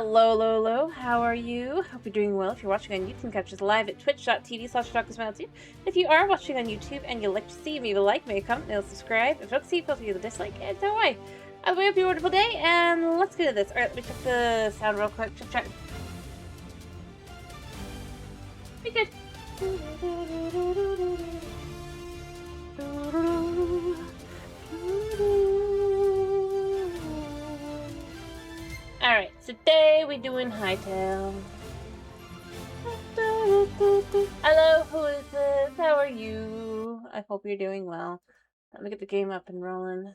Hello, Lolo. How are you? Hope you're doing well. If you're watching on YouTube, you can catch us live at twitch.tv/DrSmile2. If you are watching on YouTube and you'd like to see me, like, make a comment, and subscribe. If you don't see, feel free to dislike, and so I. I hope you have a wonderful day, and let's get to this. Alright, let me check the sound real quick. Check. Be good. Alright, today we're doing Hytale. Hello, who is this? How are you? I hope you're doing well. Let me get the game up and rolling.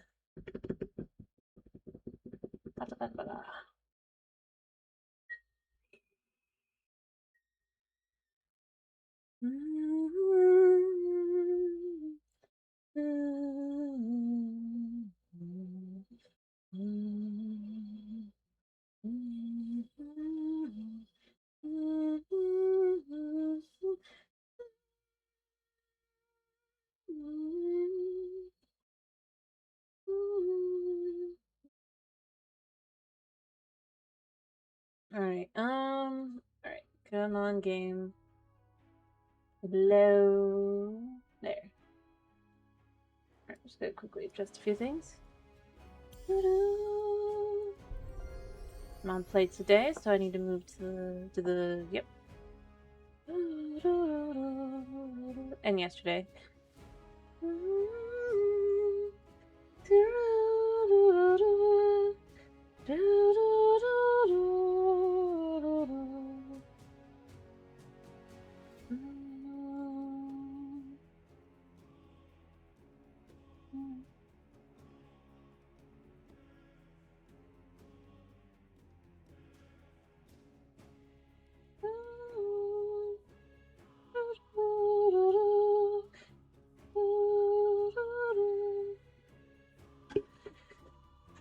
Alright, come on, game. Hello. There. Alright, just gonna quickly adjust a few things. I'm on play today, so I need to move to the yep. And yesterday.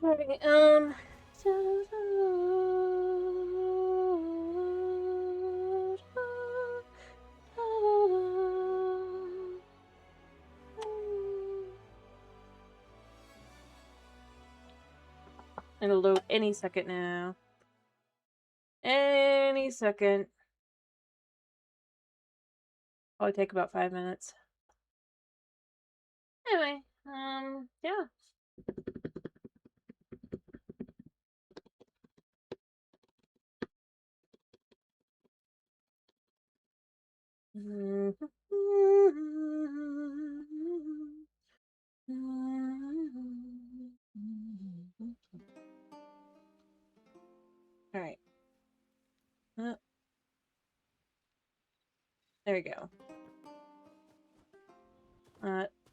Alright, it'll load any second now. Any second. Probably take about 5 minutes. Anyway, yeah. Alright. There we go.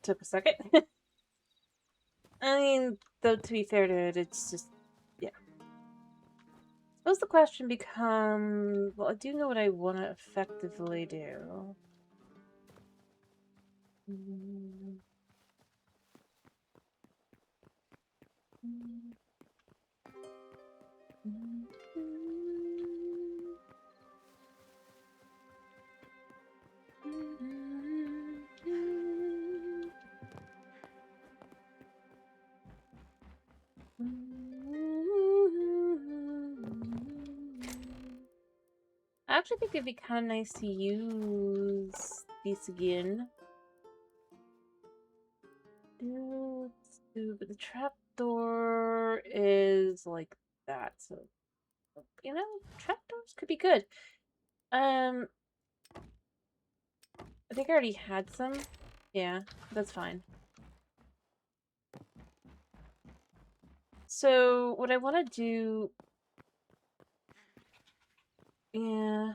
Took a second. I mean, though, to be fair to it, it's just, yeah. Suppose the question becomes, well, I do know what I want to effectively do. I actually think it'd be kind of nice to use these again. But the trapdoor is like that, so you know, trapdoors could be good. I think I already had some. Yeah, that's fine. So what I want to do, yeah.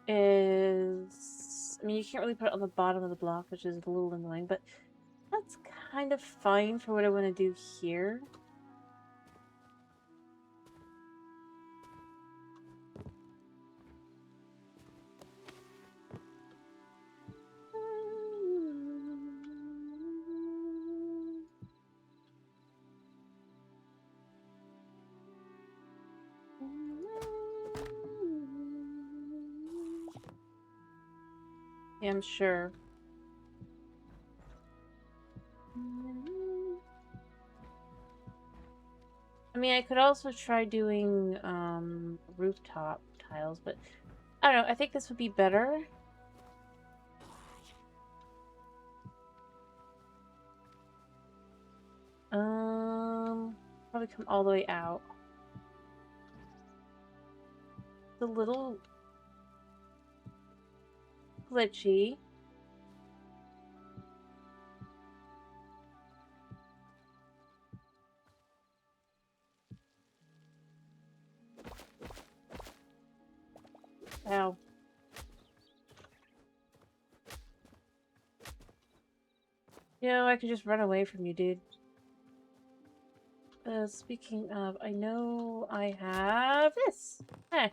Is, I mean, you can't really put it on the bottom of the block, which is a little annoying, but that's kind of fine for what I want to do here. Yeah, I'm sure. I mean, I could also try doing rooftop tiles, but I don't know. I think this would be better. Probably come all the way out. It's a little glitchy. Ow. You know, I could just run away from you, dude. Speaking of, I know I have this. Eh,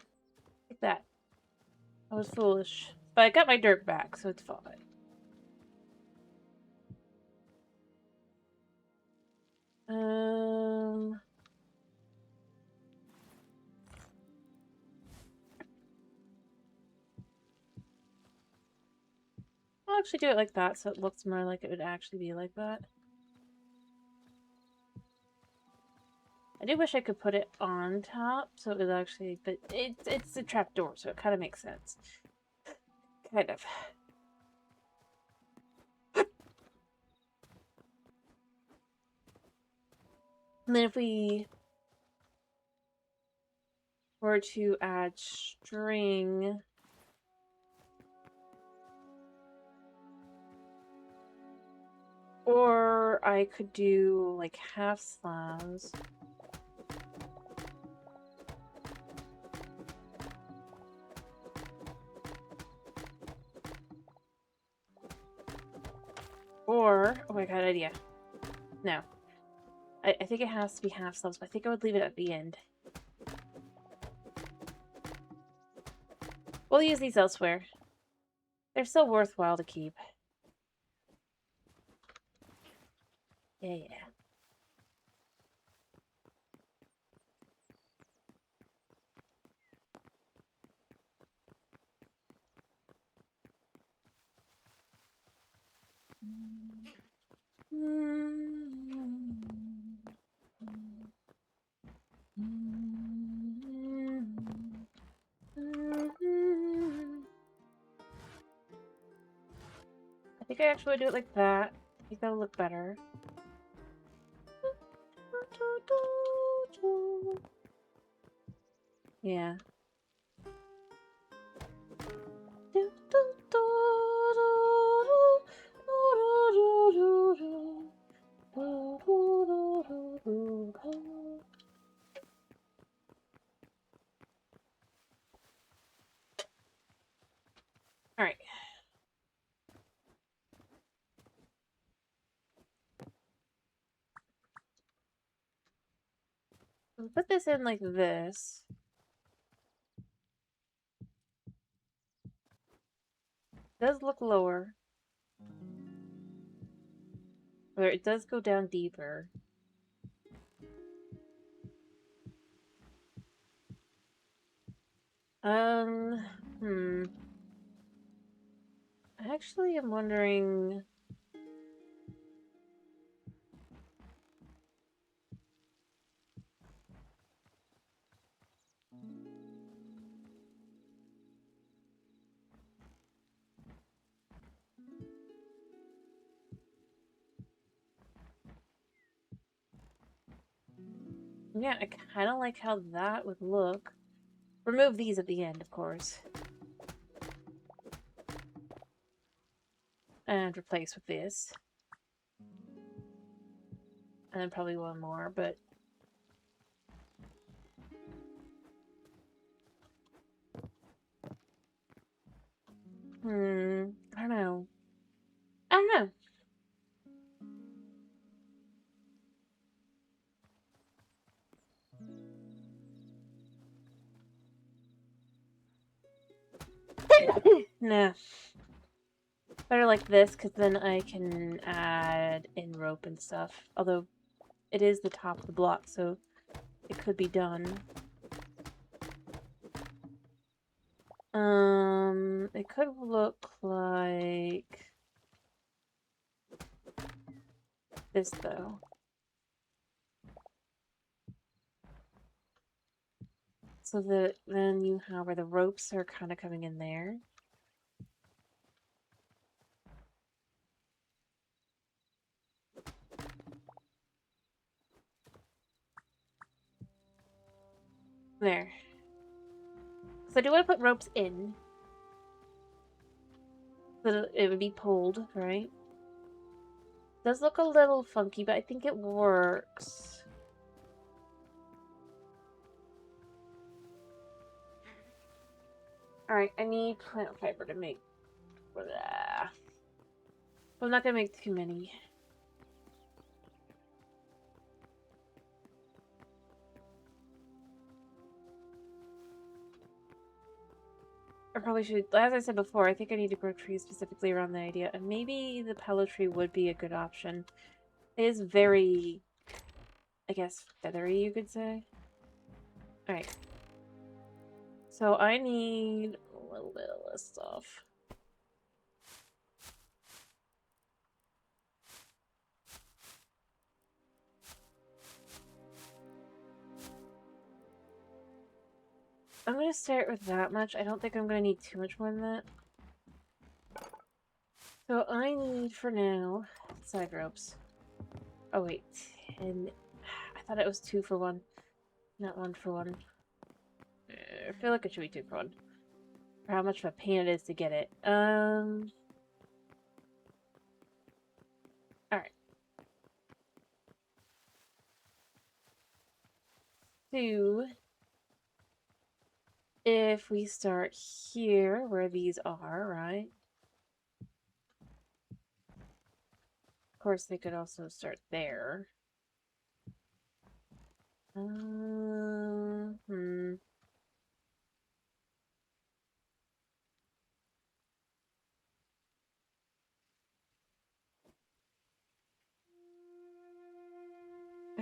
take that. I was foolish. But I got my dirt back, so it's fine. I'll actually do it like that, so it looks more like it would actually be like that. I do wish I could put it on top, so it would actually, but it's a trapdoor, so it kind of makes sense. Kind of. And then if we were to add string, or I could do like half slabs. Or, oh my god, idea. No. I think it has to be half slabs, but I think I would leave it at the end. We'll use these elsewhere. They're still worthwhile to keep. Yeah, yeah. I think I actually would do it like that. I think that'll look better. Yeah. All right. We'll put this in like this. It does look lower. Or it does go down deeper. Hmm. I actually am wondering. Yeah, I kind of like how that would look. Remove these at the end, of course. And replace with this. And then probably one more, but... I don't know. I don't know. Nah. Better like this, because then I can add in rope and stuff. Although, it is the top of the block, so it could be done. It could look like this, though. So then you have where the ropes are kind of coming in there. There. So I do want to put ropes in. So it would be pulled, right? Does look a little funky, but I think it works. Alright, I need plant fiber to make... Blah. I'm not gonna make too many. I probably should, as I said before, I think I need to grow trees specifically around the idea. And maybe the pillow tree would be a good option. It is very, I guess, feathery, you could say. Alright. So I need a little bit of this stuff. I'm going to start with that much. I don't think I'm going to need too much more than that. So I need, for now, side ropes. Oh, wait. 10. I thought it was 2 for 1. Not 1 for 1. I feel like it should be 2 for 1. For how much of a pain it is to get it. Alright. 2. If we start here, where these are, right? Of course, they could also start there. I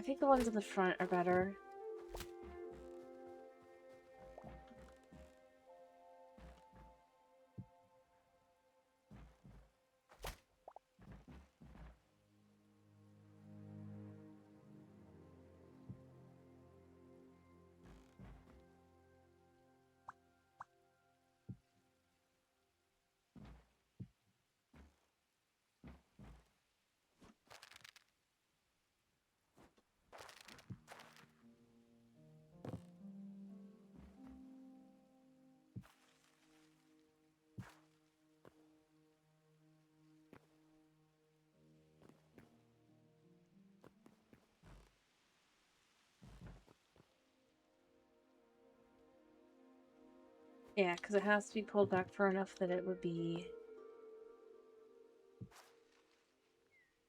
think the ones in the front are better. Yeah, because it has to be pulled back far enough that it would be...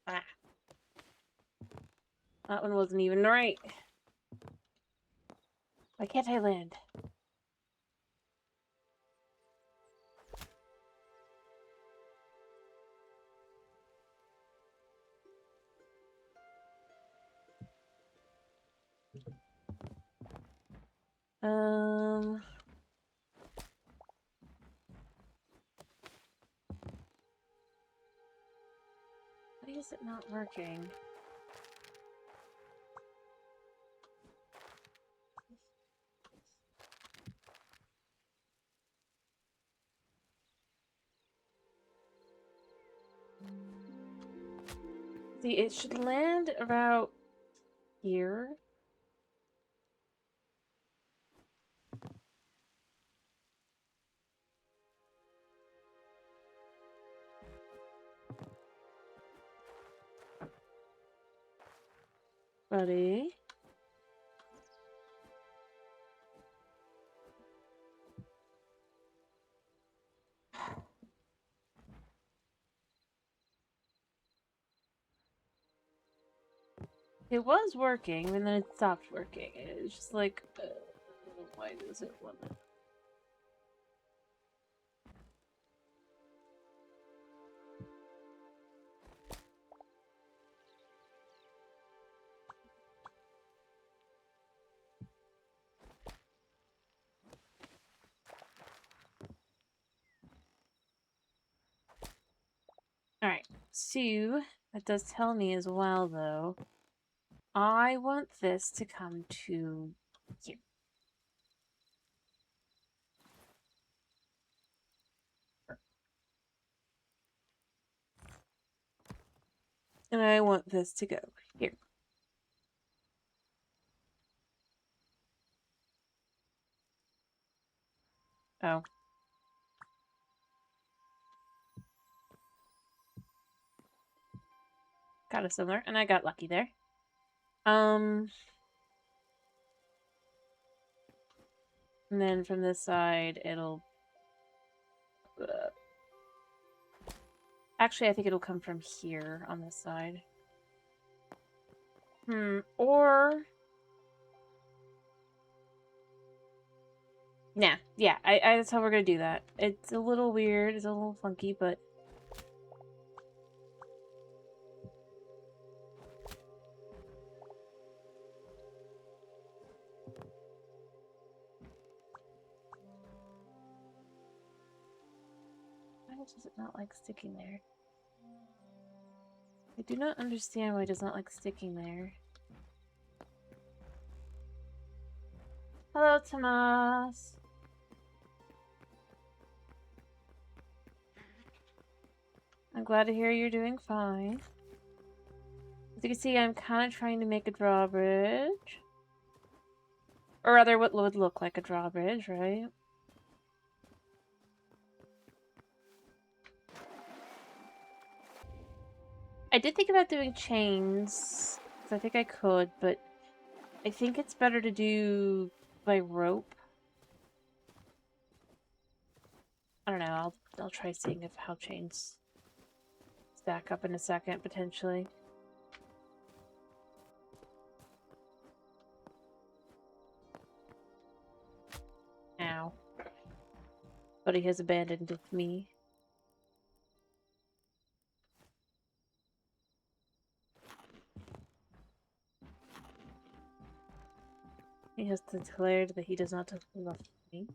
Ah. That one wasn't even right. Why can't I land? Why is it not working? See, it should land about here. Buddy. It was working, and then it stopped working. It's just like, why does it want to? Alright, so that does tell me as well, though. I want this to come to here. And I want this to go here. Oh. Got a similar, and I got lucky there. And then from this side, it'll... Actually, I think it'll come from here on this side. Or... Nah, yeah, that's how we're gonna do that. It's a little weird, it's a little funky, but... Why does it not like sticking there? I do not understand why it does not like sticking there. Hello, Tomas! I'm glad to hear you're doing fine. As you can see, I'm kind of trying to make a drawbridge. Or rather, what would look like a drawbridge, right? I did think about doing chains, because I think I could, but I think it's better to do by rope. I don't know, I'll try seeing if how chains stack up in a second, potentially. Ow. But he has abandoned me. He has declared that he does not love me.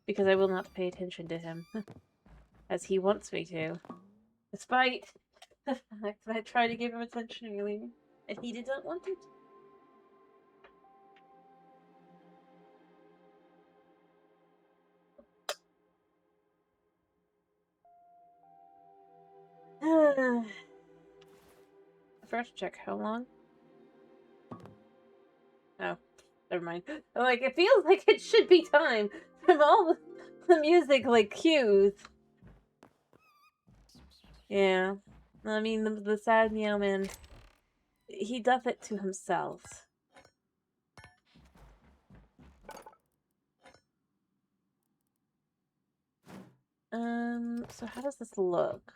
Because I will not pay attention to him. As he wants me to. Despite the fact that I tried to give him attention earlier. And he did not want it. First check how long? Oh, never mind. Like, it feels like it should be time from all the music, like, cues. Yeah. I mean, the sad meow man, he doth it to himself. So how does this look?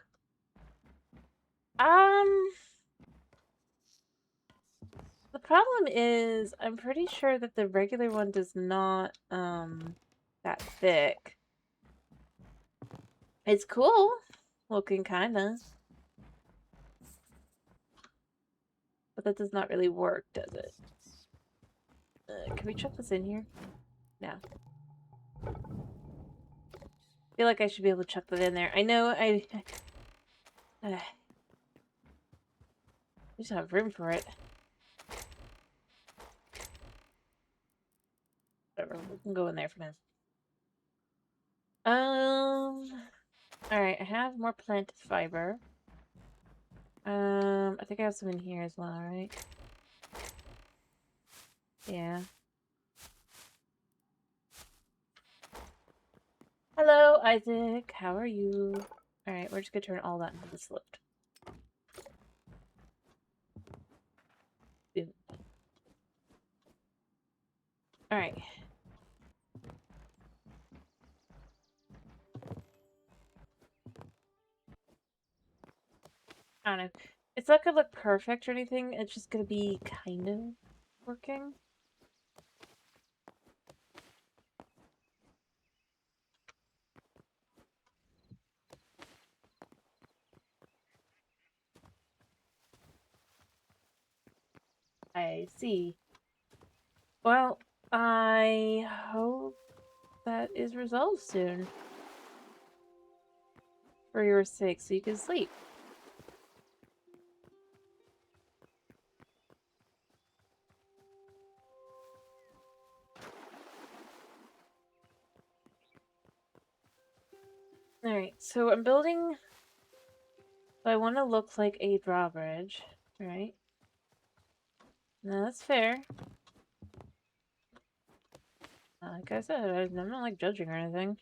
The problem is, I'm pretty sure that the regular one does not, that thick. It's cool looking, kinda. But that does not really work, does it? Can we chuck this in here? No. I feel like I should be able to chuck that in there. I know I just have room for it. Whatever, we can go in there for now. Alright, I have more plant fiber. I think I have some in here as well, right? Yeah. Hello, Isaac. How are you? Alright, we're just gonna turn all that into this lift. Alright. I don't know. It's not gonna look perfect or anything, it's just gonna be kind of working. I see. Well, I hope that is resolved soon. For your sake, so you can sleep. Alright, so I'm building So I want to look like a drawbridge, right? No, that's fair. Like I said, I'm not like judging or anything.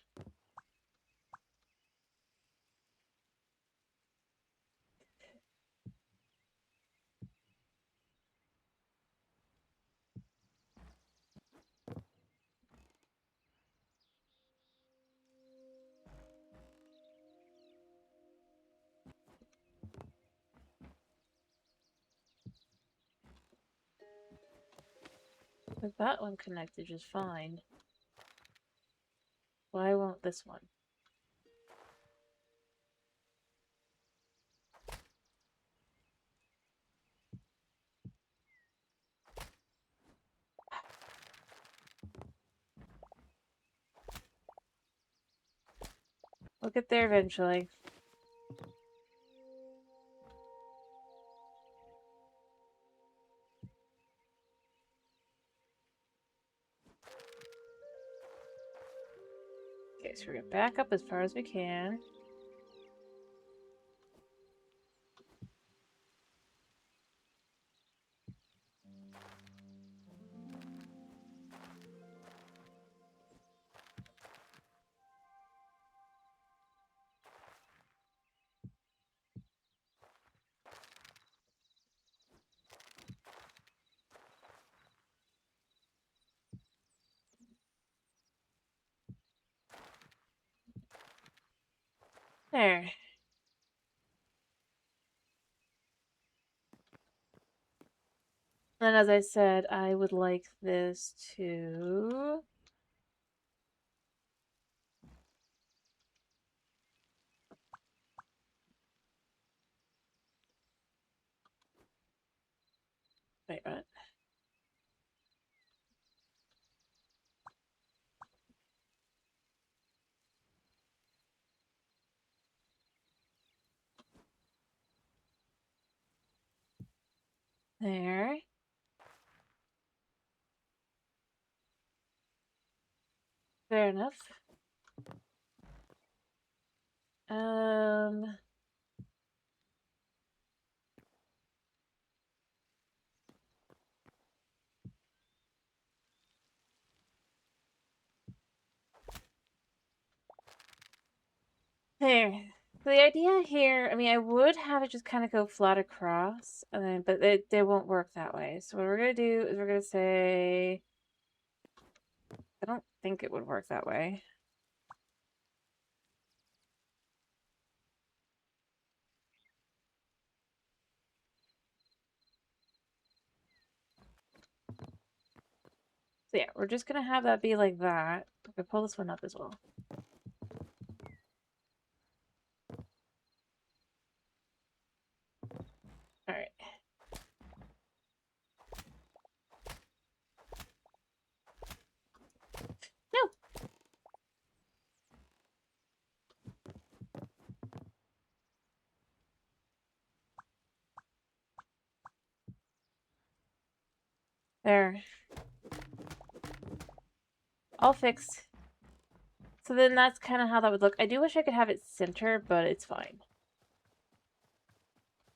But that one connected just fine. Why won't this one? We'll get there eventually. Okay, so we're gonna back up as far as we can. There. And as I said, I would like this to... Wait, what? There. Fair enough. There. So the idea here, I mean, I would have it just kind of go flat across, and then, but they won't work that way. So what we're gonna do is we're gonna say, I don't think it would work that way. So yeah, we're just gonna have that be like that. I'm gonna pull this one up as well. All right. No. There. All fixed. So then that's kind of how that would look. I do wish I could have it center, but it's fine.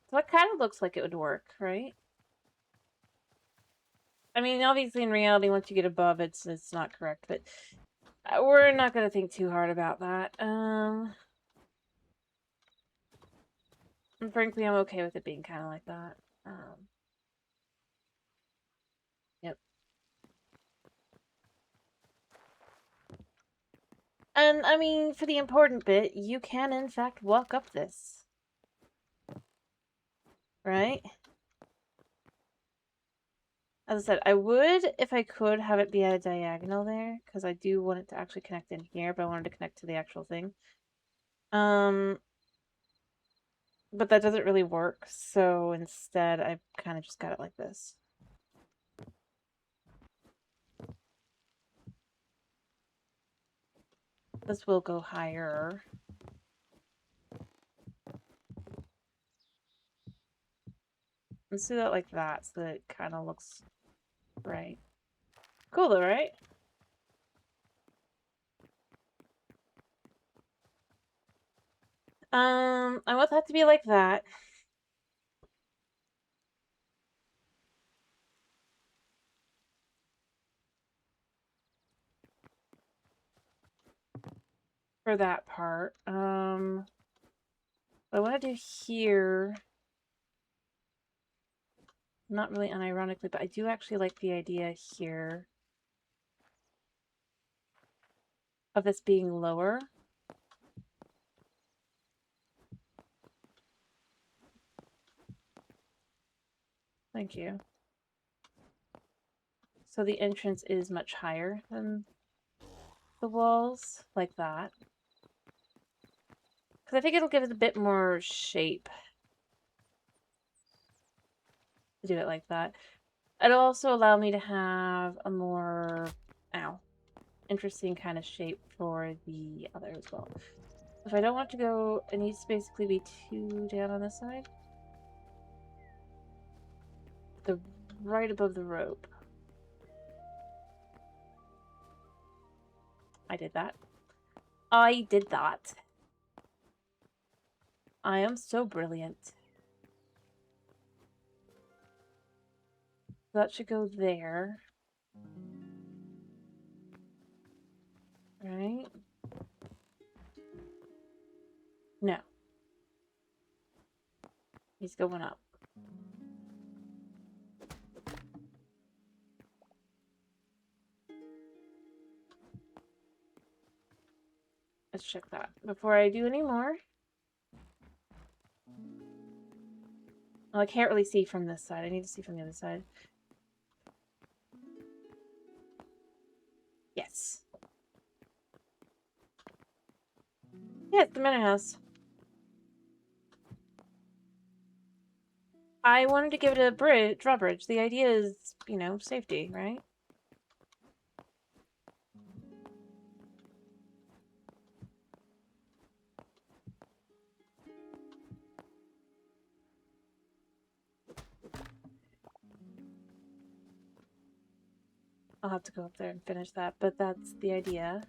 So that kind of looks like it would work, right? I mean, obviously in reality, once you get above, it's not correct, but we're not going to think too hard about that. And frankly, I'm okay with it being kind of like that. Yep. And, I mean, for the important bit, you can, in fact, walk up this. Right? As I said, I would, if I could, have it be at a diagonal there, because I do want it to actually connect in here, but I wanted to connect to the actual thing. But that doesn't really work, so instead I kind of just got it like this. This will go higher. Let's do that like that, so that it kind of looks right. Cool though, right? I want that to be like that. For that part. What I want to do here, not really unironically, but I do actually like the idea here of this being lower. Thank you. So the entrance is much higher than the walls, like that. Because I think it'll give it a bit more shape to do it like that. It'll also allow me to have a more, interesting kind of shape for the other as well. If I don't want to go, it needs to basically be 2 down on this side. Right above the rope. I did that. I did that. I am so brilliant. That should go there. Right? No. He's going up. Let's check that before I do any more. Oh, I can't really see from this side. I need to see from the other side. Yes. Yeah, it's the manor house. I wanted to give it a drawbridge. The idea is, you know, safety, right? I'll have to go up there and finish that, but that's the idea.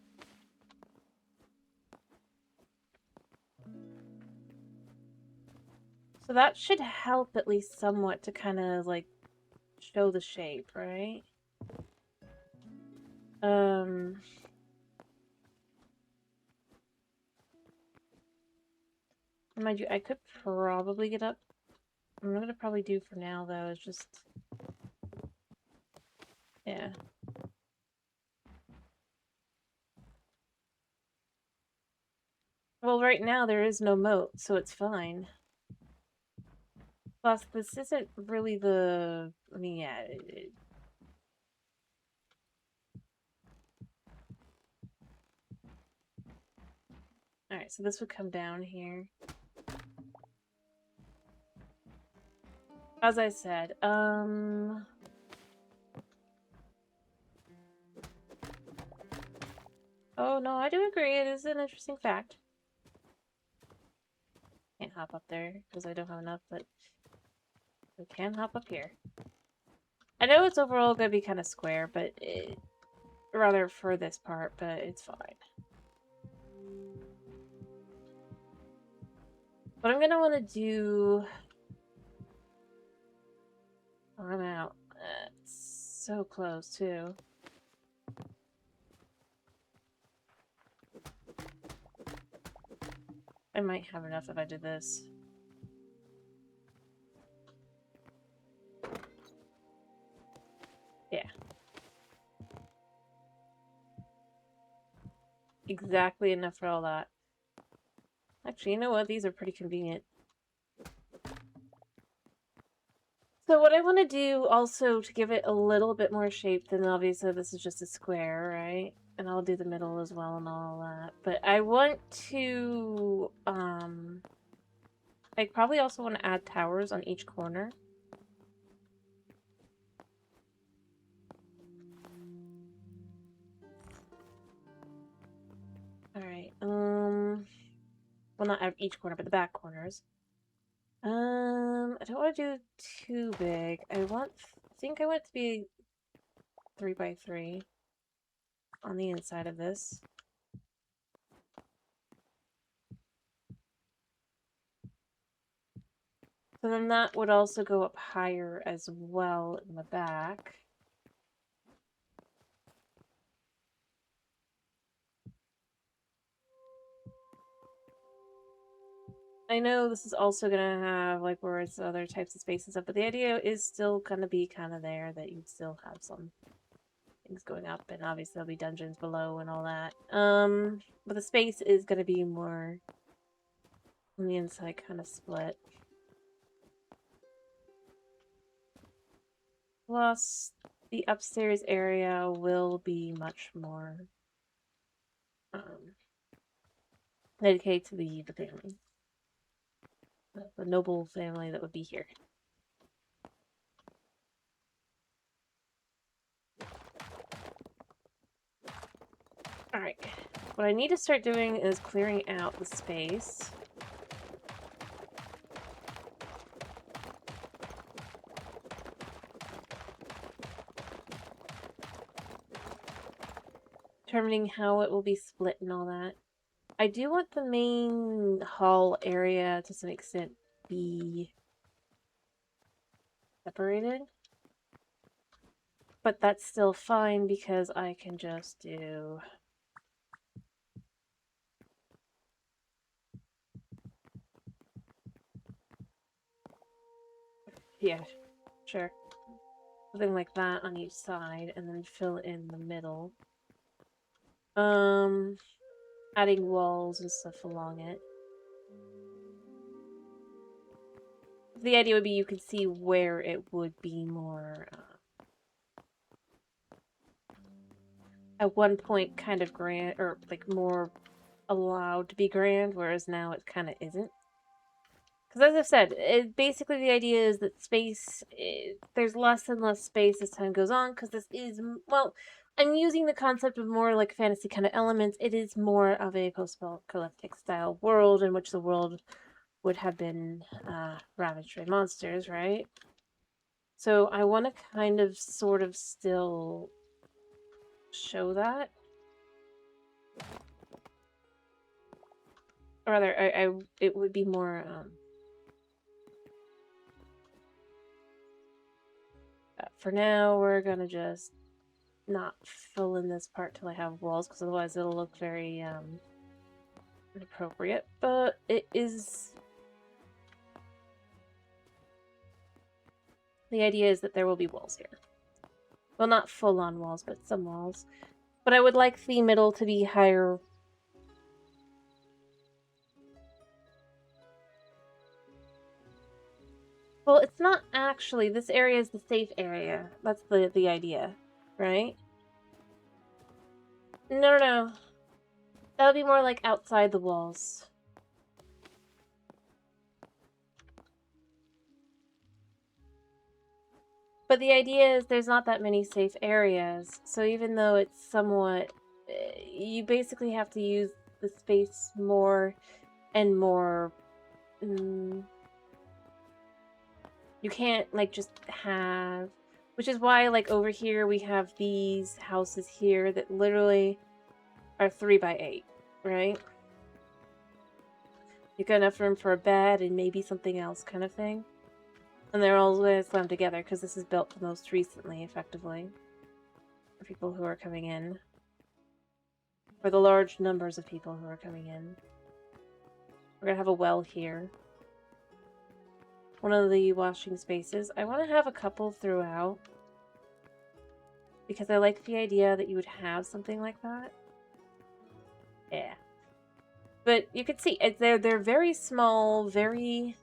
So that should help at least somewhat to kind of like show the shape, right? Mind you, I could probably get up. I'm gonna probably do for now though is just, yeah. Well, right now there is no moat, so it's fine. Plus, this isn't really the, I mean, yeah. Alright, so this would come down here. As I said, oh no, I do agree, it is an interesting fact. Can't hop up there, because I don't have enough, but we can hop up here. I know it's overall going to be kind of square, but rather for this part, but it's fine. What I'm going to want to do... Oh, I'm out. It's so close, too. I might have enough if I did this. Yeah. Exactly enough for all that. Actually, you know what? These are pretty convenient. So what I want to do also to give it a little bit more shape, then obviously this is just a square, right? And I'll do the middle as well and all that. But I want to, I probably also want to add towers on each corner. Alright, well, not each corner, but the back corners. I don't want to do too big. I think I want it to be 3 by 3 on the inside of this. So then that would also go up higher as well in the back. I know this is also going to have, like, where it's other types of spaces up, but the idea is still going to be kind of there, that you'd still have some things going up, and obviously there'll be dungeons below and all that. But the space is going to be more on the inside, kind of split. Plus, the upstairs area will be much more dedicated to the family. The noble family that would be here. Alright. What I need to start doing is clearing out the space. Determining how it will be split and all that. I do want the main hall area to some extent be separated. But that's still fine because I can just do... Yeah, sure. Something like that on each side, and then fill in the middle. Adding walls and stuff along it. The idea would be you could see where it would be more... at one point kind of grand, or like more allowed to be grand, whereas now it kind of isn't. Because as I've said, basically the idea is that space, there's less and less space as time goes on, because this is, well, I'm using the concept of more like fantasy kind of elements. It is more of a post-apocalyptic style world in which the world would have been ravaged by monsters, right? So I want to kind of sort of still show that. Or rather, it would be more for now, we're gonna just not fill in this part till I have walls, because otherwise it'll look very inappropriate. But it is... The idea is that there will be walls here. Well, not full-on walls, but some walls. But I would like the middle to be higher. Well, it's not actually. This area is the safe area. That's the idea, right? No. That'll be more like outside the walls. But the idea is there's not that many safe areas, so even though it's somewhat... you basically have to use the space more and more... you can't, like, just have... Which is why, like, over here we have these houses here that literally are 3x8, right? You got enough room for a bed and maybe something else kind of thing. And they're all going to slam together because this is built the most recently, effectively. For people who are coming in. For the large numbers of people who are coming in. We're going to have a well here. One of the washing spaces. I want to have a couple throughout. Because I like the idea that you would have something like that. Yeah. But you can see, they're very small, very...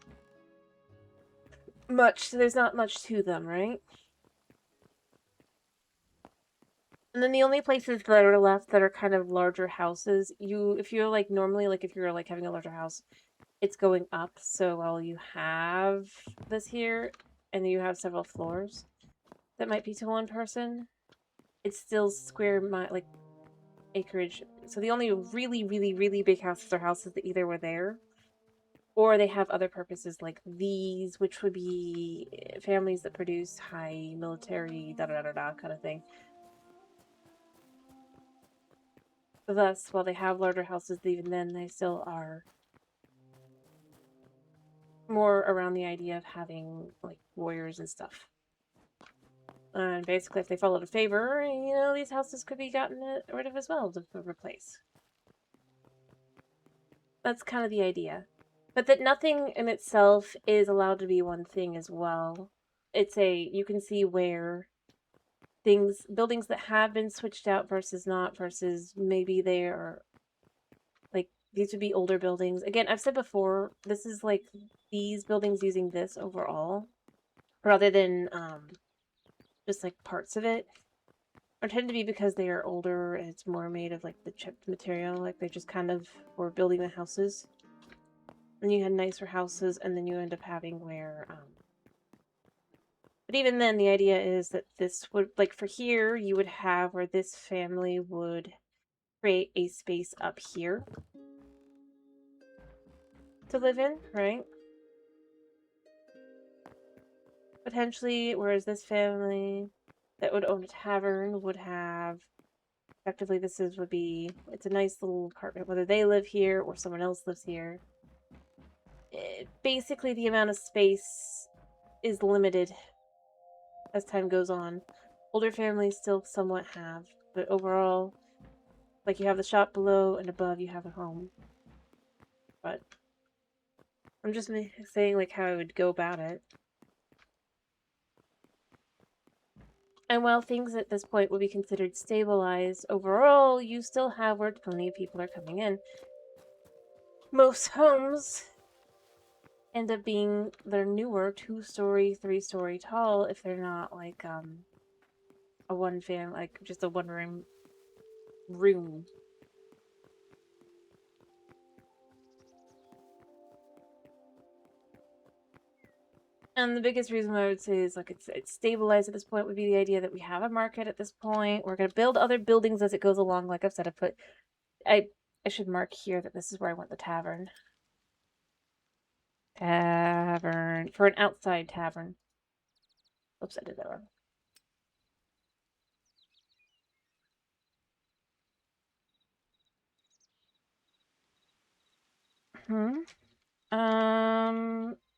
there's not much to them, right? And then the only places that are left that are kind of larger houses, if you're like normally, like if you're like having a larger house, it's going up. So while you have this here, and you have several floors that might be to one person, it's still like acreage. So the only really, really, really big houses are houses that either were there, or they have other purposes like these, which would be families that produce high military da-da-da-da-da kind of thing. Thus, while they have larger houses, even then, they still are more around the idea of having like warriors and stuff. And basically, if they followed a favor, you know, these houses could be gotten rid of as well to replace. That's kind of the idea. But that nothing in itself is allowed to be one thing as well. You can see where buildings that have been switched out versus not, versus maybe they are, like, these would be older buildings. Again, I've said before, this is like these buildings using this overall, rather than just like parts of it, or tend to be because they are older and it's more made of like the chipped material, like they just kind of were building the houses. And you had nicer houses, and then you end up having where but even then, the idea is that this would, like for here, you would have where this family would create a space up here to live in, right? Potentially, whereas this family that would own a tavern would have, effectively, it's a nice little apartment, whether they live here or someone else lives here. Basically, the amount of space is limited as time goes on. Older families still somewhat have, but overall, like you have the shop below and above you have a home. But I'm just saying like how I would go about it. And while things at this point would be considered stabilized, overall you still have where plenty of people are coming in. Most homes end up being, they're newer, 2-story, 3-story tall, if they're not like a one family, like just a one room. And the biggest reason why I would say is like it's stabilized at this point would be the idea that we have a market at this point. We're gonna build other buildings as it goes along. Like I've said, I should mark here that this is where I want the tavern. Tavern for an outside tavern. Oops, I did that wrong.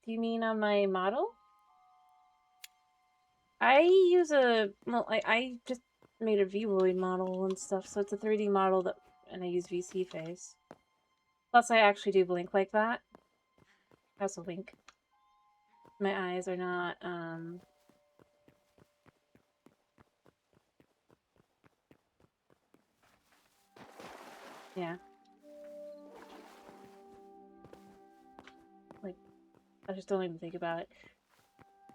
Do you mean on my model? I use I just made a Vroid model and stuff, so it's a 3D model and I use VC face. Plus, I actually do blink like that. I also wink. My eyes are not, yeah. Like, I just don't even think about it.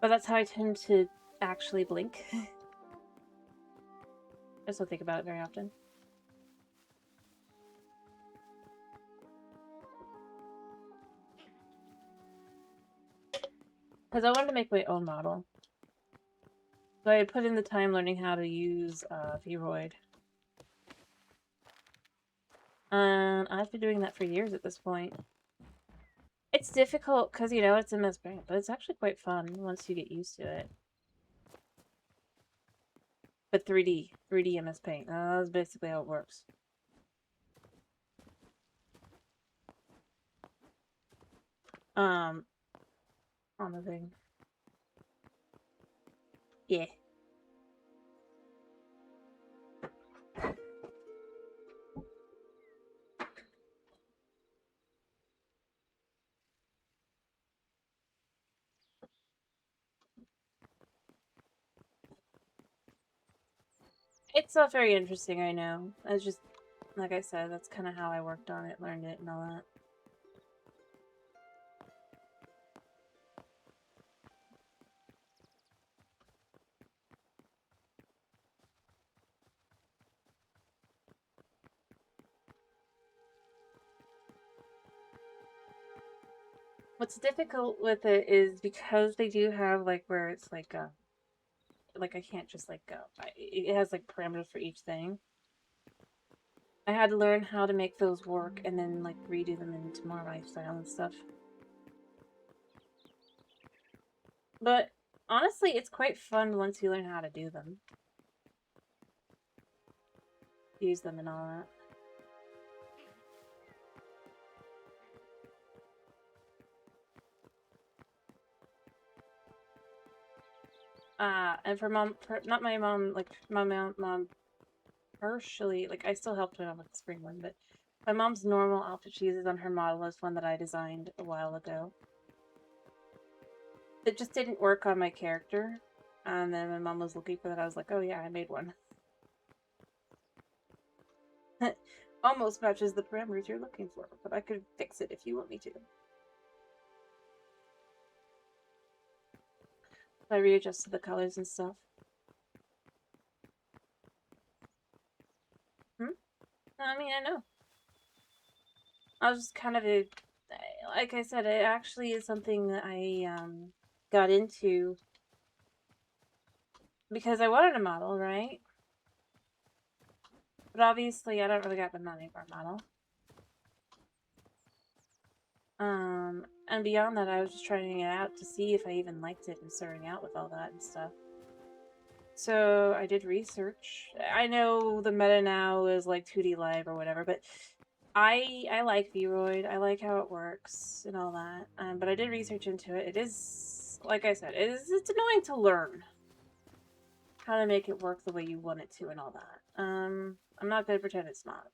But that's how I tend to actually blink. I just don't think about it very often. Because I wanted to make my own model. So I put in the time learning how to use Vroid. And I've been doing that for years at this point. It's difficult because, you know, it's MS Paint, but it's actually quite fun once you get used to it. But 3D MS Paint. That's basically how it works. On the thing. Yeah. It's not very interesting, I know. It's just, like I said, that's kind of how I worked on it, learned it, and all that. What's difficult with it is because they do have, like, where it's like I can't just, like, go. It has, like, parameters for each thing. I had to learn how to make those work and then, like, redo them into more of my style and stuff. But, honestly, it's quite fun once you learn how to do them. Use them and all that. And for not my mom, like my mom partially, like I still helped my mom with the spring one, but my mom's normal outfit she uses on her model is one that I designed a while ago. It just didn't work on my character. And then my mom was looking for that. I was like, oh yeah, I made one. Almost matches the parameters you're looking for, but I could fix it if you want me to. I readjusted the colors and stuff. I mean, I know. I was just kind of like I said, it actually is something that I got into because I wanted a model, right? But obviously, I don't really got the money for a model. And beyond that, I was just trying it out to see if I even liked it and starting out with all that and stuff. So I did research. I know the meta now is like 2D Live or whatever, but I like Vroid. I like how it works and all that. But I did research into it. It is, like I said, it's annoying to learn how to make it work the way you want it to and all that. I'm not gonna pretend it's not.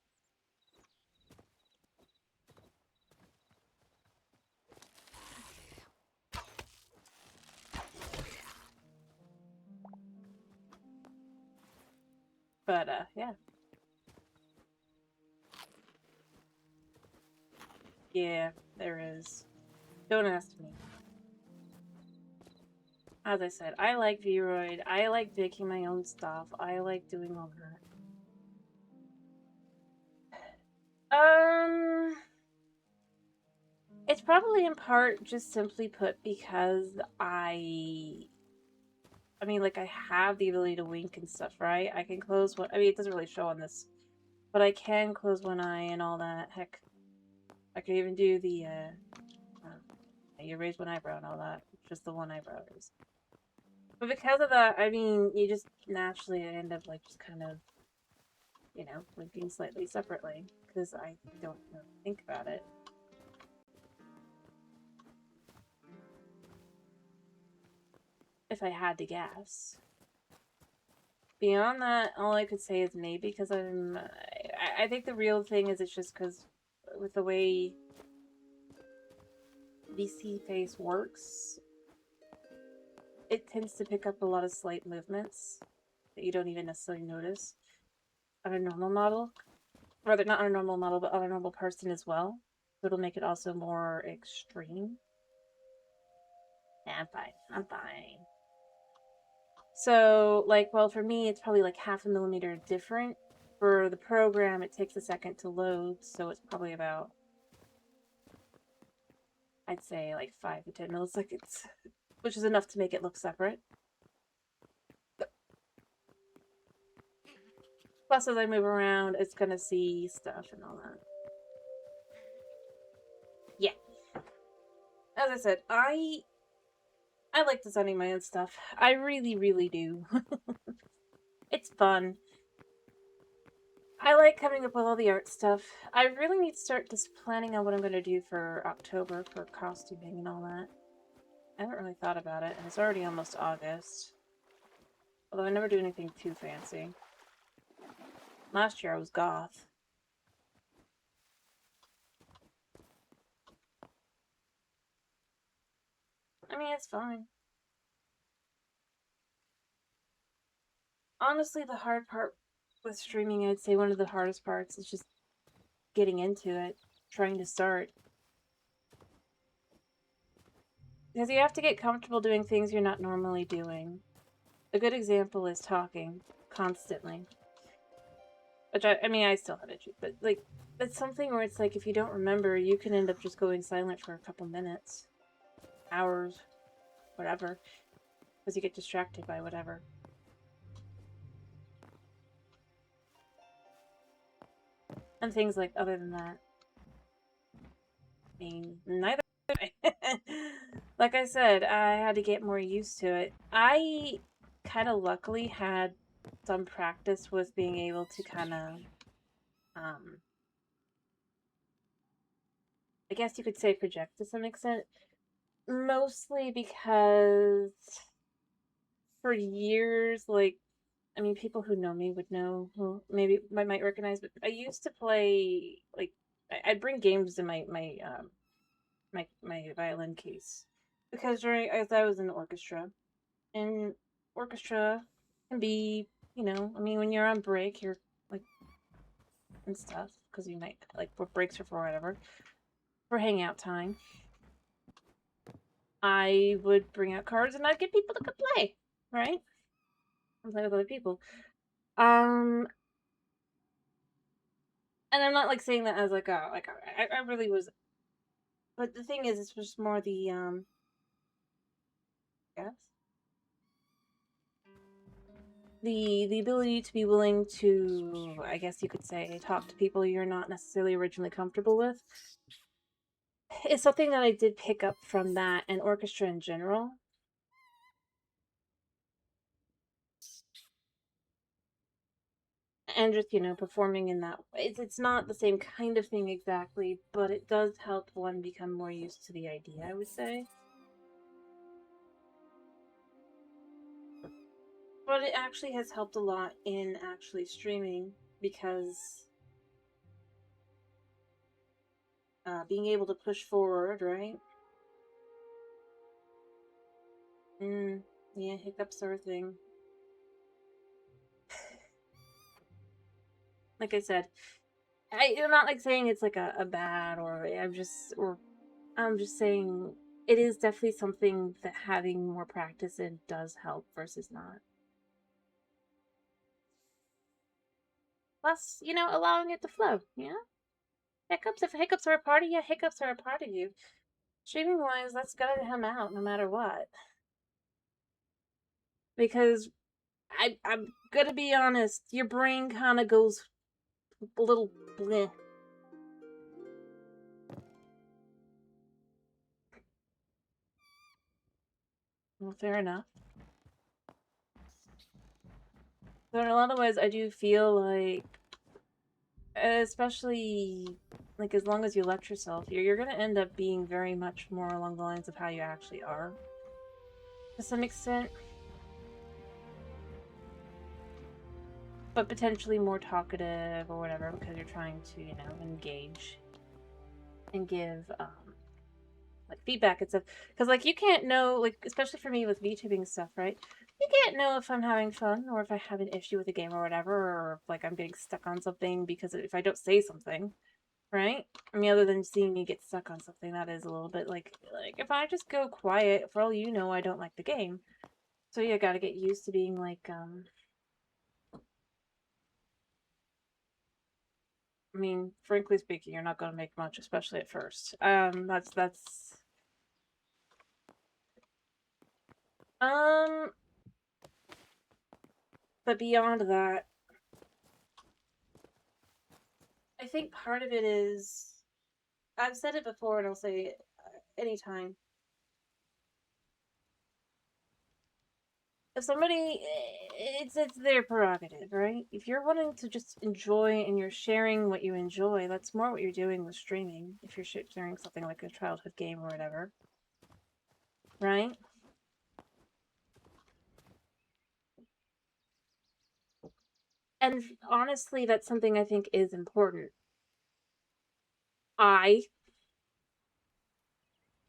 But yeah. Yeah, there is. Don't ask me. As I said, I like Vroid. I like making my own stuff. I like doing all that. It's probably in part just simply put because I mean, like, I have the ability to wink and stuff, right? I can close one. I mean, it doesn't really show on this, but I can close one eye and all that. Heck, I can even do the, you raise one eyebrow and all that. Just the one eyebrow is. But because of that, I mean, you just naturally end up, like, just kind of, you know, blinking slightly separately. Because I don't really think about it. If I had to guess. Beyond that, all I could say is maybe because I think the real thing is it's just because with the way VC face works, it tends to pick up a lot of slight movements that you don't even necessarily notice on a normal model. Rather, not on a normal model, but on a normal person as well. So it'll make it also more extreme. Yeah, I'm fine. I'm fine. So, like, well, for me, it's probably like 0.5 millimeter different. For the program, it takes a second to load, so it's probably about, I'd say, like 5 to 10 milliseconds, which is enough to make it look separate. Plus, as I move around, it's gonna see stuff and all that. Yeah. As I said, I like designing my own stuff. I really, really do. It's fun. I like coming up with all the art stuff. I really need to start just planning on what I'm going to do for October for costuming and all that. I haven't really thought about it, and it's already almost August. Although I never do anything too fancy. Last year I was goth. I mean, it's fine. Honestly, the hard part with streaming, I'd say one of the hardest parts is just getting into it, trying to start. Because you have to get comfortable doing things you're not normally doing. A good example is talking constantly. Which, I mean, I still have issues, but, like, that's something where it's like, if you don't remember, you can end up just going silent for a couple minutes, hours, whatever, because you get distracted by whatever. And things like, other than that, I mean, neither. Like I said, I had to get more used to it. I kind of luckily had some practice with being able to kind of, I guess you could say project to some extent. Mostly because for years, like, I mean, people who know me would know, who maybe might recognize, but I used to play, like, I'd bring games in my violin case because as I was in the orchestra, and orchestra can be, I mean, when you're on break, you're like and stuff because you might like what breaks are for whatever for hangout time. I would bring out cards and I'd get people to come play, right? And play with other people. And I'm not like saying that as like I really was, but the thing is, it's just more the yes, the ability to be willing to, I guess you could say, talk to people you're not necessarily originally comfortable with is something that I did pick up from that and orchestra in general. And just, performing in that way. It's not the same kind of thing exactly, but it does help one become more used to the idea, I would say. But it actually has helped a lot in actually streaming because being able to push forward, right? Yeah, hiccups are a thing. Like I said, I'm not like saying it's like a bad I'm just saying it is definitely something that having more practice in does help versus not. Plus, allowing it to flow, Hiccups, if hiccups are a part of you, hiccups are a part of you. Streaming wise, that's gonna come out no matter what. Because I'm gonna be honest, your brain kinda goes a little bleh. Well, fair enough. So in a lot of ways, I do feel like, especially like as long as you let yourself, you're gonna end up being very much more along the lines of how you actually are, to some extent, but potentially more talkative or whatever because you're trying to, engage and give like feedback and stuff. Because like you can't know, like especially for me with VTubing stuff, right? You can't know if I'm having fun or if I have an issue with a game or whatever, or if like I'm getting stuck on something because if I don't say something, right? I mean, other than seeing me get stuck on something, that is a little bit like if I just go quiet, for all you know, I don't like the game. So you got to get used to being like, I mean, frankly speaking, you're not going to make much, especially at first. Um, but beyond that, I think part of it is I've said it before and I'll say it anytime. If somebody, it's their prerogative, right? If you're wanting to just enjoy and you're sharing what you enjoy, that's more what you're doing with streaming. If you're sharing something like a childhood game or whatever, right? And honestly, that's something I think is important. I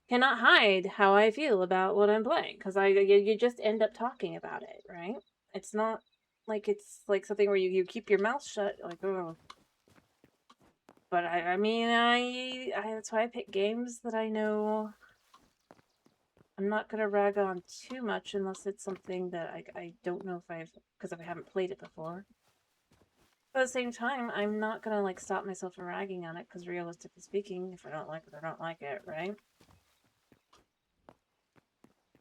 cannot hide how I feel about what I'm playing because you just end up talking about it, right? It's not like it's like something where you keep your mouth shut, like, oh. But I mean, that's why I pick games that I know I'm not gonna rag on too much unless it's something that I don't know because I haven't played it before. But at the same time, I'm not gonna like stop myself from ragging on it because realistically speaking, if I don't like it, I don't like it, right?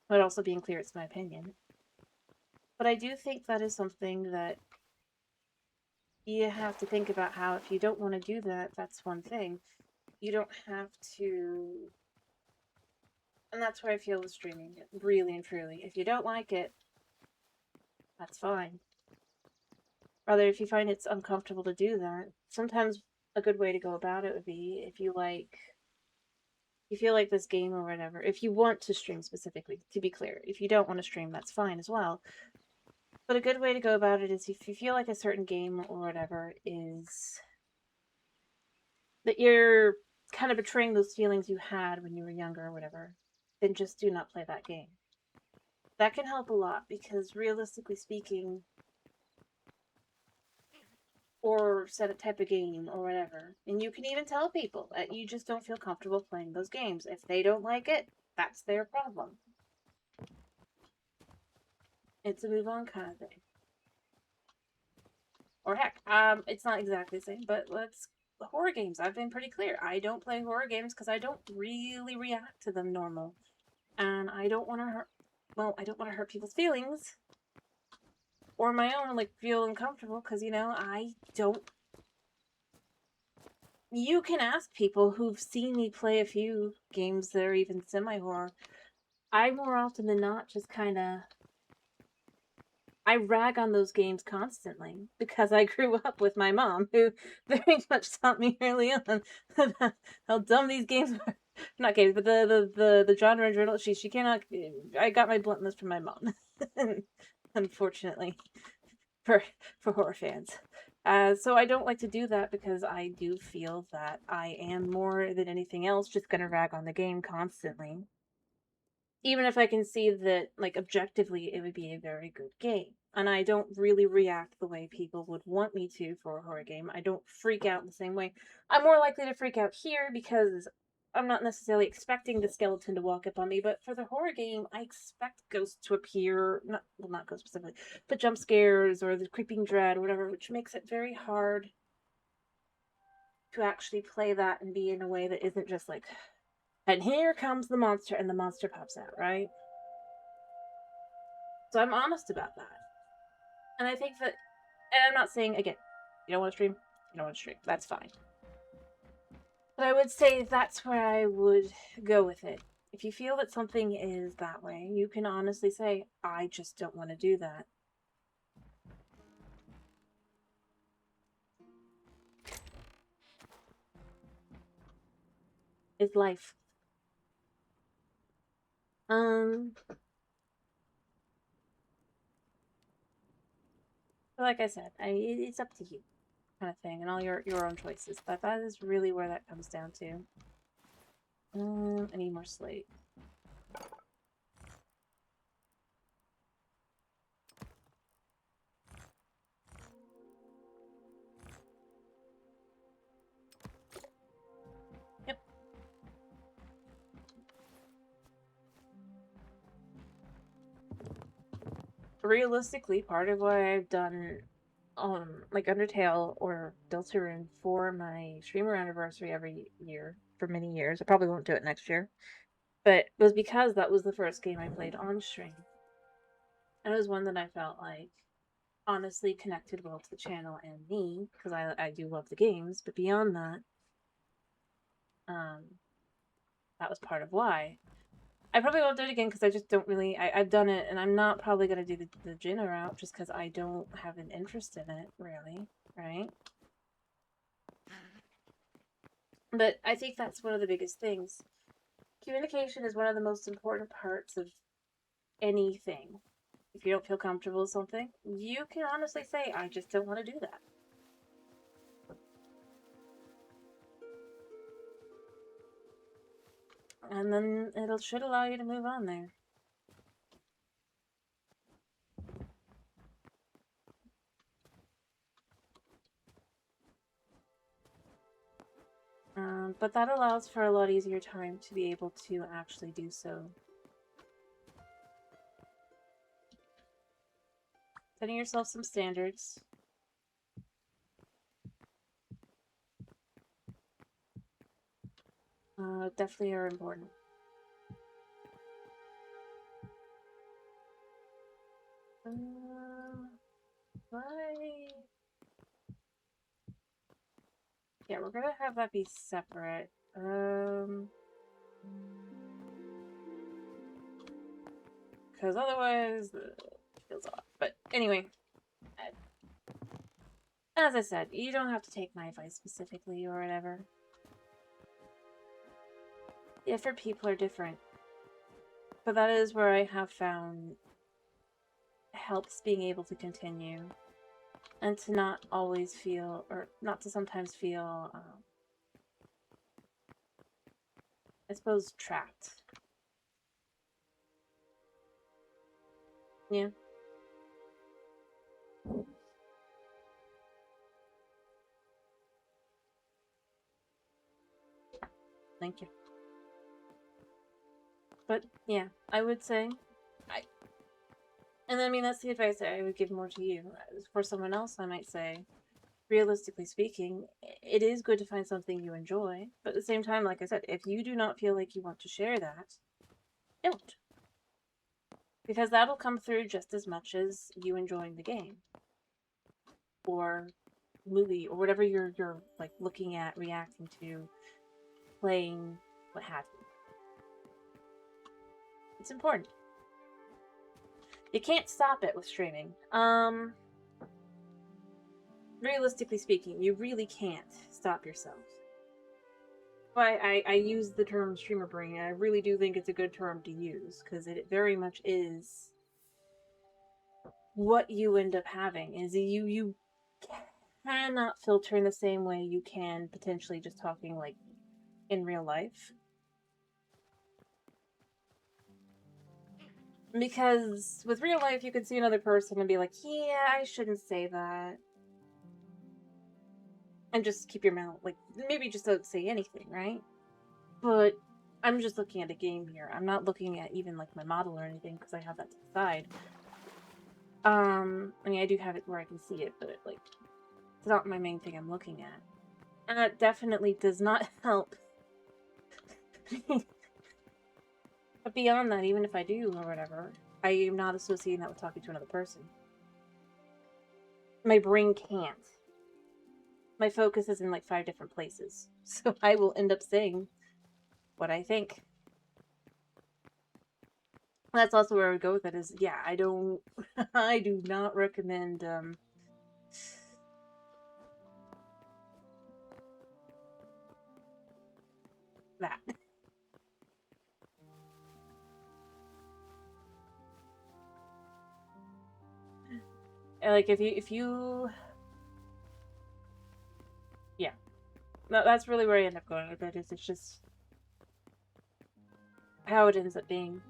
But also being clear, it's my opinion. But I do think that is something that you have to think about how if you don't want to do that, that's one thing. You don't have to. And that's where I feel with streaming, really and truly. If you don't like it, that's fine. Rather, if you find it's uncomfortable to do that, sometimes a good way to go about it would be if you like you feel like this game or whatever, if you want to stream specifically, to be clear, if you don't want to stream, that's fine as well. But a good way to go about it is if you feel like a certain game or whatever is that you're kind of betraying those feelings you had when you were younger or whatever, then just do not play that game. That can help a lot because realistically speaking, or set a type of game or whatever, and you can even tell people that you just don't feel comfortable playing those games. If they don't like it, that's their problem. It's a move on kind of thing. Or heck, it's not exactly the same, but horror games. I've been pretty clear. I don't play horror games because I don't really react to them normal. And I don't want to hurt, well, I don't want to hurt people's feelings. Or my own, like, feel uncomfortable because, you know, I don't. You can ask people who've seen me play a few games that are even semi-horror. I more often than not just kind of I rag on those games constantly because I grew up with my mom, who very much taught me early on how dumb these games were. Not games, but the genre in general. She cannot. I got my bluntness from my mom, unfortunately, for horror fans. So I don't like to do that because I do feel that I am more than anything else just gonna rag on the game constantly. Even if I can see that, like, objectively, it would be a very good game. And I don't really react the way people would want me to for a horror game. I don't freak out in the same way. I'm more likely to freak out here because I'm not necessarily expecting the skeleton to walk up on me, but for the horror game, I expect ghosts to appear, not ghosts specifically, but jump scares or the creeping dread or whatever, which makes it very hard to actually play that and be in a way that isn't just like, and here comes the monster, and the monster pops out, right? So I'm honest about that. And I think that, and I'm not saying, again, you don't want to stream, you don't want to stream. That's fine. But I would say that's where I would go with it. If you feel that something is that way, you can honestly say, I just don't want to do that. It's life. Like I said, it's up to you, kind of thing, and all your own choices. But that is really where that comes down to. I need more slate. Yep. Realistically, part of why I've done like Undertale or Deltarune for my streamer anniversary every year for many years. I probably won't do it next year. But it was because that was the first game I played on stream. And it was one that I felt like honestly connected well to the channel and me, because I do love the games, but beyond that, that was part of why. I probably won't do it again because I just don't really. I've done it, and I'm not probably gonna do the Jinna route just because I don't have an interest in it, really, right? But I think that's one of the biggest things. Communication is one of the most important parts of anything. If you don't feel comfortable with something, you can honestly say, I just don't want to do that. And then it should allow you to move on there. But that allows for a lot easier time to be able to actually do so. Setting yourself some standards. Definitely are important. Why? Yeah, we're gonna have that be separate. Because otherwise, it feels off. But anyway, as I said, you don't have to take my advice specifically or whatever. different people are different. But that is where I have found helps being able to continue and to not always feel, or not to sometimes feel, I suppose, trapped. Yeah. Thank you. But yeah, I would say, and I mean, that's the advice that I would give more to you. For someone else, I might say, realistically speaking, it is good to find something you enjoy. But at the same time, like I said, if you do not feel like you want to share that, don't. Because that'll come through just as much as you enjoying the game. Or movie, or whatever you're like looking at, reacting to, playing, what have you. It's important. You can't stop it with streaming. Realistically speaking, you really can't stop yourself. I use the term streamer brain, and I really do think it's a good term to use, because it very much is what you end up having. Is you cannot filter in the same way you can potentially just talking like in real life. Because with real life, you could see another person and be like, yeah, I shouldn't say that. And just keep your mouth, like, maybe just don't say anything, right? But I'm just looking at a game here. I'm not looking at even, like, my model or anything, because I have that to the side. I mean, I do have it where I can see it, but, like, it's not my main thing I'm looking at. And that definitely does not help. But beyond that, even if I do or whatever, I am not associating that with talking to another person. My brain can't. My focus is in like 5 different places. So I will end up saying what I think. That's also where I would go with it is, yeah, I do not recommend, that. Like, if you, yeah. That's really where I end up going with it, is it's just how it ends up being.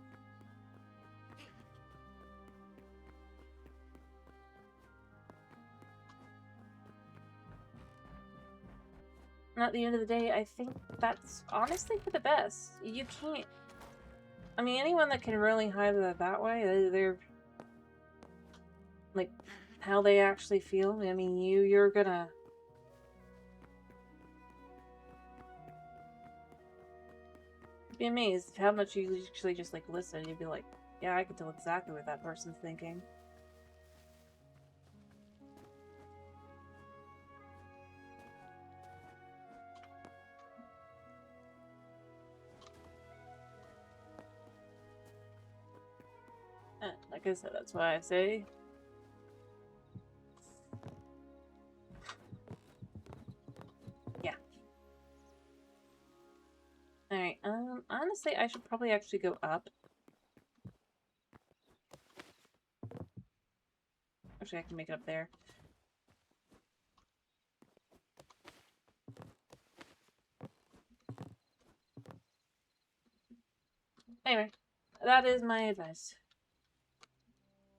And at the end of the day, I think that's honestly for the best. You can't, I mean, anyone that can really hide it that way, they're, like, how they actually feel. I mean, you're gonna... be amazed how much you actually just, like, listen. You'd be like, yeah, I can tell exactly what that person's thinking. Like I said, that's why I say... yeah. Alright, honestly, I should probably actually go up. Actually, I can make it up there. Anyway, that is my advice.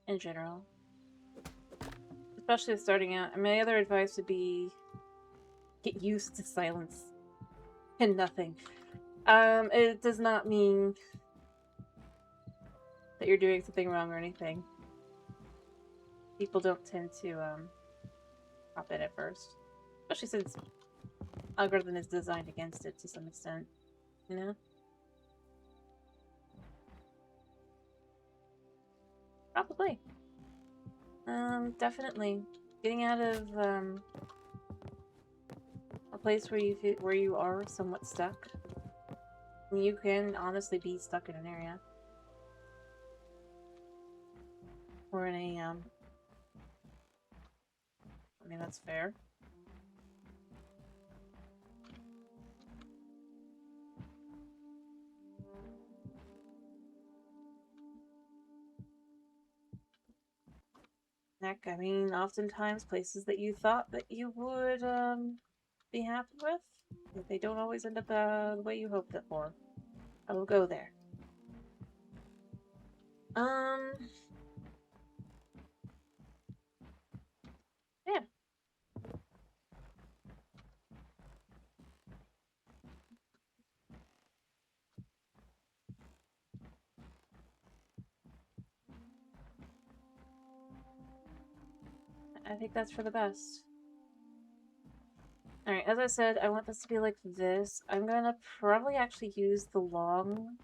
In general. Especially starting out. My other advice would be... get used to silence. And nothing. It does not mean that you're doing something wrong or anything. People don't tend to, hop in at first. Especially since algorithm is designed against it to some extent, you know? Probably. Definitely. Getting out of, a place where you are somewhat stuck. I mean, you can honestly be stuck in an area. Or in a, I mean, that's fair. Heck, I mean, oftentimes places that you thought that you would be happy with, they don't always end up the way you hoped it for. I will go there. Yeah. I think that's for the best. Alright, as I said, I want this to be like this. I'm gonna probably actually use the long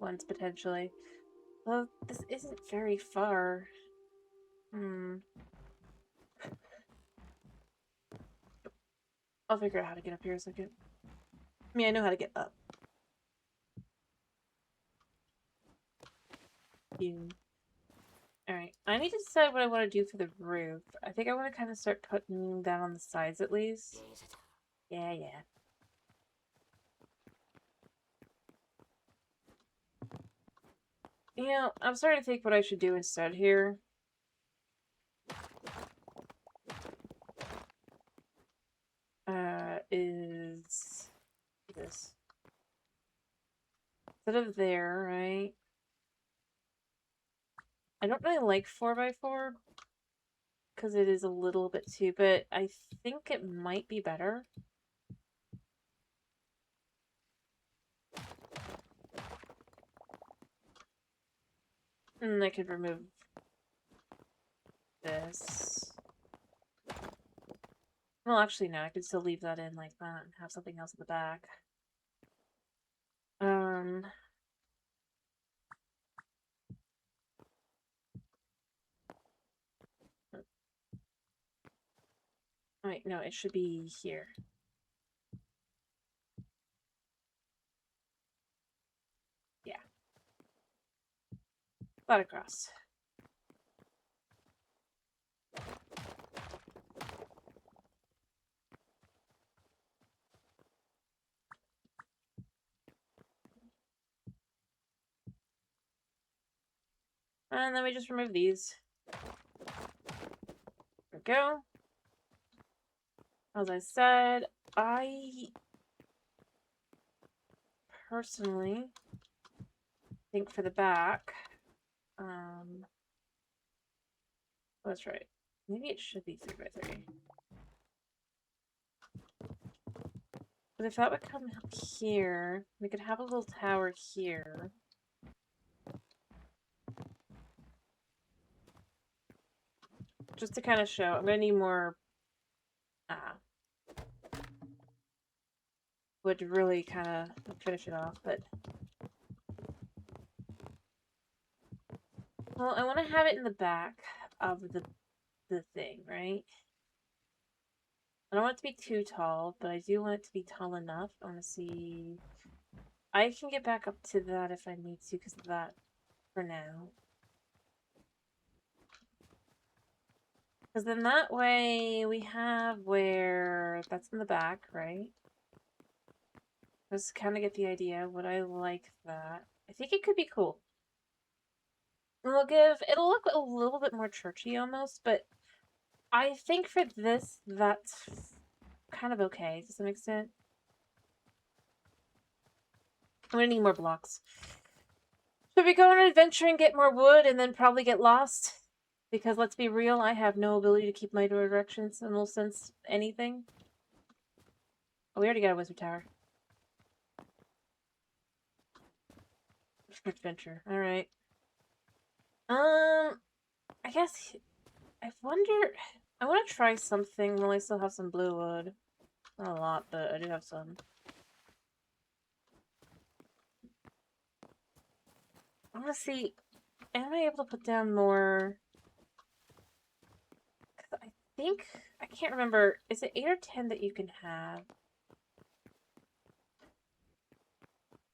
ones potentially. Though this isn't very far. I'll figure out how to get up here in a second. I mean, I know how to get up. Alright, I need to decide what I want to do for the roof. I think I want to kind of start putting that on the sides at least. Yeah. You know, I'm starting to think what I should do instead here. Is this. Instead of there, right? I don't really like 4x4 because it is a little bit too, but I think it might be better. And I could remove this. Well, actually, no, I could still leave that in like that and have something else at the back. Wait, no, it should be here. Yeah. Flat across. And then we just remove these. There we go. As I said, I personally think for the back, that's right. Maybe it should be 3x3. But if that would come here, we could have a little tower here. Just to kind of show. I'm gonna need more would really kind of finish it off, but well, I want to have it in the back of the thing, right? I don't want it to be too tall, but I do want it to be tall enough. I want to see. I can get back up to that if I need to, because of that for now. Because then that way we have where that's in the back, right? Just kind of get the idea. Would I like that? I think it could be cool. It'll look a little bit more churchy almost, but I think for this, that's kind of okay to some extent. I'm gonna need more blocks. Should we go on an adventure and get more wood and then probably get lost? Because let's be real, I have no ability to keep my directions and will sense anything. Oh, we already got a wizard tower. Adventure. Alright. I guess I wonder I want to try something while I still have some blue wood. Not a lot, but I do have some. I want to see, am I able to put down more? I think, I can't remember, is it 8 or 10 that you can have?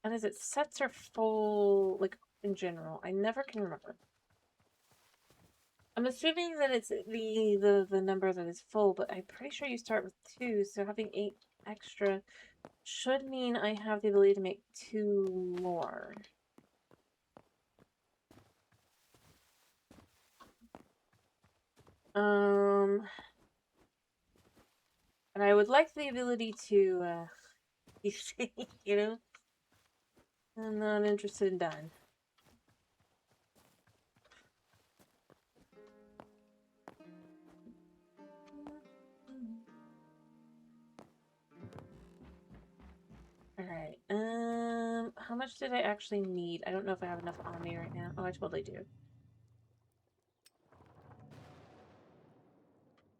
And is it sets or full, like, in general? I never can remember. I'm assuming that it's the number that is full, but I'm pretty sure you start with 2, so having 8 extra should mean I have the ability to make 2 more. And I would like the ability to, you know? I'm not interested in dying. Alright, how much did I actually need? I don't know if I have enough on me right now. Oh, I totally do.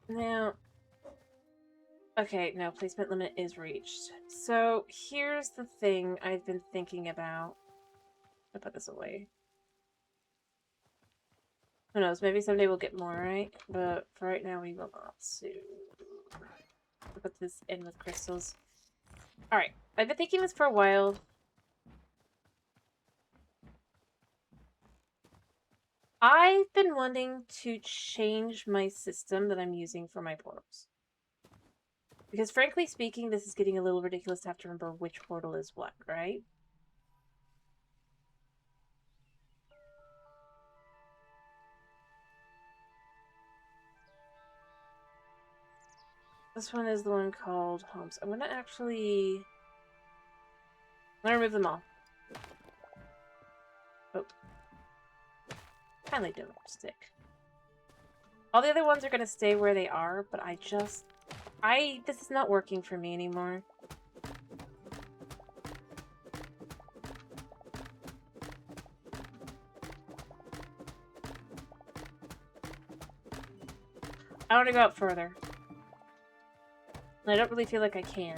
Now, okay, no, placement limit is reached. So, here's the thing I've been thinking about. I'll put this away. Who knows, maybe someday we'll get more, right? But for right now, we will not. So, I'll put this in with crystals. Alright, I've been thinking this for a while. I've been wanting to change my system that I'm using for my portals. Because frankly speaking, this is getting a little ridiculous to have to remember which portal is what, right? This one is the one called Homes. I'm gonna remove them all. Oh. Kindly don't stick. All the other ones are gonna stay where they are, but this is not working for me anymore. I want to go out further. And I don't really feel like I can.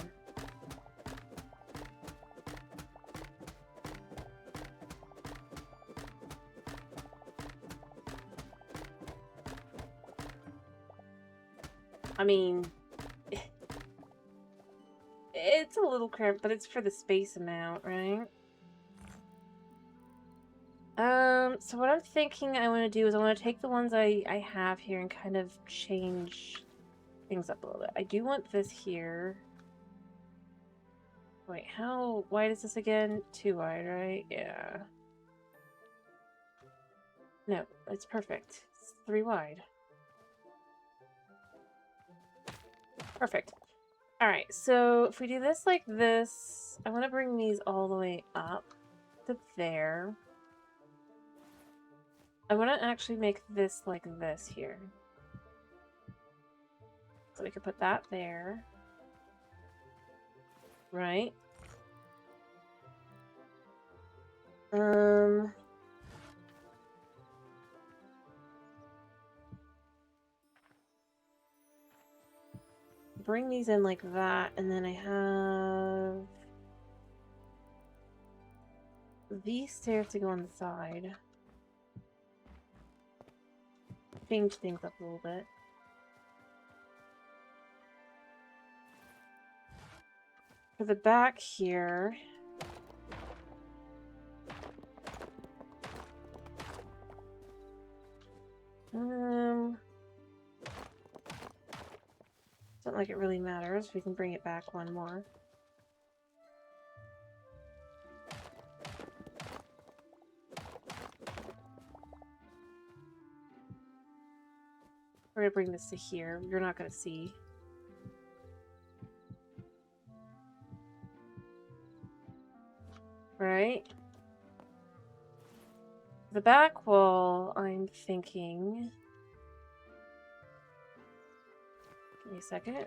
I mean, it's a little cramped, but it's for the space amount, right? So what I'm thinking I want to do is I want to take the ones I have here and kind of change things up a little bit. I do want this here. Wait, how wide is this again? Too wide, right? Yeah. No, it's perfect. It's 3 wide. Perfect. Alright, so if we do this like this, I want to bring these all the way up to there. I want to actually make this like this here. So we can put that there. Right? Bring these in like that, and then I have these stairs to go on the side. Change things up a little bit. For the back here, it's not like it really matters. We can bring it back one more. We're gonna bring this to here. You're not gonna see. Right? The back wall, I'm thinking... Give me a second.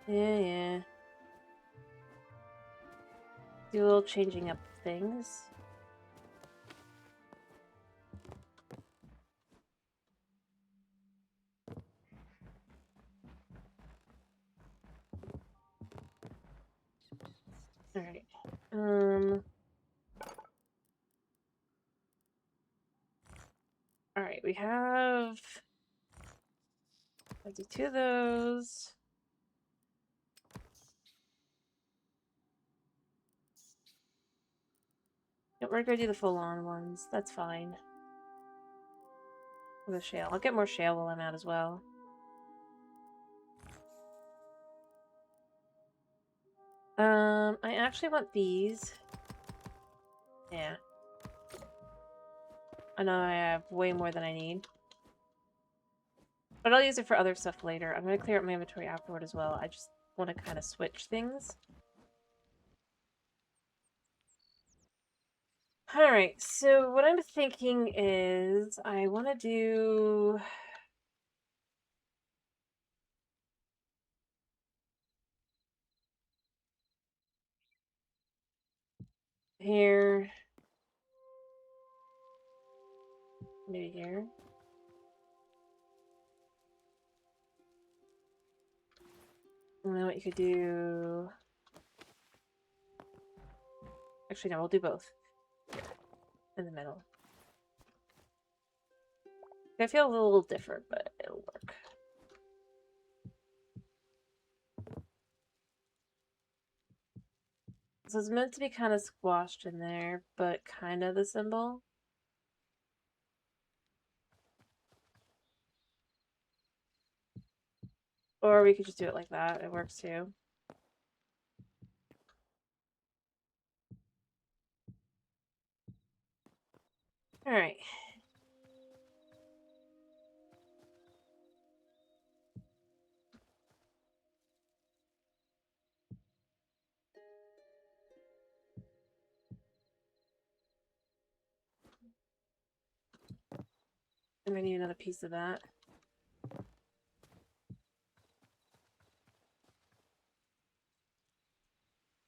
Yeah. Do a little changing up things. Alright. Alright, we have... I'll do 2 of those. Yep, we're gonna do the full-on ones. That's fine. For the shale. I'll get more shale while I'm out as well. I actually want these. Yeah. I know I have way more than I need. But I'll use it for other stuff later. I'm going to clear up my inventory afterward as well. I just want to kind of switch things. Alright, so what I'm thinking is I want to do... here... maybe here. And then what you could do... Actually, no, we'll do both. Here, in the middle. I feel a little different, but it'll work. So it's meant to be kind of squashed in there, but kind of the symbol. Or we could just do it like that. It works too. Alright. I'm gonna need another piece of that.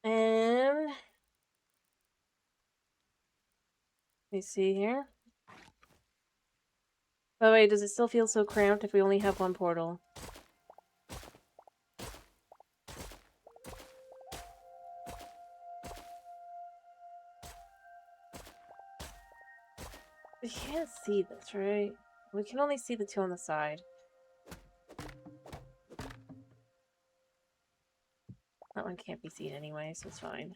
And... let me see here. By the way, does it still feel so cramped if we only have one portal? We can't see this, right? We can only see the two on the side. That one can't be seen anyway, so it's fine.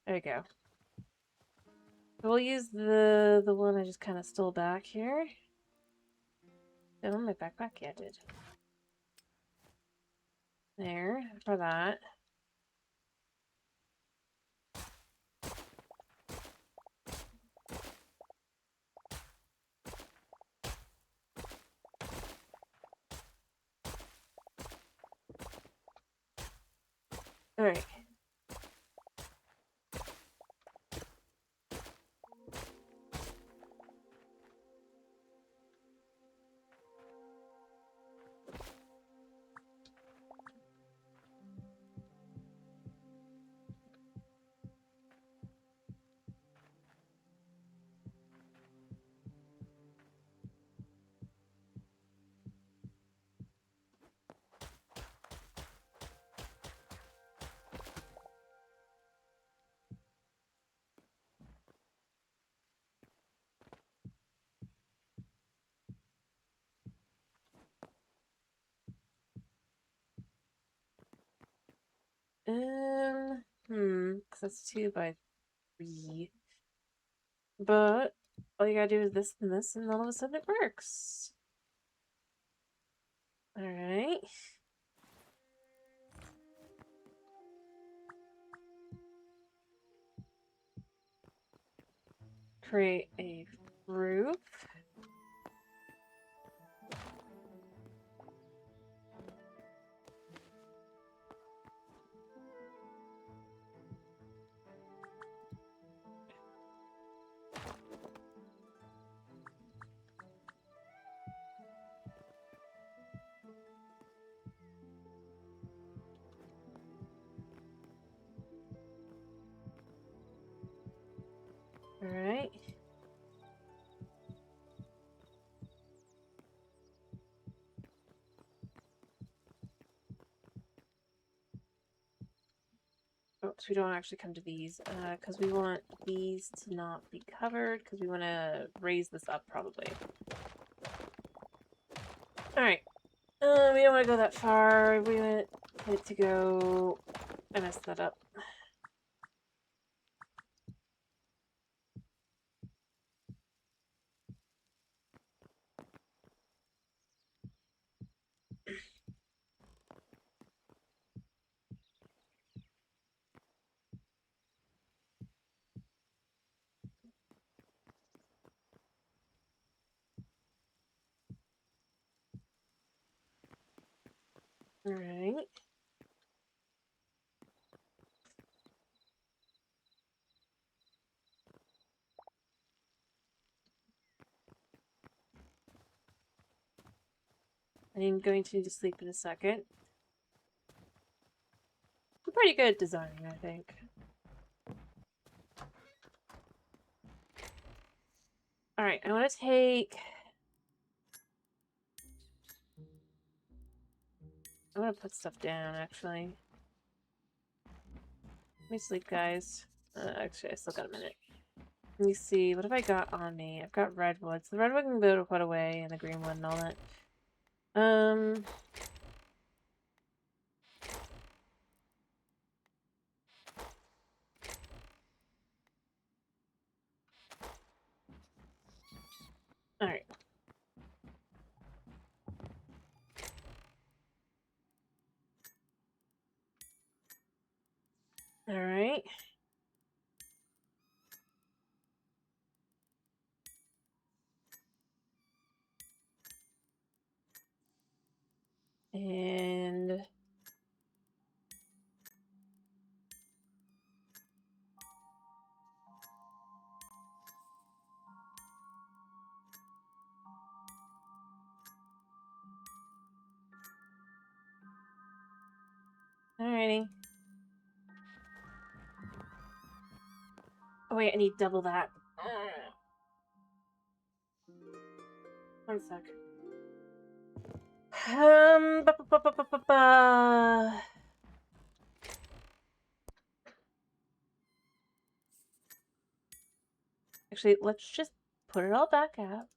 There we go. So we'll use the one I just kind of stole back here. Oh, my backpack, yeah, I did. There, for that. Alright. Because that's 2 by 3. But all you gotta do is this, and all of a sudden it works. Alright. Create a roof. Alright. Oops, we don't actually come to these, because we want these to not be covered, because we want to raise this up, probably. Alright. We don't want to go that far. We want it to go... I messed that up. Alright. I'm going to need to sleep in a second. I'm pretty good at designing, I think. Alright, I want to take... I'm gonna put stuff down, actually. Let me sleep, guys. Actually, I still got a minute. Let me see, what have I got on me? I've got redwoods. The redwood can be able to put away, and the green one and all that. Alright. Alright. And... Alrighty. Oh wait, I need double that. One sec. Ba, ba, ba, ba, ba, ba. Actually, let's just put it all back out.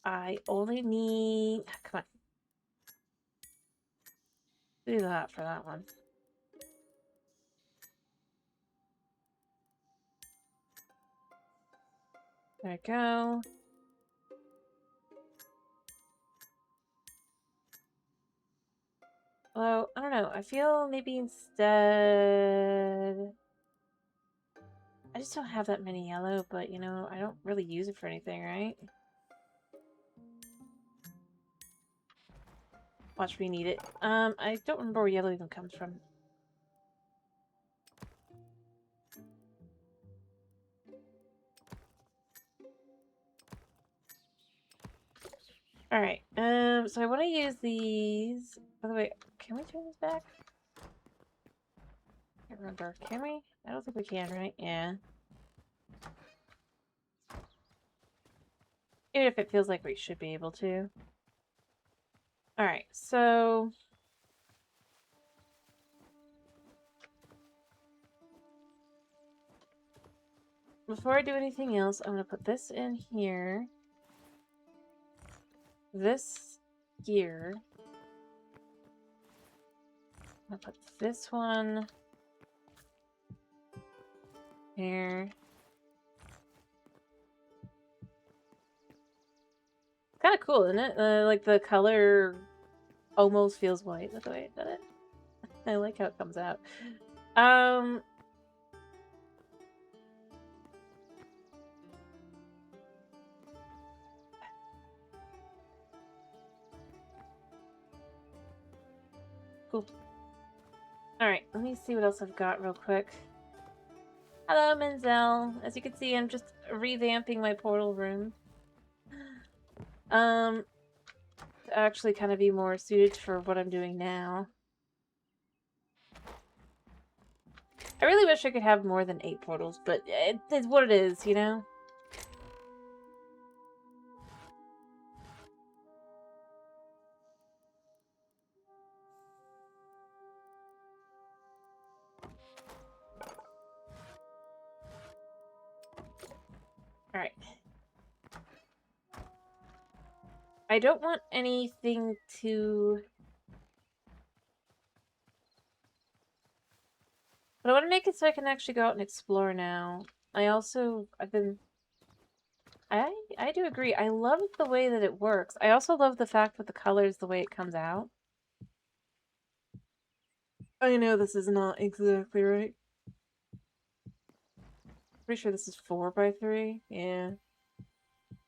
I only need... Come on. Do that for that one. There we go. Although, I don't know. I feel maybe instead... I just don't have that many yellow, but, you know, I don't really use it for anything, right? Watch me need it. I don't remember where yellow even comes from. Alright, so I want to use these... By the way, can we turn this back? I can't remember. Can we? I don't think we can, right? Yeah. Even if it feels like we should be able to. Alright, so... Before I do anything else, I'm going to put this in here. This here. I'm going to put this one here. Kind of cool, isn't it? Like the color almost feels white with the way it did it. I like how it comes out. Cool. Alright, let me see what else I've got real quick. Hello, Menzel. As you can see, I'm just revamping my portal room. To actually kind of be more suited for what I'm doing now. I really wish I could have more than 8 portals, but it's what it is, you know? Alright. I don't want anything to... But I want to make it so I can actually go out and explore now. I do agree. I love the way that it works. I also love the fact with the colors, the way it comes out. I know this is not exactly right. Pretty sure this is 4x3. Yeah.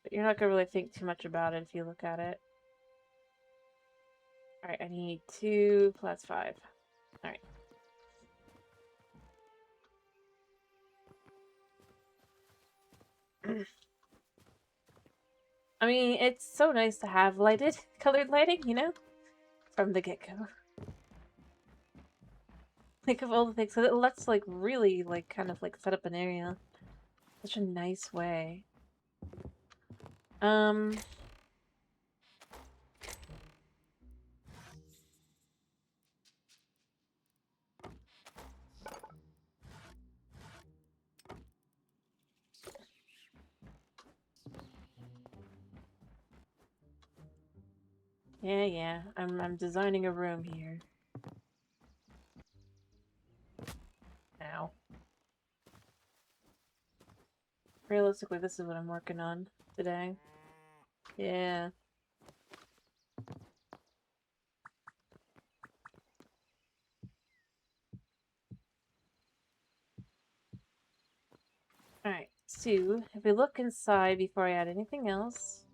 But you're not gonna really think too much about it if you look at it. Alright, I need 2 plus 5. Alright. I mean, it's so nice to have colored lighting, you know? From the get-go. Think of all the things. So it lets, like, really, like, kind of, like, set up an area. Such a nice way. Yeah. I'm designing a room here. Now. Realistically, this is what I'm working on today. Yeah. Alright, so if we look inside before I add anything else.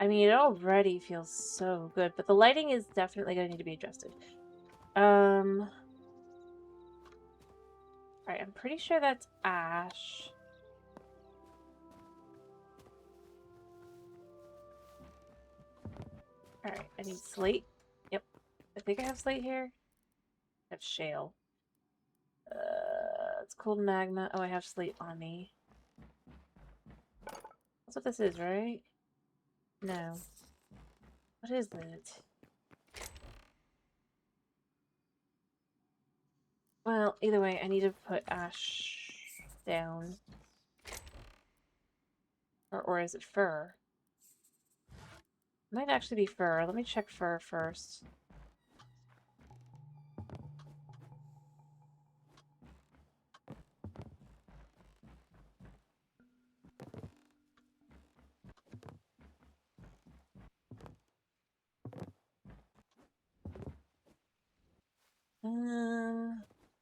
I mean, it already feels so good, but the lighting is definitely going to need to be adjusted. Alright, I'm pretty sure that's ash. Alright, I need slate. Yep. I think I have slate here. I have shale. It's cold magma. Oh, I have slate on me. That's what this is, right? No. What is it? Well, either way, I need to put ash down. Or is it fur? It might actually be fur. Let me check fur first.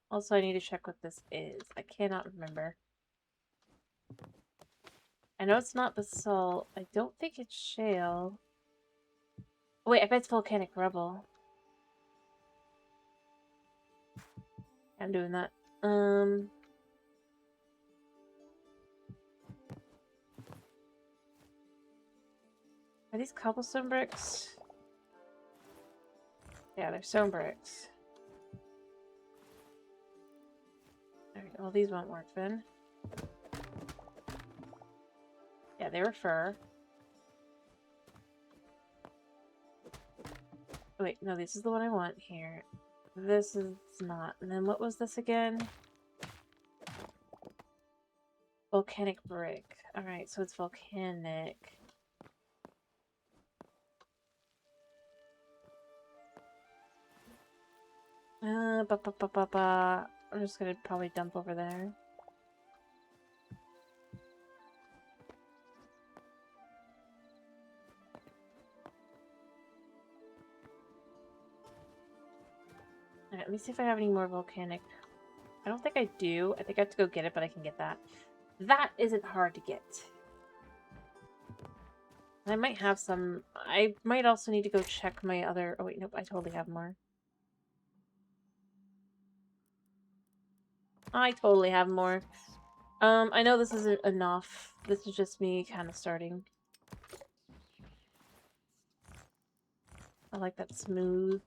Also, I need to check what this is. I cannot remember. I know it's not basalt. I don't think it's shale. Oh, wait, I bet it's volcanic rubble. I'm doing that. Are these cobblestone bricks? Yeah, they're stone bricks. Alright, well, these won't work then. Yeah, they were fur. Wait, no, this is the one I want here. This is not. And then what was this again? Volcanic brick. Alright, so it's volcanic. I'm just gonna probably dump over there. Alright, let me see if I have any more volcanic. I don't think I do. I think I have to go get it, but I can get that. That isn't hard to get. I might have some. I might also need to go check my other. Oh, wait, nope, I totally have more. I totally have more. I know this isn't enough. This is just me kind of starting. I like that smooth.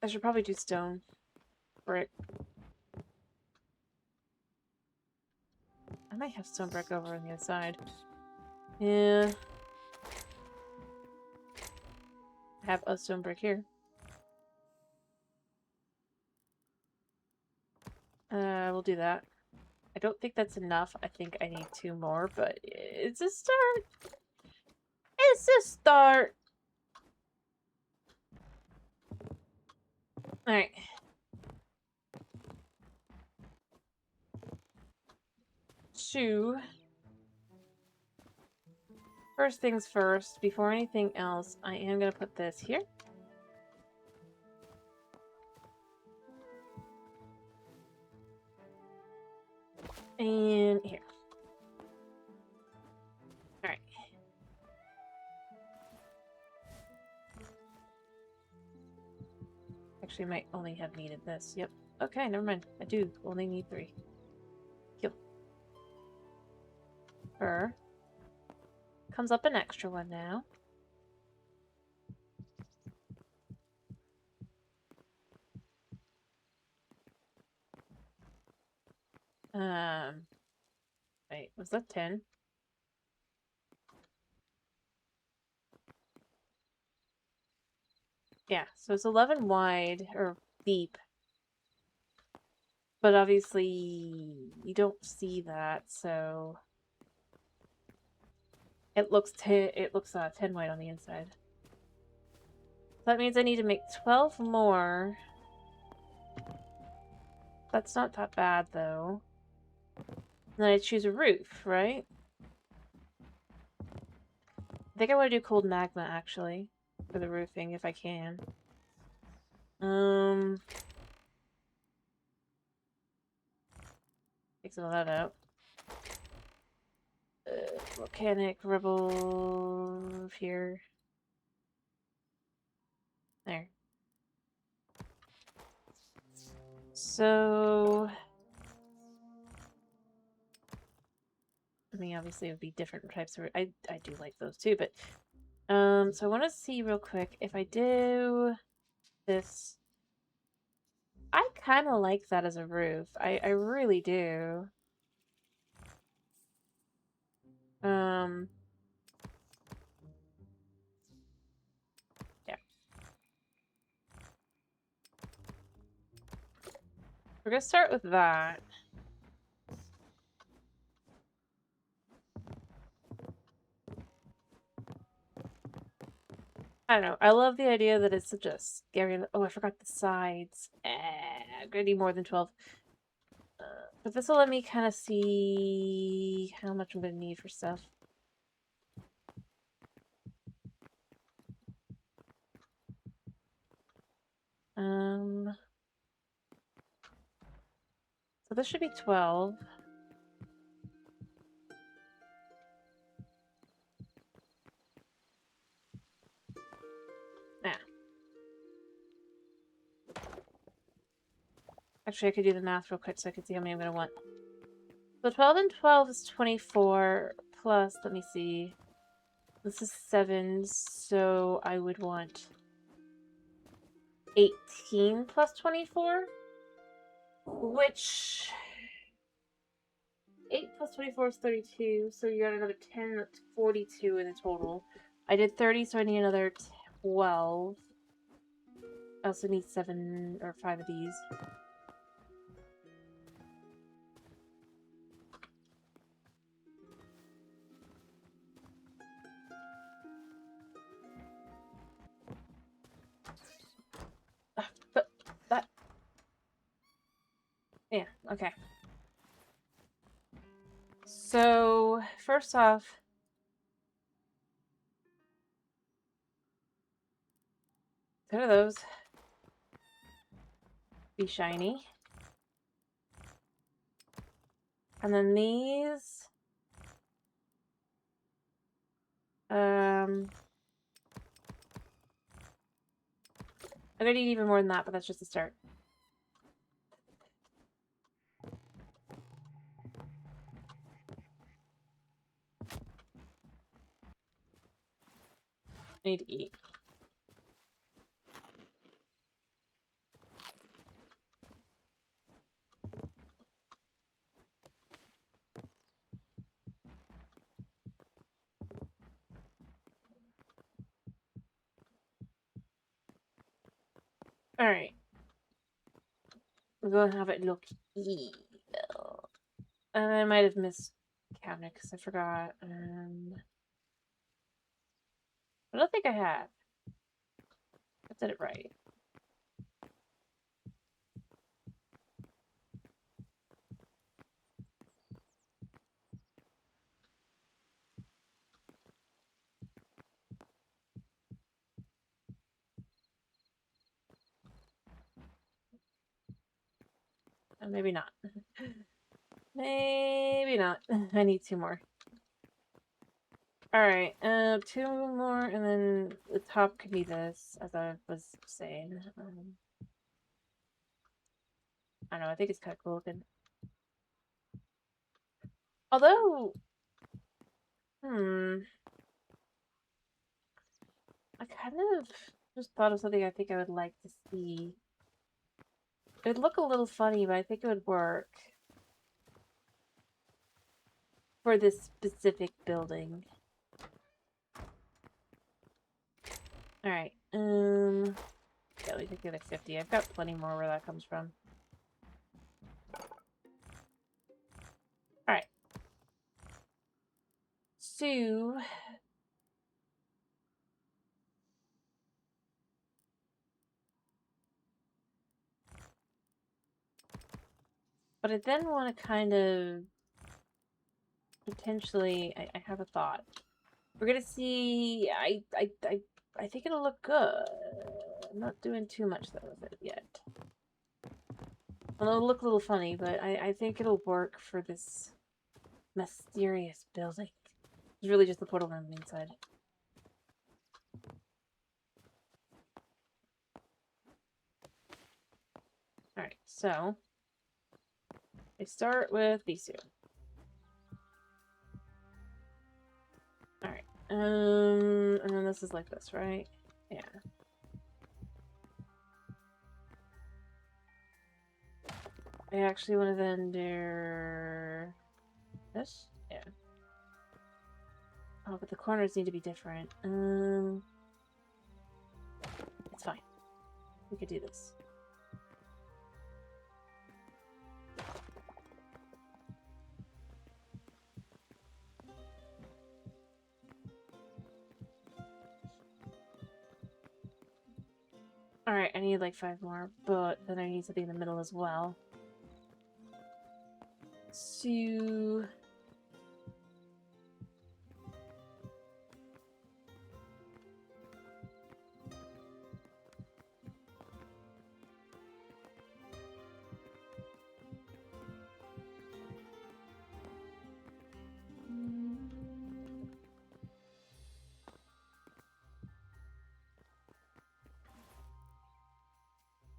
I should probably do stone. Brick. I might have stone brick over on the other side. Yeah. I have a stone brick here. We'll do that. I don't think that's enough. I think I need 2 more, but it's a start. It's a start. Alright. So, first things first, before anything else, I am going to put this here. And here. Alright. Actually, I might only have needed this. Yep. Okay, never mind. I do only need 3. Yep. Fur. Comes up an extra one now. Wait, was that 10? Yeah, so it's 11 wide, or deep. But obviously, you don't see that, so... It looks 10 wide on the inside. So that means I need to make 12 more. That's not that bad, though. Then I choose a roof, right? I think I want to do cold magma, actually, for the roofing, if I can. Take some of that out. Volcanic rubble here. There. So... I mean, obviously it would be different types of... I do like those too, but... so I want to see real quick if I do this... I kind of like that as a roof. I really do. Yeah. We're gonna start with that. I don't know. I love the idea that it's such a scary... Oh, I forgot the sides. I'm gonna need more than 12. But this will let me kind of see how much I'm gonna need for stuff. So this should be 12. Yeah. Actually, I could do the math real quick so I can see how many I'm going to want. So 12 and 12 is 24, plus, let me see. This is 7, so I would want 18 plus 24, which... 8 plus 24 is 32, so you got another 10, that's 42 in the total. I did 30, so I need another 12. I also need 7 or 5 of these. But that... Yeah, okay. So, first off... What are those? Be shiny. And then these... I'm gonna need even more than that, but that's just a start. I need to eat. Alright. We're gonna have it look evil. And I might have miscounted because I forgot. I don't think I have. I did it right. Maybe not. Maybe not. I need 2 more. Alright, 2 more, and then the top could be this, as I was saying. I don't know, I think it's kind of cool looking. Although, I kind of just thought of something I think I would like to see. It would look a little funny, but I think it would work for this specific building. Alright, yeah, we could get like 50. I've got plenty more where that comes from. Alright. So... But I then want to kind of... Potentially... I have a thought. We're gonna see... I think it'll look good. I'm not doing too much, though, with it yet. It'll look a little funny, but I think it'll work for this mysterious building. It's really just the portal on the inside. Alright, so... I start with these 2. Alright, and then this is like this, right? Yeah. I actually want to then do this? Yeah. Oh, but the corners need to be different. It's fine. We could do this. Alright, I need like 5 more, but then I need something in the middle as well. So...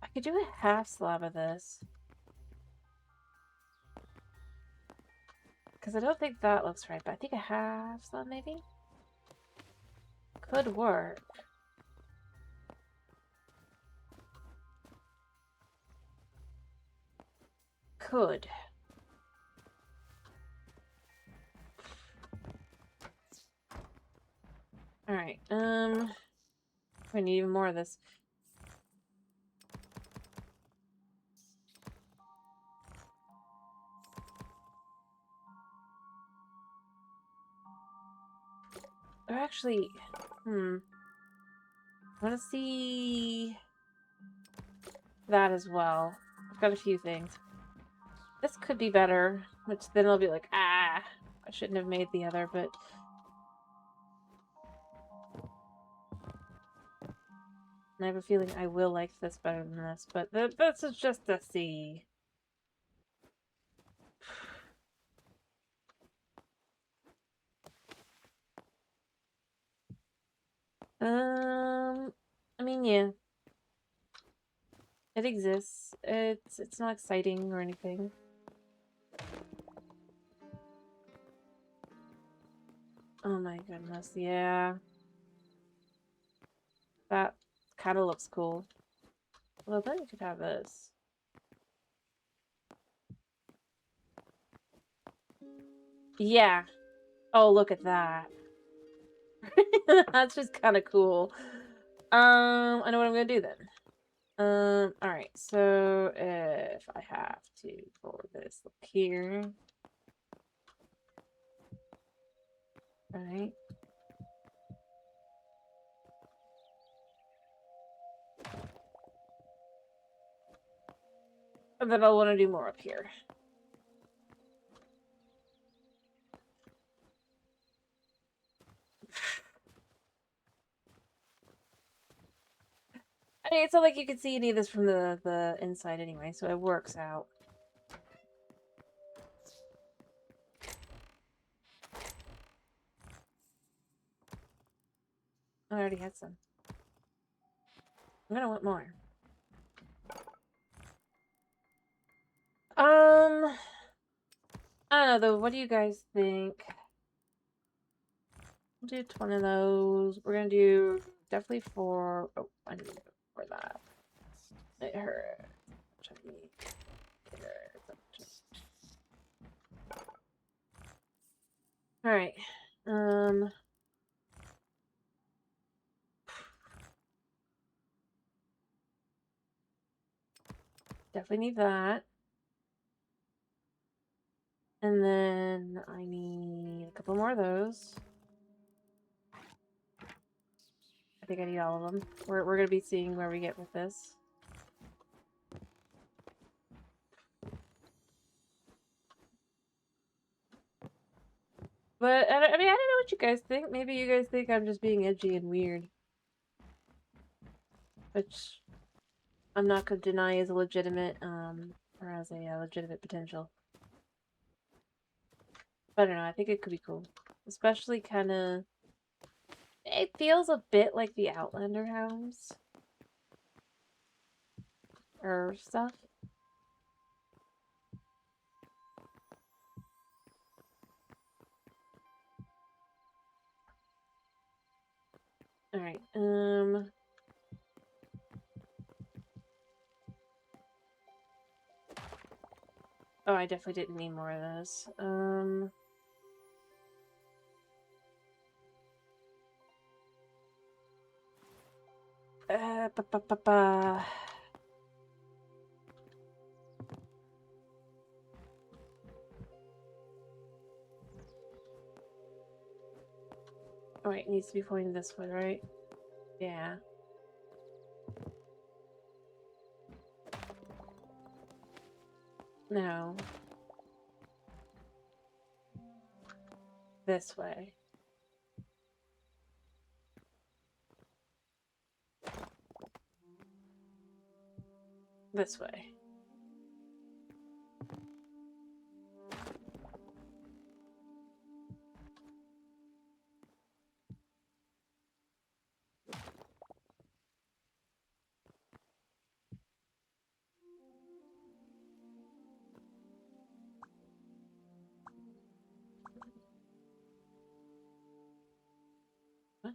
I could do a half slab of this. Because I don't think that looks right, but I think a half slab maybe? Could work. Could. Alright, we need even more of this. Or actually, I want to see that as well. I've got a few things. This could be better, which then I'll be like, ah, I shouldn't have made the other, but... And I have a feeling I will like this better than this, but this is just a C. I mean, yeah. It exists. It's not exciting or anything. Oh my goodness, yeah. That kind of looks cool. Well, then you could have this. Yeah. Oh, look at that. That's just kind of cool. I know what I'm gonna do then. Alright, so if I have to for this, look here. Alright. And then I'll want to do more up here. I mean, it's not like you can see any of this from the inside anyway, so it works out. Oh, I already had some. I'm gonna want more. I don't know though. What do you guys think? We'll do one of those. We're gonna do definitely 4. Oh, I need to go for that. It hurt. All right. Definitely need that. And then I need a couple more of those. I think I need all of them. We're gonna be seeing where we get with this. But I mean, I don't know what you guys think. Maybe you guys think I'm just being edgy and weird, which I'm not gonna deny is a legitimate or as a legitimate potential. But I don't know. I think it could be cool, especially kind of. It feels a bit like the Outlander house or stuff. All right. Oh, I definitely didn't need more of those. Ba, ba, ba, ba. Oh, wait, it needs to be pointing this way, right? Yeah. No. This way. This way. What?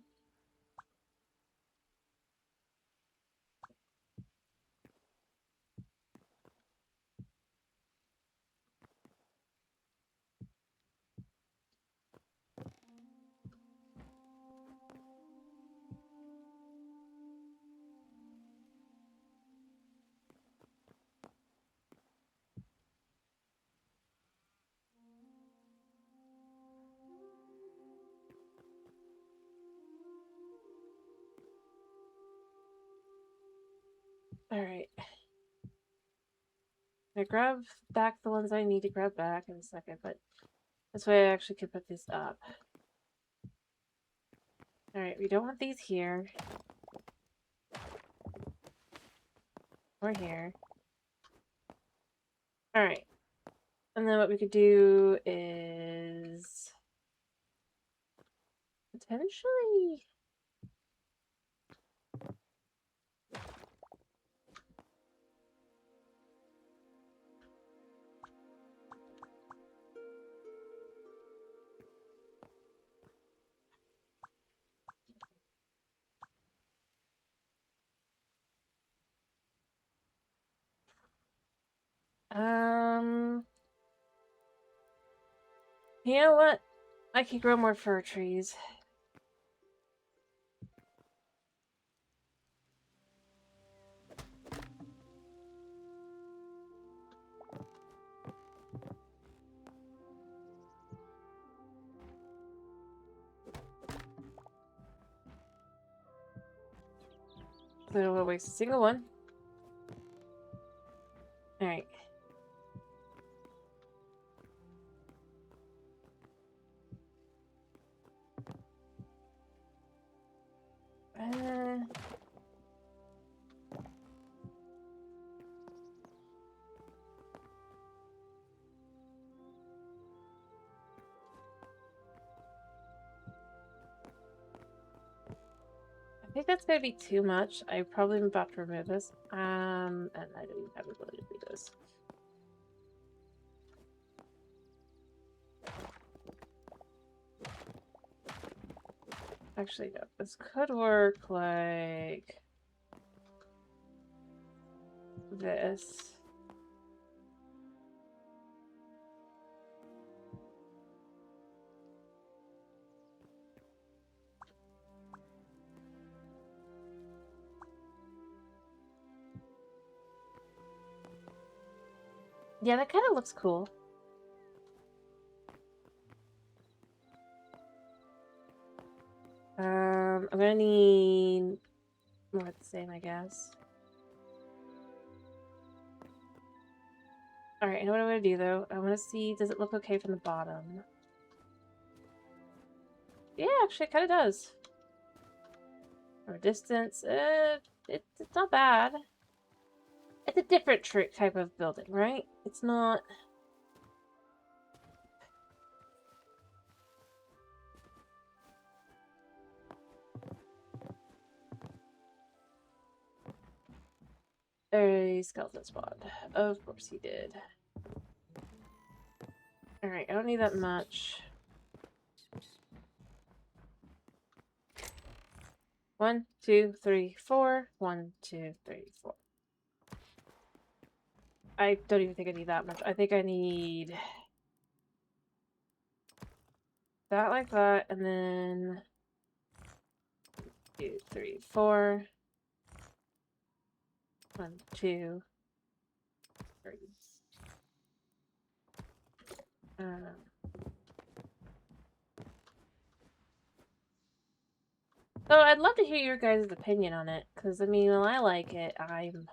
All right. I grab back the ones I need to grab back in a second, but this way I actually can put this up. All right, we don't want these here. Or here. All right. And then what we could do is potentially. You know what? I could grow more fir trees. So I don't want to waste a single one. All right. think that's gonna be too much. I probably am about to remove this. And I don't even have the ability to do this. Actually, no. This could work like this. Yeah, that kind of looks cool. I'm gonna need more of the same, I guess. Alright, I know what I'm gonna do though. I wanna see, does it look okay from the bottom? Yeah, actually it kinda does. From a distance, it's not bad. It's a different type of building, right? It's not... A skeleton spawned. Of course he did. Alright, I don't need that much. 1, 2, 3, 4. 1, 2, 3, 4. I don't even think I need that much. I think I need that like that, and then 2, 3, 4. 1, 2, 3. So I'd love to hear your guys' opinion on it, because I mean, when I like it, I'm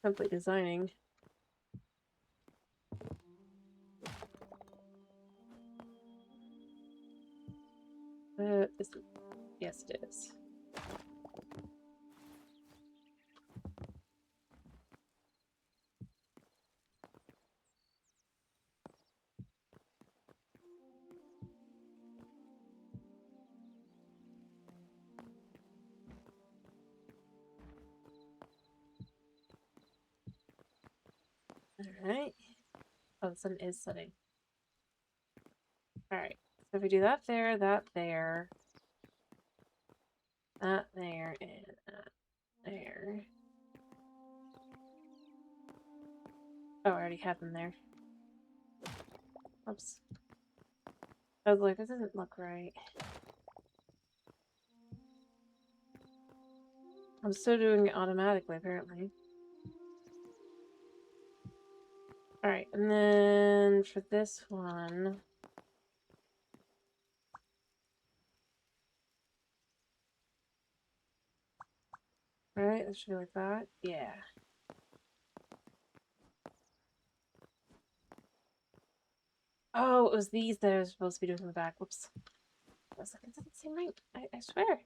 simply designing. Yes, it is. Alright. Oh, the sun is setting. Alright. So if we do that there, that there, and that there. Oh, I already had them there. Oops. I was like, this doesn't look right. I'm still doing it automatically, apparently. Alright, and then for this one... Right, it should be like that. Yeah. Oh, it was these that I was supposed to be doing in the back. Whoops. I was like, it doesn't seem right. I swear.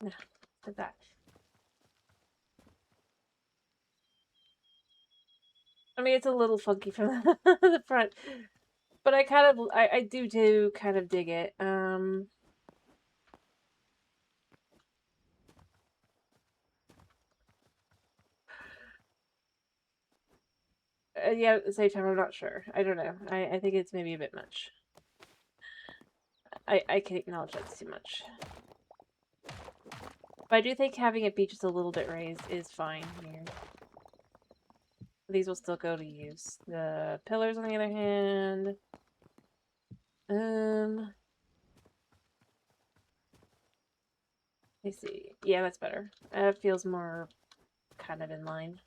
No, did that. I mean, it's a little funky from the front, but I do kind of dig it. Yeah, at the same time, I'm not sure. I don't know. I think it's maybe a bit much. I can acknowledge that's too much. But I do think having it be just a little bit raised is fine here. These will still go to use. The pillars, on the other hand... Let me see. Yeah, that's better. It feels more kind of in line.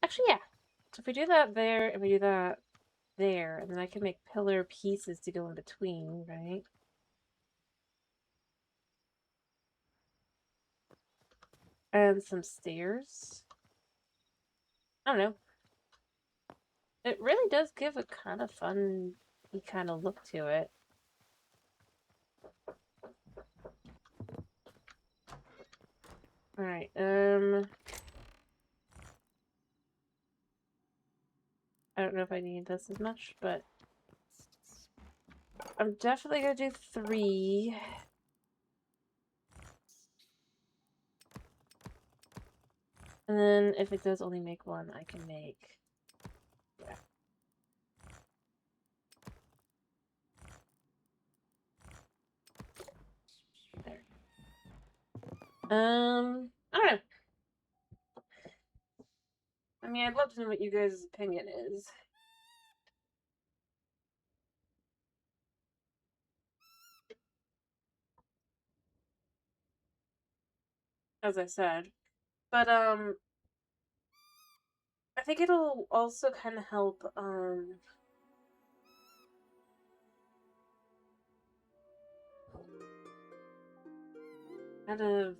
Actually, yeah. So if we do that there, and we do that there, and then I can make pillar pieces to go in between, right? And some stairs. I don't know. It really does give a kind of fun funky kind of look to it. Alright, I don't know if I need this as much, but I'm definitely gonna do 3. And then if it does only make 1, I can make... Yeah. There. I don't know. I mean, I'd love to know what you guys' opinion is. As I said. But, I think it'll also kind of help, kind of...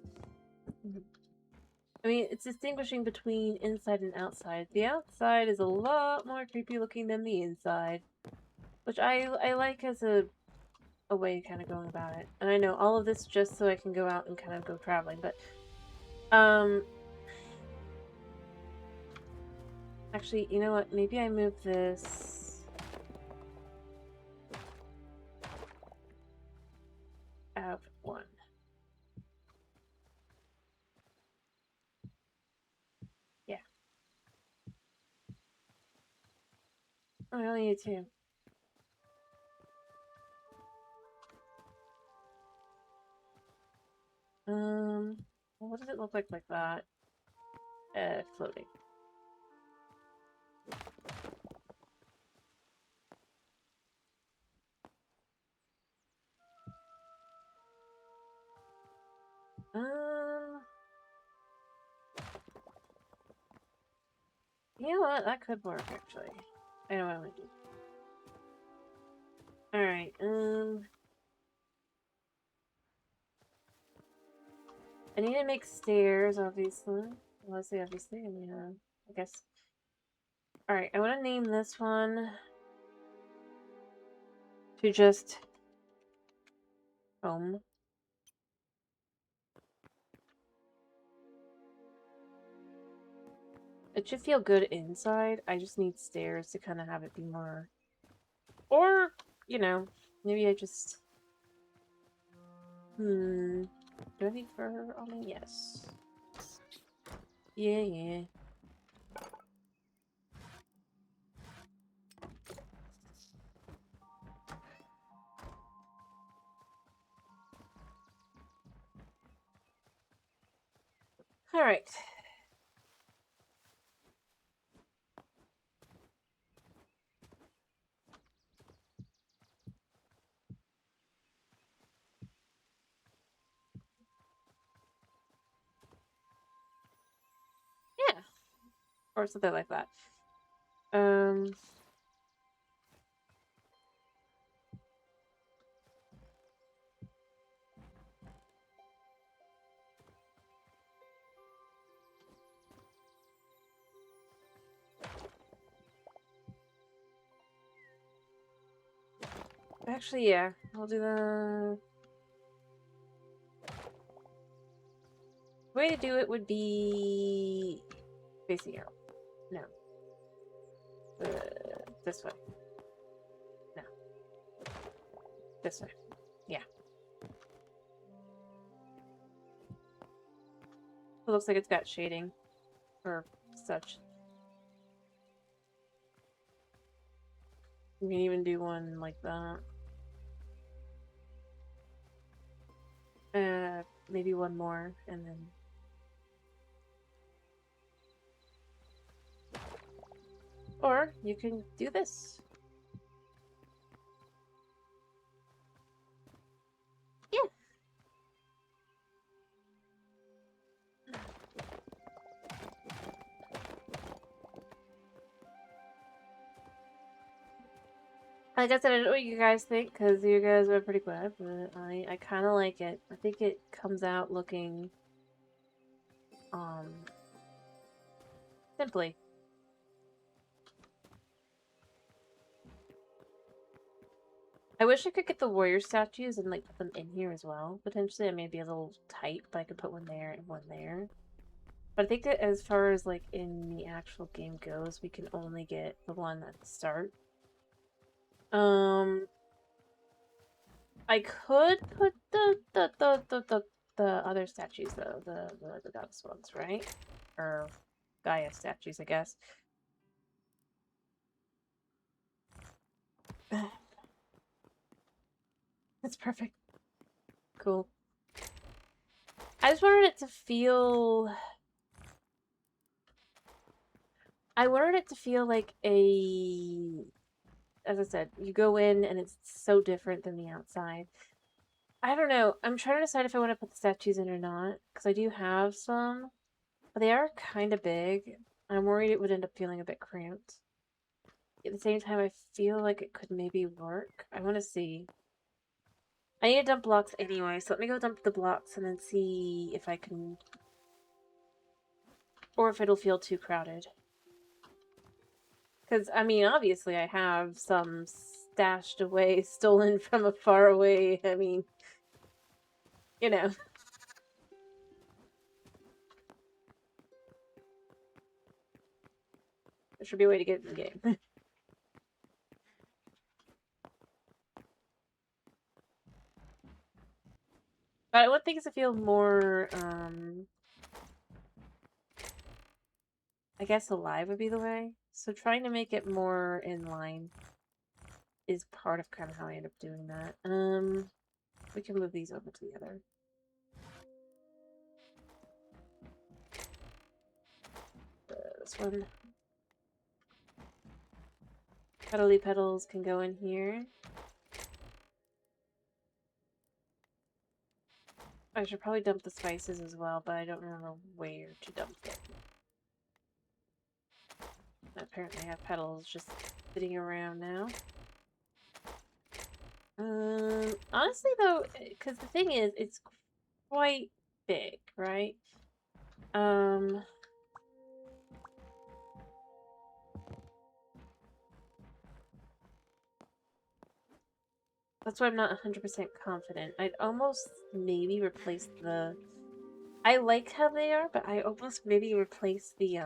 I mean, it's distinguishing between inside and outside. The outside is a lot more creepy looking than the inside, which I like as a way of kind of going about it. And I know all of this just so I can go out and kind of go traveling, but actually, you know what? Maybe I move this out 1. Yeah. Oh, I only need 2. Well, what does it look like that? Floating. You know what? That could work, actually. I know what I'm gonna do. Alright, I need to make stairs, obviously. Well, I say obviously, I mean, I guess. Alright, I want to name this one to just home. It should feel good inside. I just need stairs to kind of have it be more... Or, you know, maybe I just... Do I need fur on me? Yes. Yeah, yeah. Alright. Yeah. Or something like that. Actually, yeah. I'll do the... The way to do it would be... facing out. No. This way. No. This way. Yeah. It looks like it's got shading. Or such. You can even do one like that. Maybe one more, and then... Or you can do this. Yeah. Like I said, I don't know what you guys think, because you guys are pretty quiet, but I kind of like it. I think it comes out looking, simply. I wish I could get the warrior statues and like put them in here as well. Potentially, I may be a little tight, but I could put one there and one there. But I think that as far as like in the actual game goes, we can only get the one at the start. I could put the other statues though, the goddess ones, right? Or Gaia statues, I guess. That's perfect. Cool. I just wanted it to feel. I wanted it to feel like a. As I said, you go in and it's so different than the outside. I don't know. I'm trying to decide if I want to put the statues in or not, because I do have some, but they are kind of big. I'm worried it would end up feeling a bit cramped. At the same time, I feel like it could maybe work. I want to see. I need to dump blocks anyway, so let me go dump the blocks and then see if I can... Or if it'll feel too crowded. Because, I mean, obviously I have some stashed away, stolen from a far away, I mean... You know. There should be a way to get it in the game. But I want things to feel more, I guess alive would be the way. So trying to make it more in line is part of kind of how I end up doing that. We can move these over to the other. This one. Petally petals can go in here. I should probably dump the spices as well, but I don't remember where to dump them. Apparently I have petals just sitting around now. Honestly though, because the thing is, it's quite big, right? That's why I'm not 100% confident. I'd almost maybe replace the... I like how they are, but I almost maybe replace the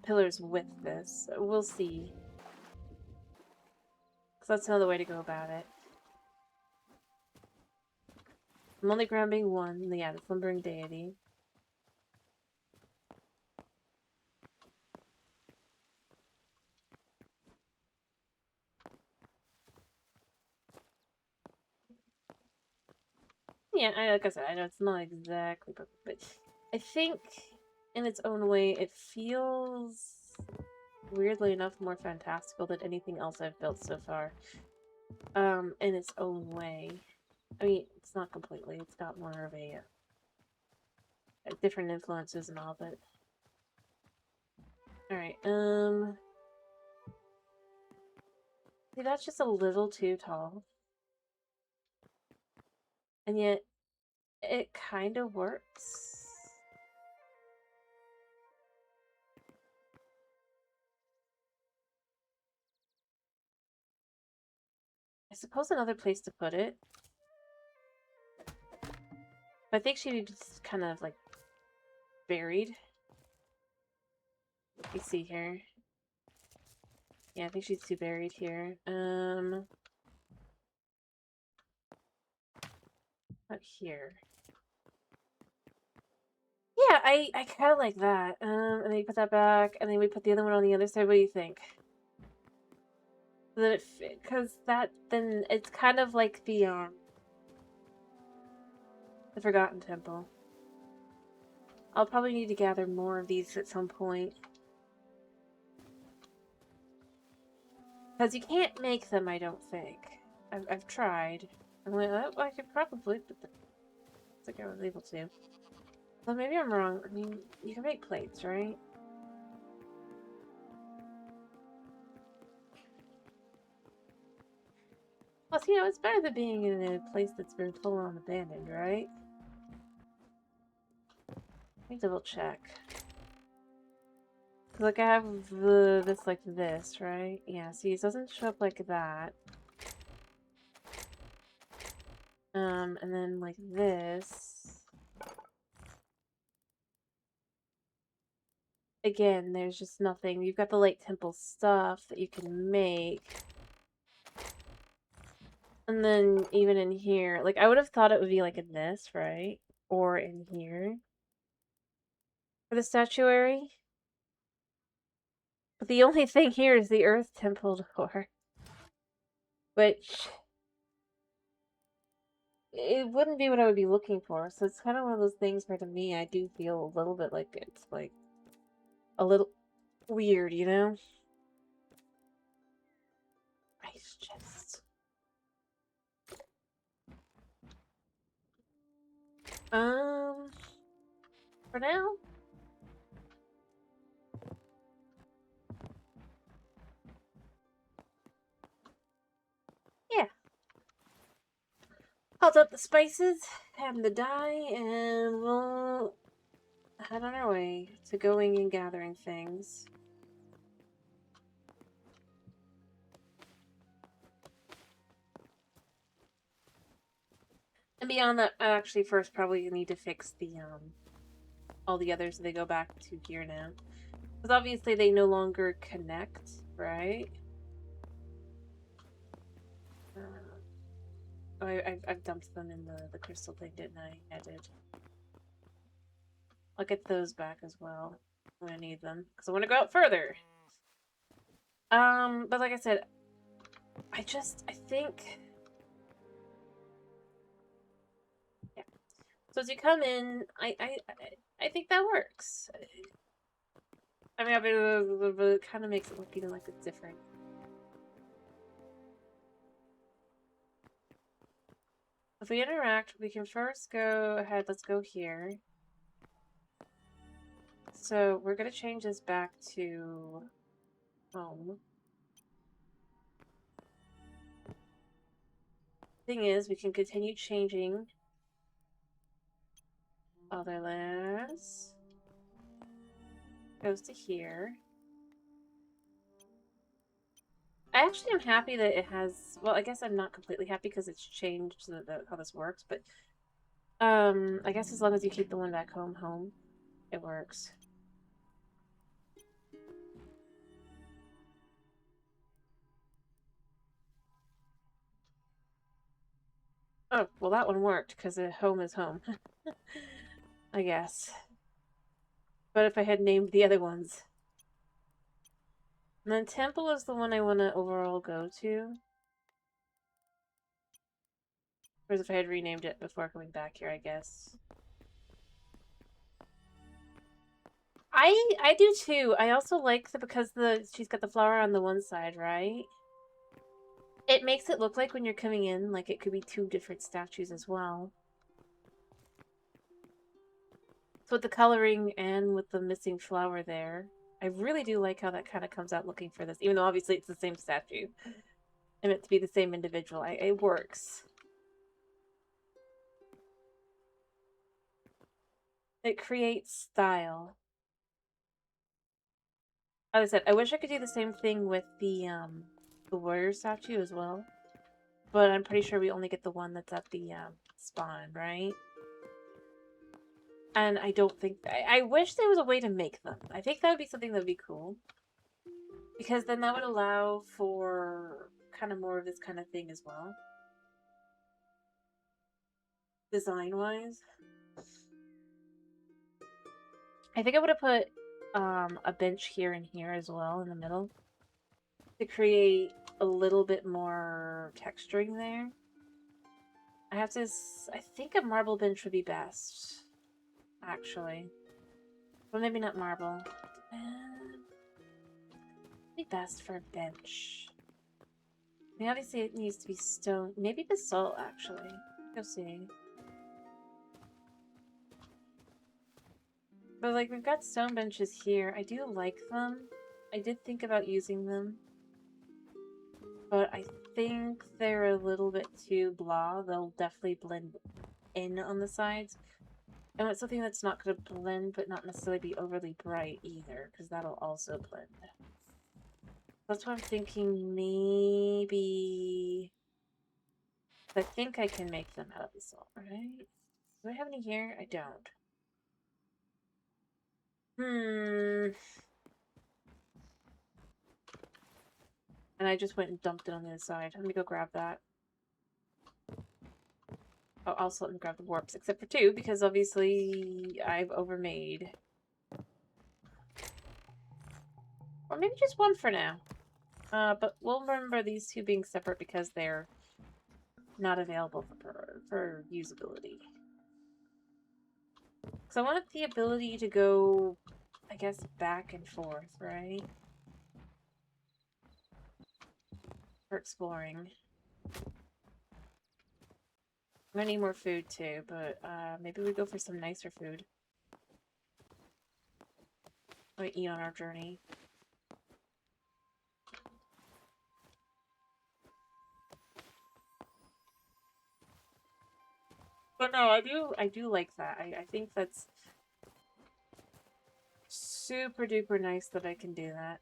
pillars with this. We'll see. Because that's another way to go about it. I'm only grabbing one. Yeah, the slumbering deity. Yeah, like I said, I know it's not exactly perfect, but I think in its own way it feels weirdly enough more fantastical than anything else I've built so far. In its own way. I mean, it's not completely. It's got more of a different influences and all, but alright, see, that's just a little too tall. And yet, it kind of works. I suppose another place to put it. But I think she just kind of, like, buried. You see here. Yeah, I think she's too buried here. Not here. Yeah, I kind of like that. And then you put that back, and then we put the other one on the other side. What do you think? Then it, because that, then it's kind of like the Forgotten Temple. I'll probably need to gather more of these at some point. Because you can't make them, I don't think. I've tried. I'm like, oh, I could probably, but I think I was able to. Well, maybe I'm wrong. I mean, you can make plates, right? Plus, you know, it's better than being in a place that's been full-on abandoned, right? Let me double check. Like I have this like this, right? Yeah, see, it doesn't show up like that. And then like this. Again, there's just nothing. You've got the light temple stuff that you can make. And then even in here, like I would have thought it would be like in this, right? Or in here. For the statuary. But the only thing here is the Earth Temple door. Which it wouldn't be what I would be looking for. So it's kind of one of those things where to me I do feel a little bit like it's like a little weird, you know? Ice chest. For now. Yeah. Hold up the spices, have the dye, and we'll head on our way to going and gathering things. And beyond that, I actually first probably need to fix the, all the others so they go back to here now. Because obviously they no longer connect, right? I've dumped them in the crystal thing, didn't I? I did. I'll get those back as well when I need them. Because I want to go out further. But like I said, I think... Yeah. So as you come in, I think that works. I mean, it kind of makes it look even like it's different. If we interact, we can first go ahead. Let's go here. So we're going to change this back to home. Thing is, we can continue changing other lands. Goes to here. I actually am happy that it has... Well, I guess I'm not completely happy because it's changed how this works, but... I guess as long as you keep the one back home, it works. Oh, well that one worked, because home is home. I guess. But if I had named the other ones... And then temple is the one I want to overall go to. Whereas if I had renamed it before coming back here, I guess. I do too. I also like because she's got the flower on the one side, right? It makes it look like when you're coming in, like it could be two different statues as well. So with the coloring and with the missing flower there, I really do like how that kind of comes out looking for this, even though obviously it's the same statue. I meant to be the same individual. It works. It creates style. As I said, I wish I could do the same thing with the warrior statue as well. But I'm pretty sure we only get the one that's at the spawn, right? And I don't think... I wish there was a way to make them. I think that would be something that would be cool. Because then that would allow for kind of more of this kind of thing as well. Design-wise. I think I would have put a bench here and here as well in the middle. To create a little bit more texturing there. I think a marble bench would be best. Actually. Well, maybe not marble. Be best for a bench. I mean, obviously it needs to be stone. Maybe basalt, actually. Go see. But, like, we've got stone benches here. I do like them. I did think about using them. But I think they're a little bit too blah. They'll definitely blend in on the sides. I want something that's not going to blend, but not necessarily be overly bright either, because that'll also blend. That's why I'm thinking maybe... I think I can make them out of the salt, right? Do I have any here? I don't. And I just went and dumped it on the other side. Let me go grab that. Oh, also let me grab the warps, except for 2, because obviously I've overmade. Or maybe just 1 for now. But we'll remember these 2 being separate because they're not available for usability. Because I wanted the ability to go, I guess, back and forth, right? For exploring. I'm gonna need more food too, but maybe we go for some nicer food. We eat on our journey. But no, I do like that. I think that's super duper nice that I can do that.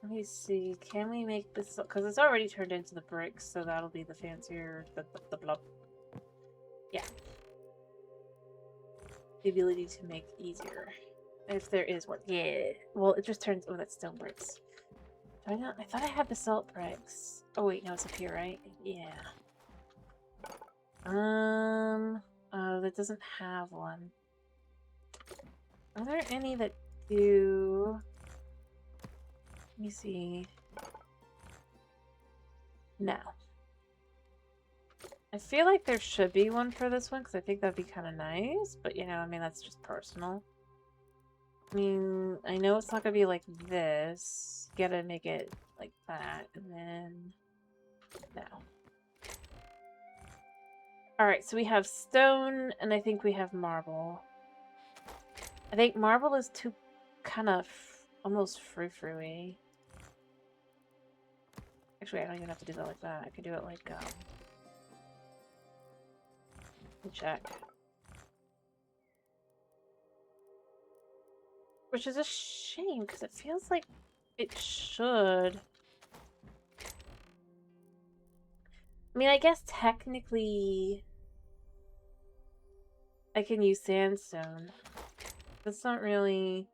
Let me see. Can we make this? Because it's already turned into the bricks, so that'll be the fancier, the blob. Yeah. The ability to make easier. If there is one. Yeah. Well, it just turns... Oh, that's stone bricks. Do I not? I thought I had the salt bricks. Oh, wait. No, it's up here, right? Yeah. Oh, that doesn't have one. Are there any that do... Let me see. No. I feel like there should be one for this one, because I think that'd be kind of nice. But, you know, I mean, that's just personal. I mean, I know it's not going to be like this. You gotta make it like that, and then... No. Alright, so we have stone, and I think we have marble. I think marble is too kind of almost frou-frou-y. Actually, I don't even have to do that like that. I could do it like, let me check. Which is a shame, because it feels like it should. I mean, I guess technically I can use sandstone. That's not really...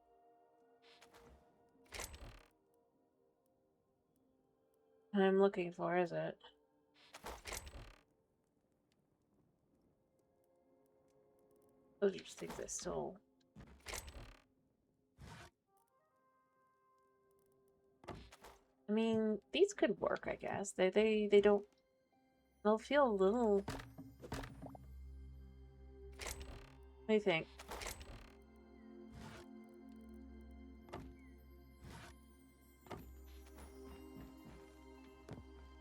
what I'm looking for, is it? Those are just things that still... I mean, these could work, I guess. They don't... They'll feel a little... What do you think?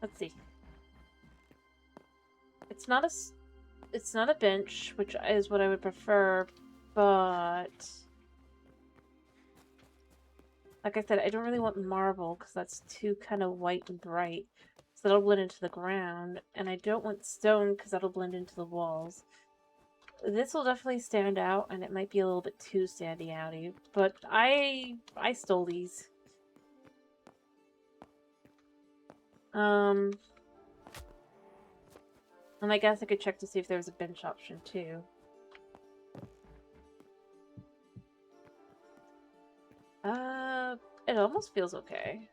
Let's see. It's not a bench, which is what I would prefer, but... Like I said, I don't really want marble, because that's too kind of white and bright. So that'll blend into the ground. And I don't want stone, because that'll blend into the walls. This will definitely stand out, and it might be a little bit too standy-outy. But I stole these. And I guess I could check to see if there was a bench option, too. It almost feels okay.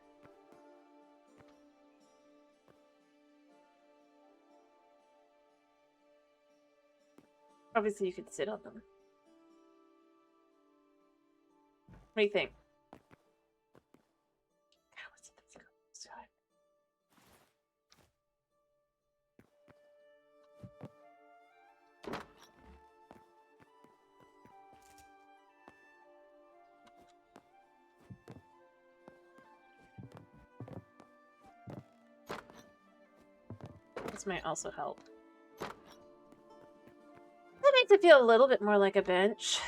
Obviously, you could sit on them. What do you think? This might also help. That makes it feel a little bit more like a bench.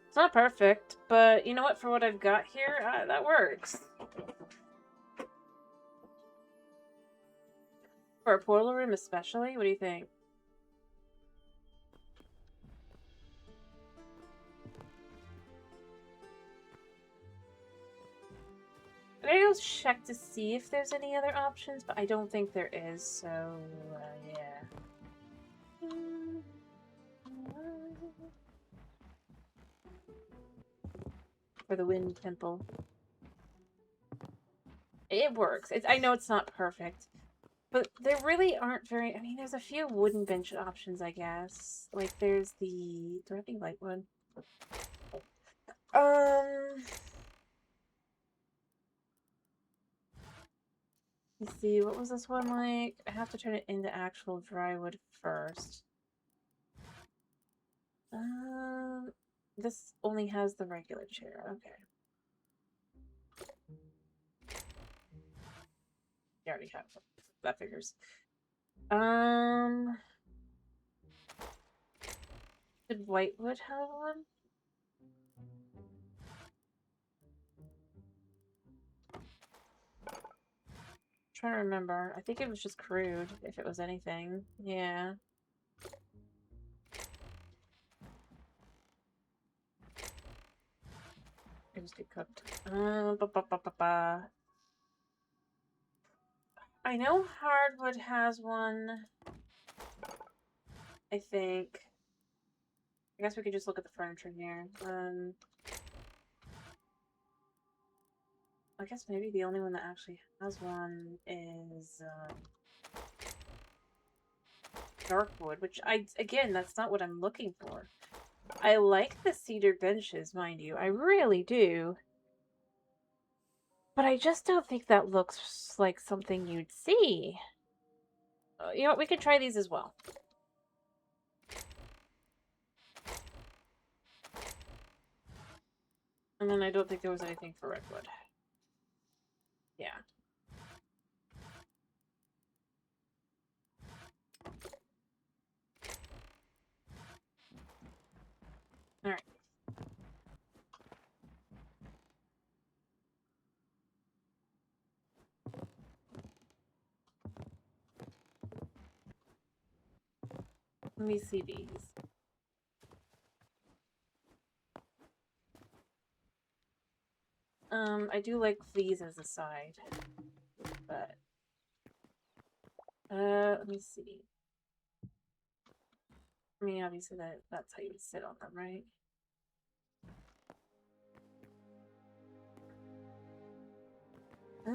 It's not perfect, but you know what? For what I've got here, that works. For a portal room especially? What do you think? I'm gonna go check to see if there's any other options, but I don't think there is, so, yeah. For the Wind Temple. It works. I know it's not perfect, but there really aren't very... I mean, there's a few wooden bench options, I guess. Like, there's the... Do I have any light one? Let's see, what was this one like? I have to turn it into actual dry wood first. This only has the regular chair. Okay. You already have it. That figures. Did Whitewood have one? I'm trying to remember. I think it was just crude, if it was anything. Yeah. It just get cooked. I know hardwood has one. I think. I guess we could just look at the furniture here. I guess maybe the only one that actually has one is darkwood, which again, that's not what I'm looking for. I like the cedar benches, mind you. I really do. But I just don't think that looks like something you'd see. You know what? We could try these as well. And then I don't think there was anything for redwood. Yeah. Alright. Let me see these. I do like these as a side. But let me see. I mean, obviously that's how you would sit on them, right? I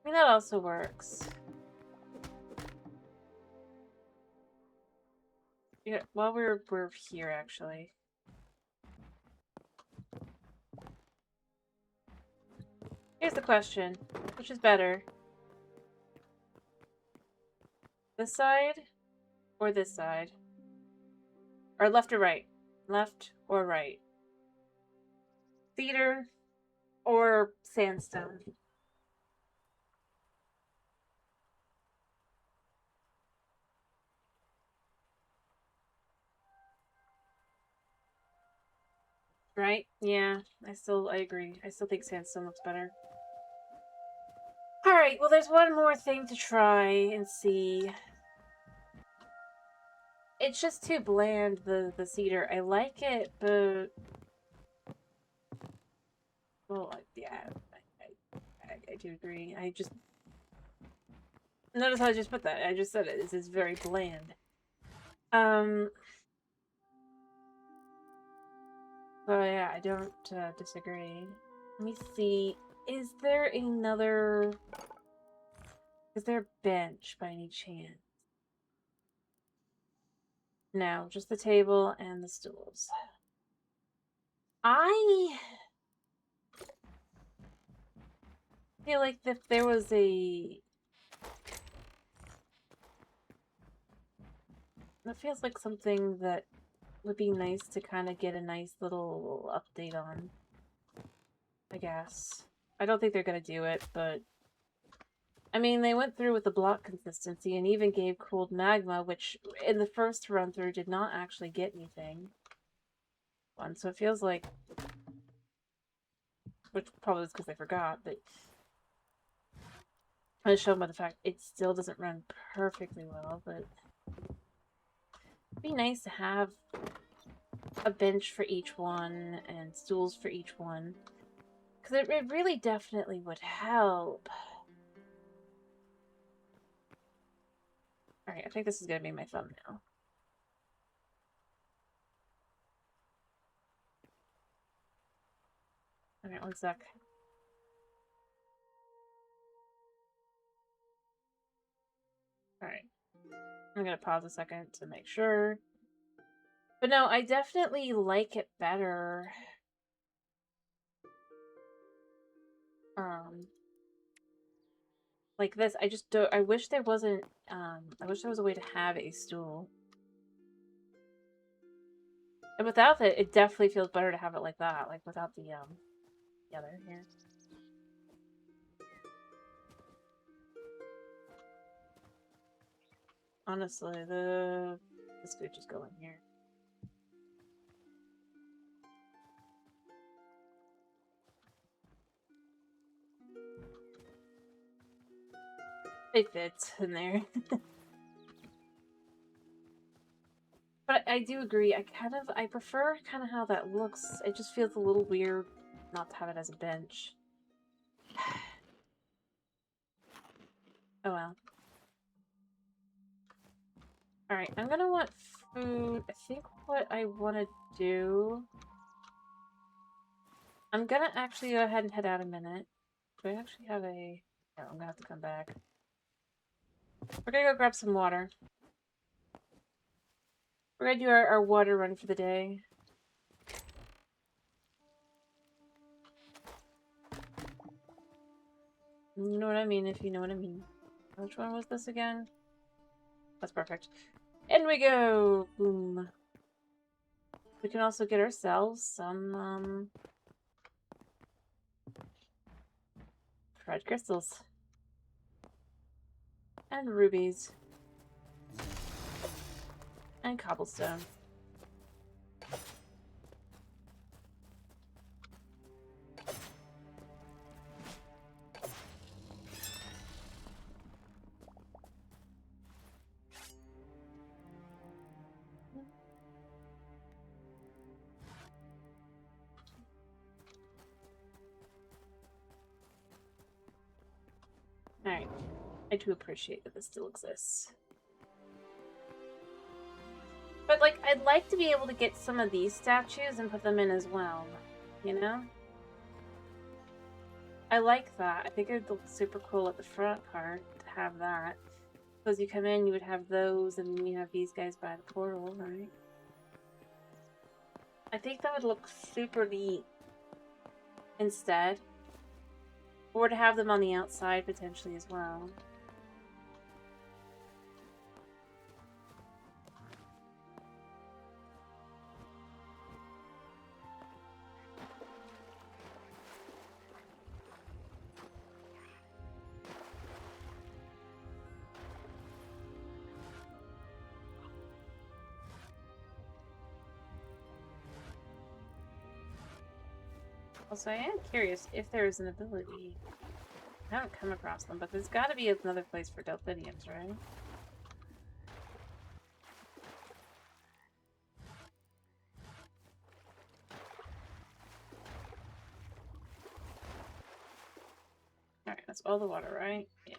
mean, that also works. Yeah, while we're here, actually. Here's the question. Which is better? This side? Or this side? Or left or right? Left or right? Cedar or sandstone? Right? Yeah, I agree. I still think sandstone looks better. Alright, well there's one more thing to try and see. It's just too bland, the cedar. I like it, but... Well, yeah, I do agree. I just... Notice how I just put that. I just said it. This is very bland. So yeah, I don't disagree. Let me see. Is there another... Is there a bench by any chance? No, just the table and the stools. I feel like if there was a... That feels like something that would be nice to kind of get a nice little update on. I guess. I don't think they're gonna do it, but... I mean, they went through with the block consistency and even gave cooled magma, which in the first run-through did not actually get anything. So it feels like... Which probably is because they forgot, but... I was shown by the fact it still doesn't run perfectly well, but... It'd be nice to have a bench for each one and stools for each one. Because it really definitely would help. Alright, I think this is going to be my thumbnail. Alright, one sec. Alright. I'm going to pause a second to make sure. But no, I definitely like it better. Like this, I just don't... I wish there wasn't... I wish there was a way to have a stool. And without it, it definitely feels better to have it like that. Like, without the other here. Honestly, this could just go in here. They fit in there. But I do agree, I prefer kind of how that looks. It just feels a little weird not to have it as a bench. Oh well. Alright, I'm gonna want food. I think what I want to do... I'm gonna actually go ahead and head out a minute. Do I actually have a... No, I'm gonna have to come back. We're gonna go grab some water. We're gonna do our water run for the day. You know what I mean, if you know what I mean. Which one was this again? That's perfect. In we go! Boom. We can also get ourselves some, red crystals. And rubies. And cobblestone. Alright. I do appreciate that this still exists. But, like, I'd like to be able to get some of these statues and put them in as well. You know? I like that. I think it would look super cool at the front part to have that. Because you come in, you would have those, and then you have these guys by the portal, right? I think that would look super neat instead. Or to have them on the outside, potentially, as well. Also, I am curious if there is an ability. I haven't come across them, but there's got to be another place for Delphiniums, right? Alright, that's all the water, right? Yeah.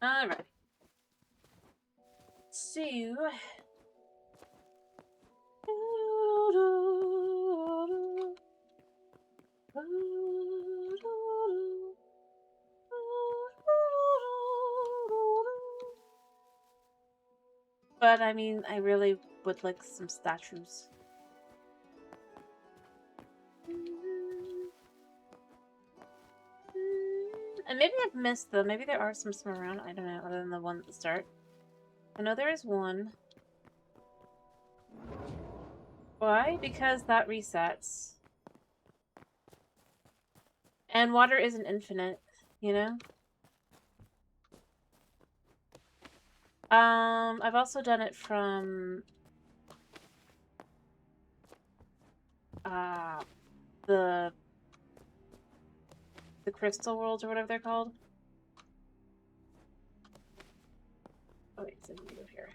Alright. So... But, I mean, I really would like some statues. And maybe I've missed them. Maybe there are some around. I don't know, other than the one at the start. I know there is one. Why? Because that resets. And water isn't infinite, you know? I've also done it from the crystal worlds or whatever they're called. Oh wait, so let me go here.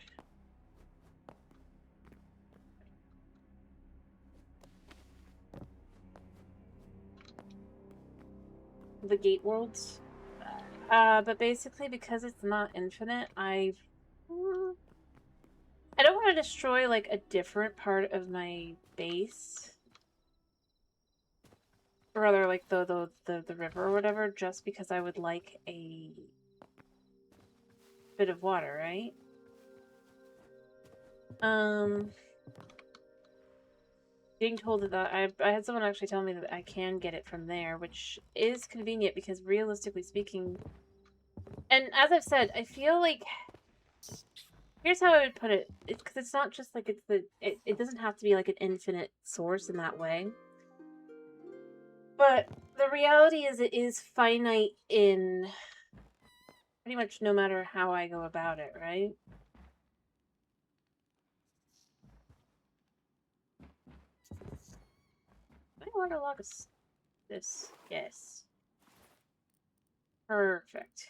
The gate worlds. But basically because it's not infinite, I don't want to destroy like a different part of my base. Or rather like the river or whatever, just because I would like a bit of water, right? Being told that I had someone actually tell me that I can get it from there, which is convenient because realistically speaking, and as I've said, I feel like here's how I would put it, because it's not just like it doesn't have to be like an infinite source in that way, but the reality is it is finite in pretty much no matter how I go about it, right? I waterlog this. Yes. Perfect.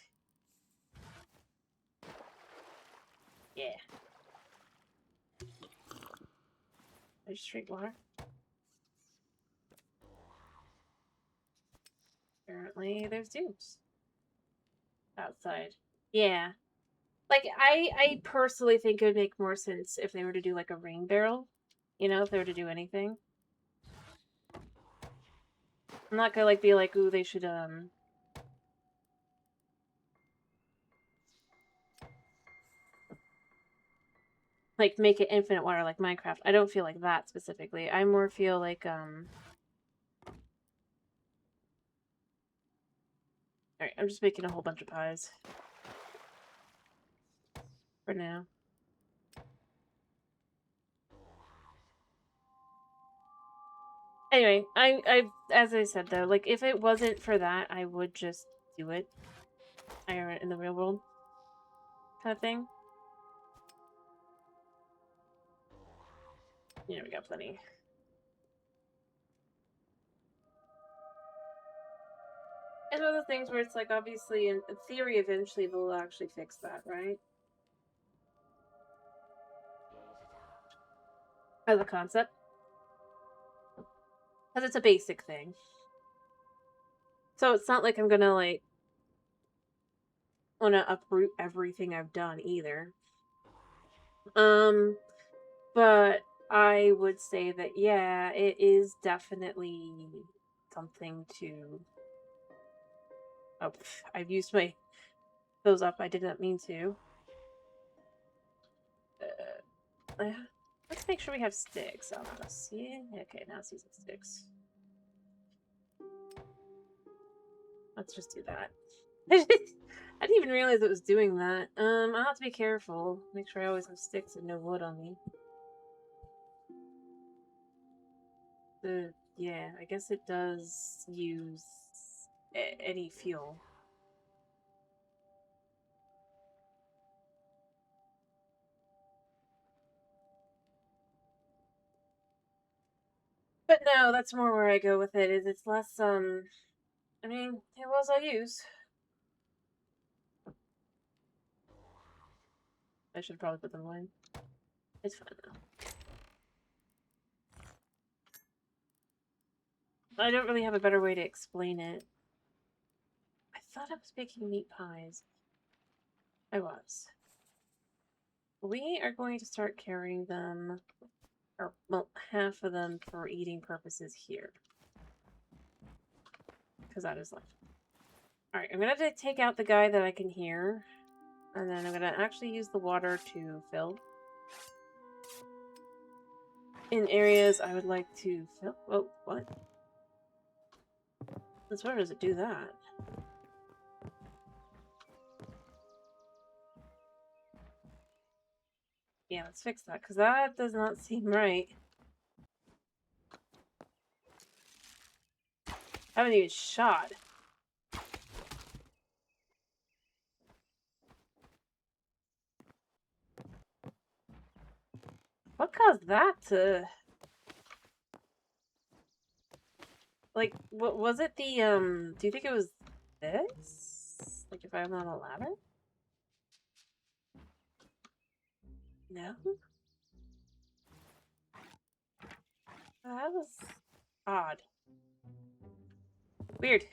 Yeah. I just drink water. Apparently there's dupes outside. Yeah. Like, I personally think it would make more sense if they were to do, like, a rain barrel. You know, if they were to do anything. I'm not gonna, like, be like, ooh, they should, like, make it infinite water like Minecraft. I don't feel like that specifically. I more feel like, Alright, I'm just making a whole bunch of pies. For now. Anyway, as I said though, like, if it wasn't for that, I would just do it. In the real world. Kind of thing. You know, we got plenty. It's one of the things where it's like, obviously, in theory, eventually they'll actually fix that, right? As a concept. Because it's a basic thing. So it's not like I'm gonna, like, want to uproot everything I've done either. But I would say that, yeah, it is definitely something to... Oh, I've used those up. I did not mean to. Let's make sure we have sticks on us. Yeah, okay, now it's using sticks. Let's just do that. I didn't even realize it was doing that. I'll have to be careful. Make sure I always have sticks and no wood on me. Yeah, I guess it does use any fuel. But no, that's more where I go with it, is it's less, I mean, it was I use. I should probably put them away. It's fine though. I don't really have a better way to explain it. I thought I was making meat pies. I was. We are going to start carrying them, or, well, half of them for eating purposes here. Because that is left. Alright, I'm gonna take out the guy that I can hear. And then I'm gonna actually use the water to fill. In areas I would like to fill. Oh, what? Since where does it do that? Yeah, let's fix that, because that does not seem right. I haven't even shot. What caused that to... Like, what was it the, do you think it was this? Like, if I'm on a ladder? No? That was odd. Weird.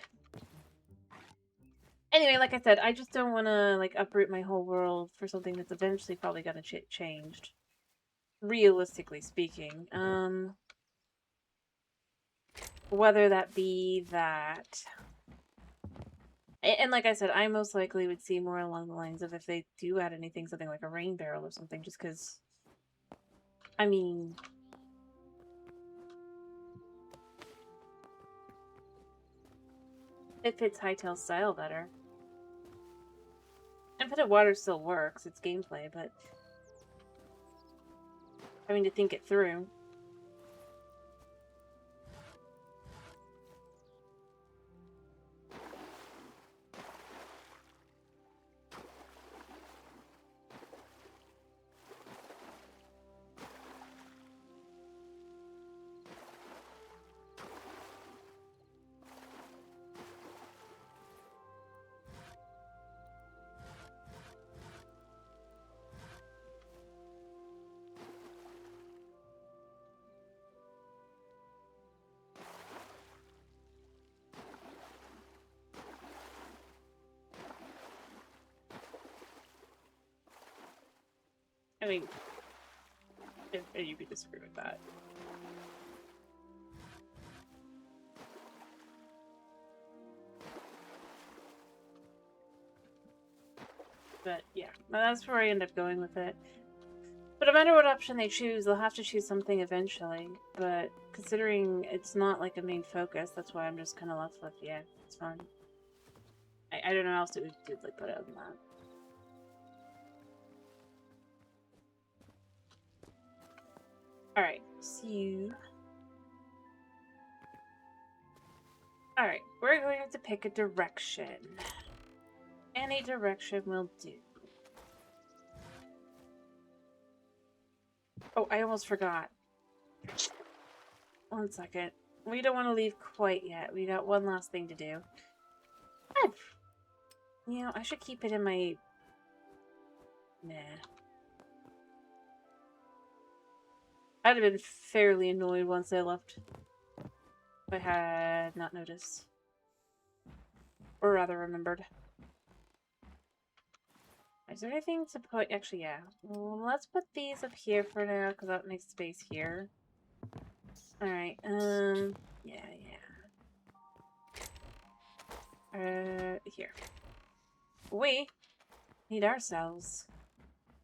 Anyway, like I said, I just don't want to, like, uproot my whole world for something that's eventually probably gonna changed. Realistically speaking. Whether that be that... And like I said, I most likely would see more along the lines of if they do add anything, something like a rain barrel or something, just because... I mean... it fits Hytale's style better. Infinite water still works, it's gameplay, but... having to think it through. I mean, if you could disagree with that. But yeah, that's where I end up going with it. But no matter what option they choose, they'll have to choose something eventually. But considering it's not like a main focus, that's why I'm just kind of left with, yeah, it's fine. I don't know how else to like put it other than that. Alright, so... Alright, we're going to have to pick a direction. Any direction will do. Oh, I almost forgot. 1 second. We don't want to leave quite yet. We got one last thing to do. You know, I should keep it in my... Nah. I'd have been fairly annoyed once I left. If I had not noticed. Or rather remembered. Is there anything to put... Actually, yeah. Well, let's put these up here for now, because that makes space here. Alright, yeah. Here. We need ourselves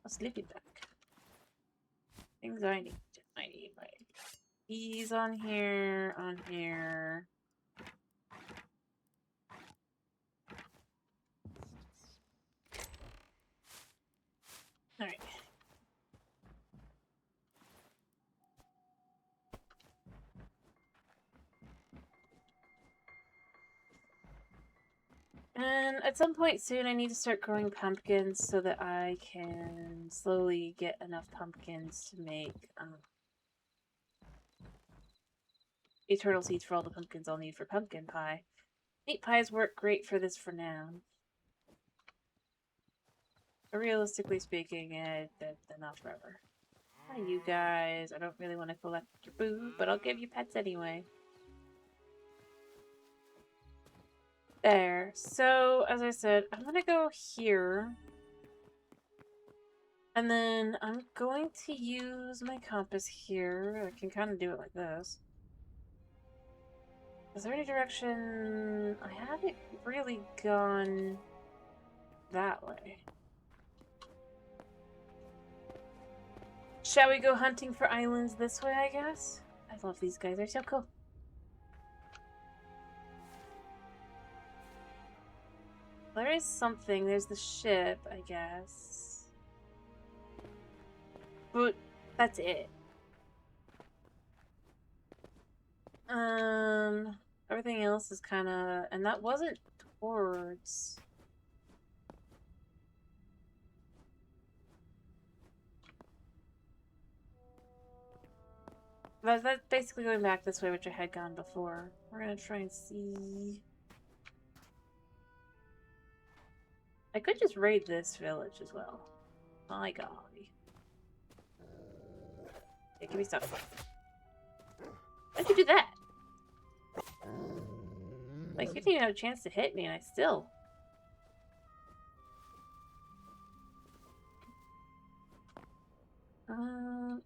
a sleeping bag. Things I need. Right. These on here, Alright. And at some point soon, I need to start growing pumpkins so that I can slowly get enough pumpkins to make eternal seeds for all the pumpkins I'll need for pumpkin pie. Meat pies work great for this for now. But realistically speaking, they're not forever. Hi, you guys. I don't really want to collect your food, but I'll give you pets anyway. There. So, as I said, I'm gonna go here. And then I'm going to use my compass here. I can kind of do it like this. Is there any direction... I haven't really gone that way. Shall we go hunting for islands this way, I guess? I love these guys. They're so cool. There is something. There's the ship, I guess. But that's it. Everything else is kind of... And that wasn't towards... That's basically going back this way, which I had gone before. We're gonna try and see... I could just raid this village as well. My golly. Hey, give me stuff. Why'd you do that? Like, you didn't even have a chance to hit me, and I still...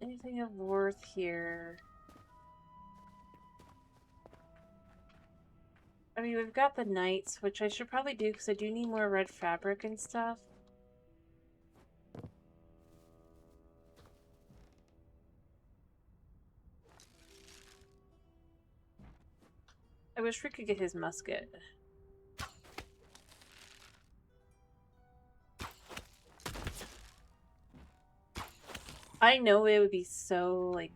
Anything of worth here? I mean, we've got the knights, which I should probably do, because I do need more red fabric and stuff. I wish we could get his musket. I know it would be so, like...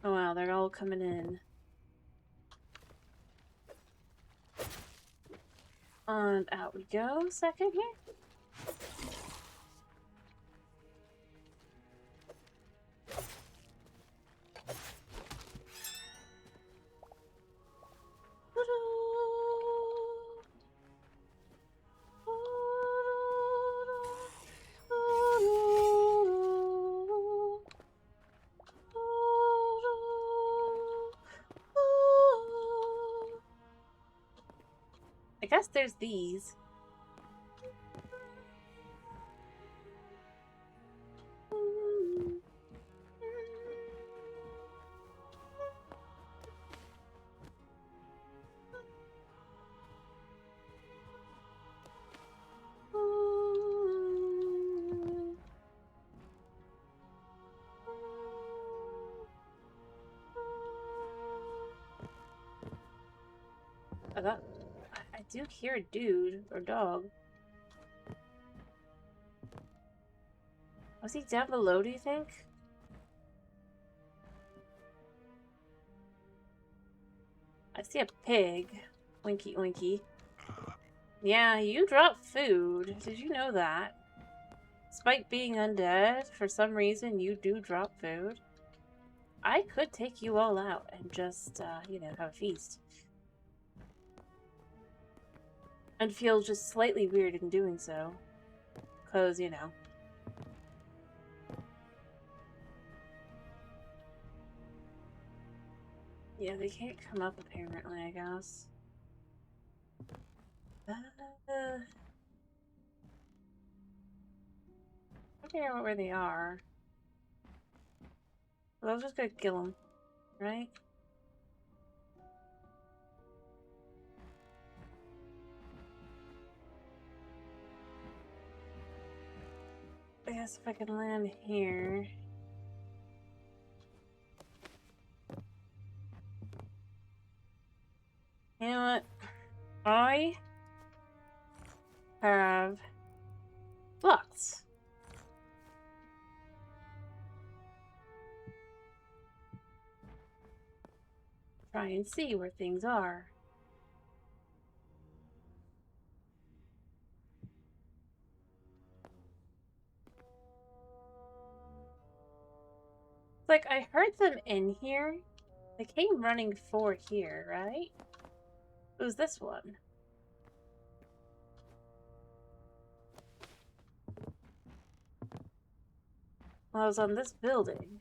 Oh wow, they're all coming in. And out we go. Second here. I guess there's these. I do hear a dude or dog. Was he down below, do you think? I see a pig. Winky winky. Yeah, you drop food. Did you know that? Despite being undead, for some reason you do drop food. I could take you all out and just, you know, have a feast. And feel just slightly weird in doing so. 'Cause, you know. Yeah, they can't come up apparently, I guess. I don't know where they are. Well, I was just gonna kill them, right? I guess if I can land here. You know what? I have blocks. Try and see where things are. Like, I heard them in here. They came running for here, right? It was this one. Well, I was on this building.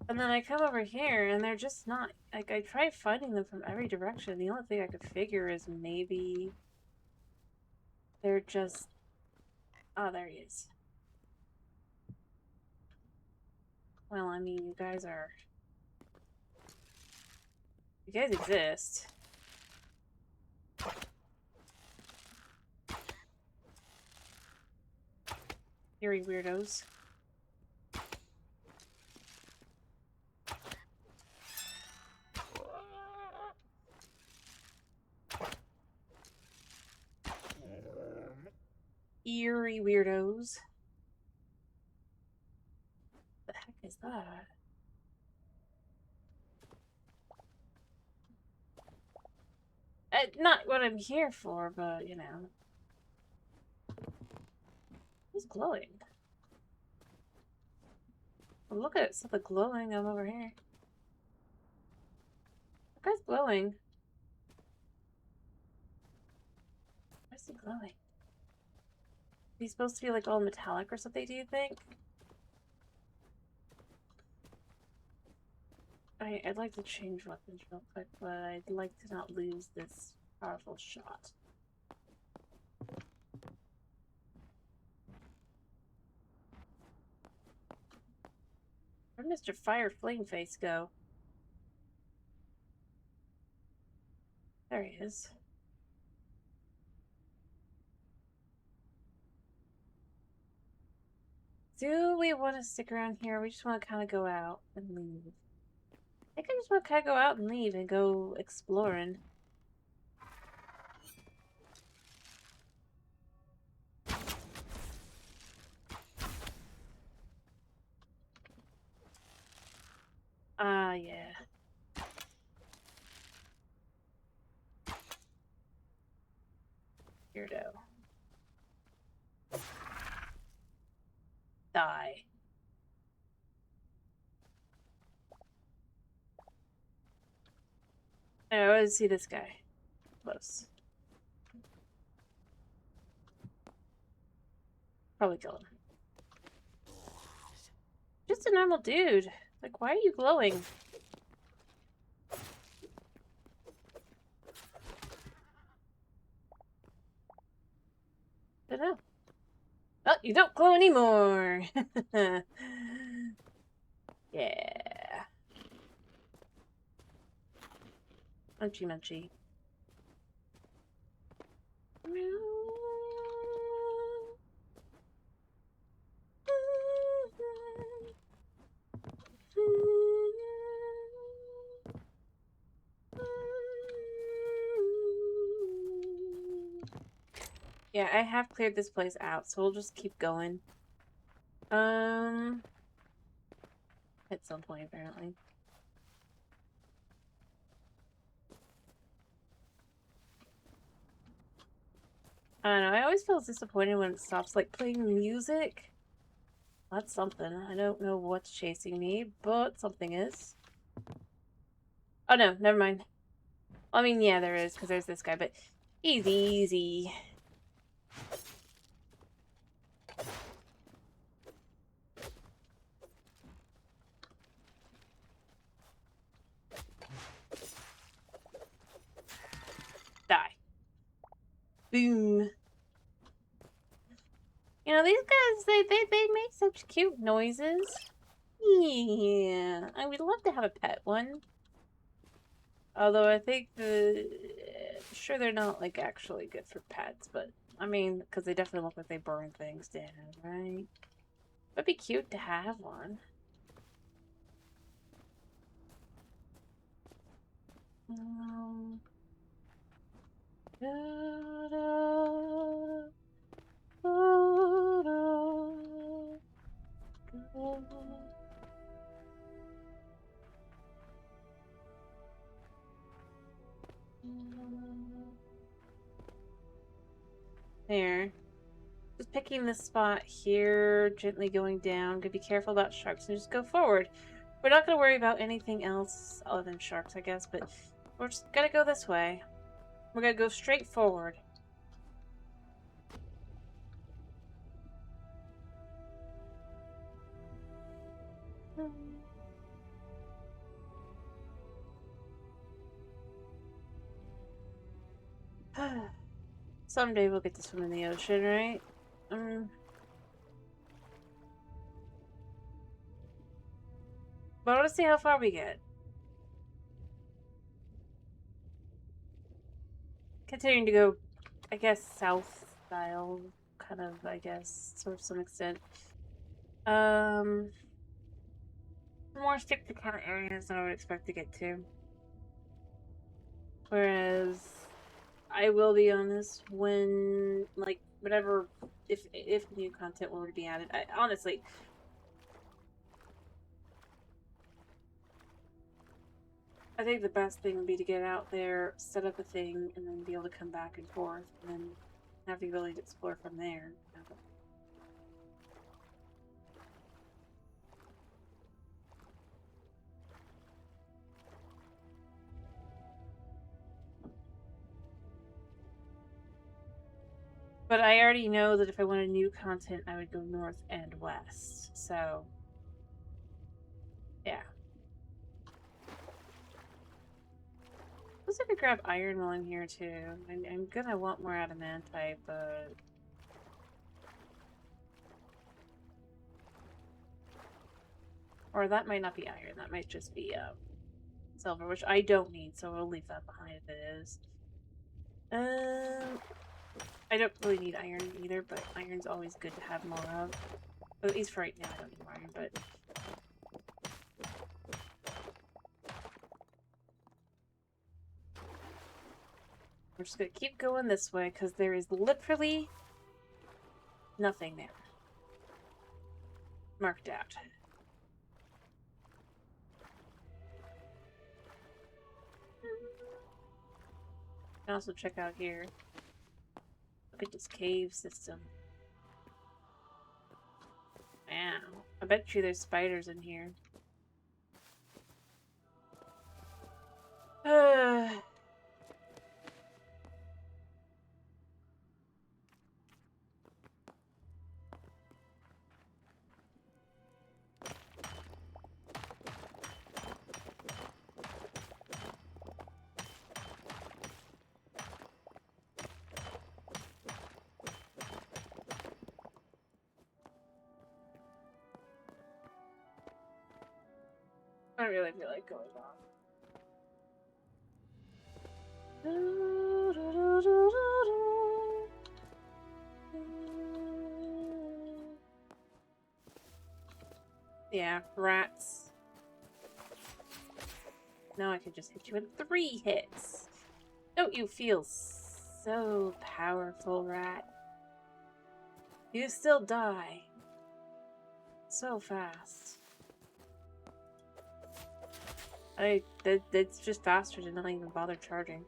And then I come over here, and they're just not... Like, I tried finding them from every direction. The only thing I could figure is maybe... they're just... Oh, there he is. Well, I mean, you guys are... You guys exist. Eerie weirdos. Eerie weirdos. What the heck is that? Not what I'm here for, but you know. Who's glowing? Oh, look at something glowing. I'm over here. That guy's glowing. Why is he glowing? He's supposed to be like all metallic or something, do you think? I'd like to change weapons real quick, but I'd like to not lose this powerful shot. Where'd Mr. Fire Flameface go? There he is. Do we want to stick around here? We just want to kind of go out and leave. I think I just want to kind of go out and leave and go exploring. Yeah. Weirdo. Die. I always see this guy. Close. Probably kill him. Just a normal dude. Like, why are you glowing? Don't know. Oh, you don't glow anymore! Yeah. Munchy munchy. Yeah, I have cleared this place out, so we'll just keep going. At some point, apparently. I don't know, I always feel disappointed when it stops, like, playing music. That's something. I don't know what's chasing me, but something is. Oh, no, never mind. I mean, yeah, there is, because there's this guy, but easy, easy. Die. Boom. You know, these guys, they make such cute noises. Yeah. I would love to have a pet one. Although I think sure they're not, like, actually good for pets, but, I mean, because they definitely look like they burn things down, right? It'd be cute to have one. Da, da, there. Just picking this spot here, gently going down. Gotta be careful about sharks and just go forward. We're not gonna worry about anything else other than sharks, I guess, but we're just gonna go this way. We're gonna go straight forward. Someday we'll get to swim in the ocean, right? But I want to see how far we get. Continuing to go, I guess, south style, kind of, I guess, to some extent. More stick to kind of areas than I would expect to get to. Whereas, I will be honest, when, like, whatever, if new content were to be added, honestly, I think the best thing would be to get out there, set up a thing, and then be able to come back and forth, and then have the ability to explore from there. But I already know that if I wanted new content, I would go north and west. So, yeah. Let's I could grab iron while I'm here too. I'm gonna want more adamantite, but or that might not be iron. That might just be silver, which I don't need, so we'll leave that behind if it is. I don't really need iron either, but iron's always good to have more of. At least for right now, I don't need more iron, but we're just gonna keep going this way because there is literally nothing there marked out. You can also check out here. Look at this cave system. Wow. I bet you there's spiders in here. I really feel like going on. Yeah, rats. Now I can just hit you in 3 hits. Don't you feel so powerful, rat? You still die. So fast. It's just faster to not even bother charging.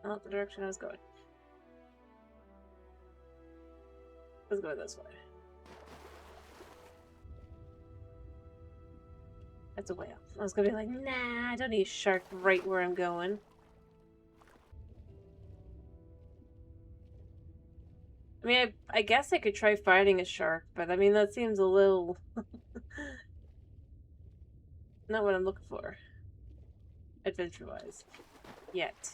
Not the direction I was going. Let's go this way. That's a whale. I was gonna be like, nah, I don't need a shark right where I'm going. I mean, I guess I could try fighting a shark, but I mean, that seems a little... not what I'm looking for. Adventure-wise. Yet.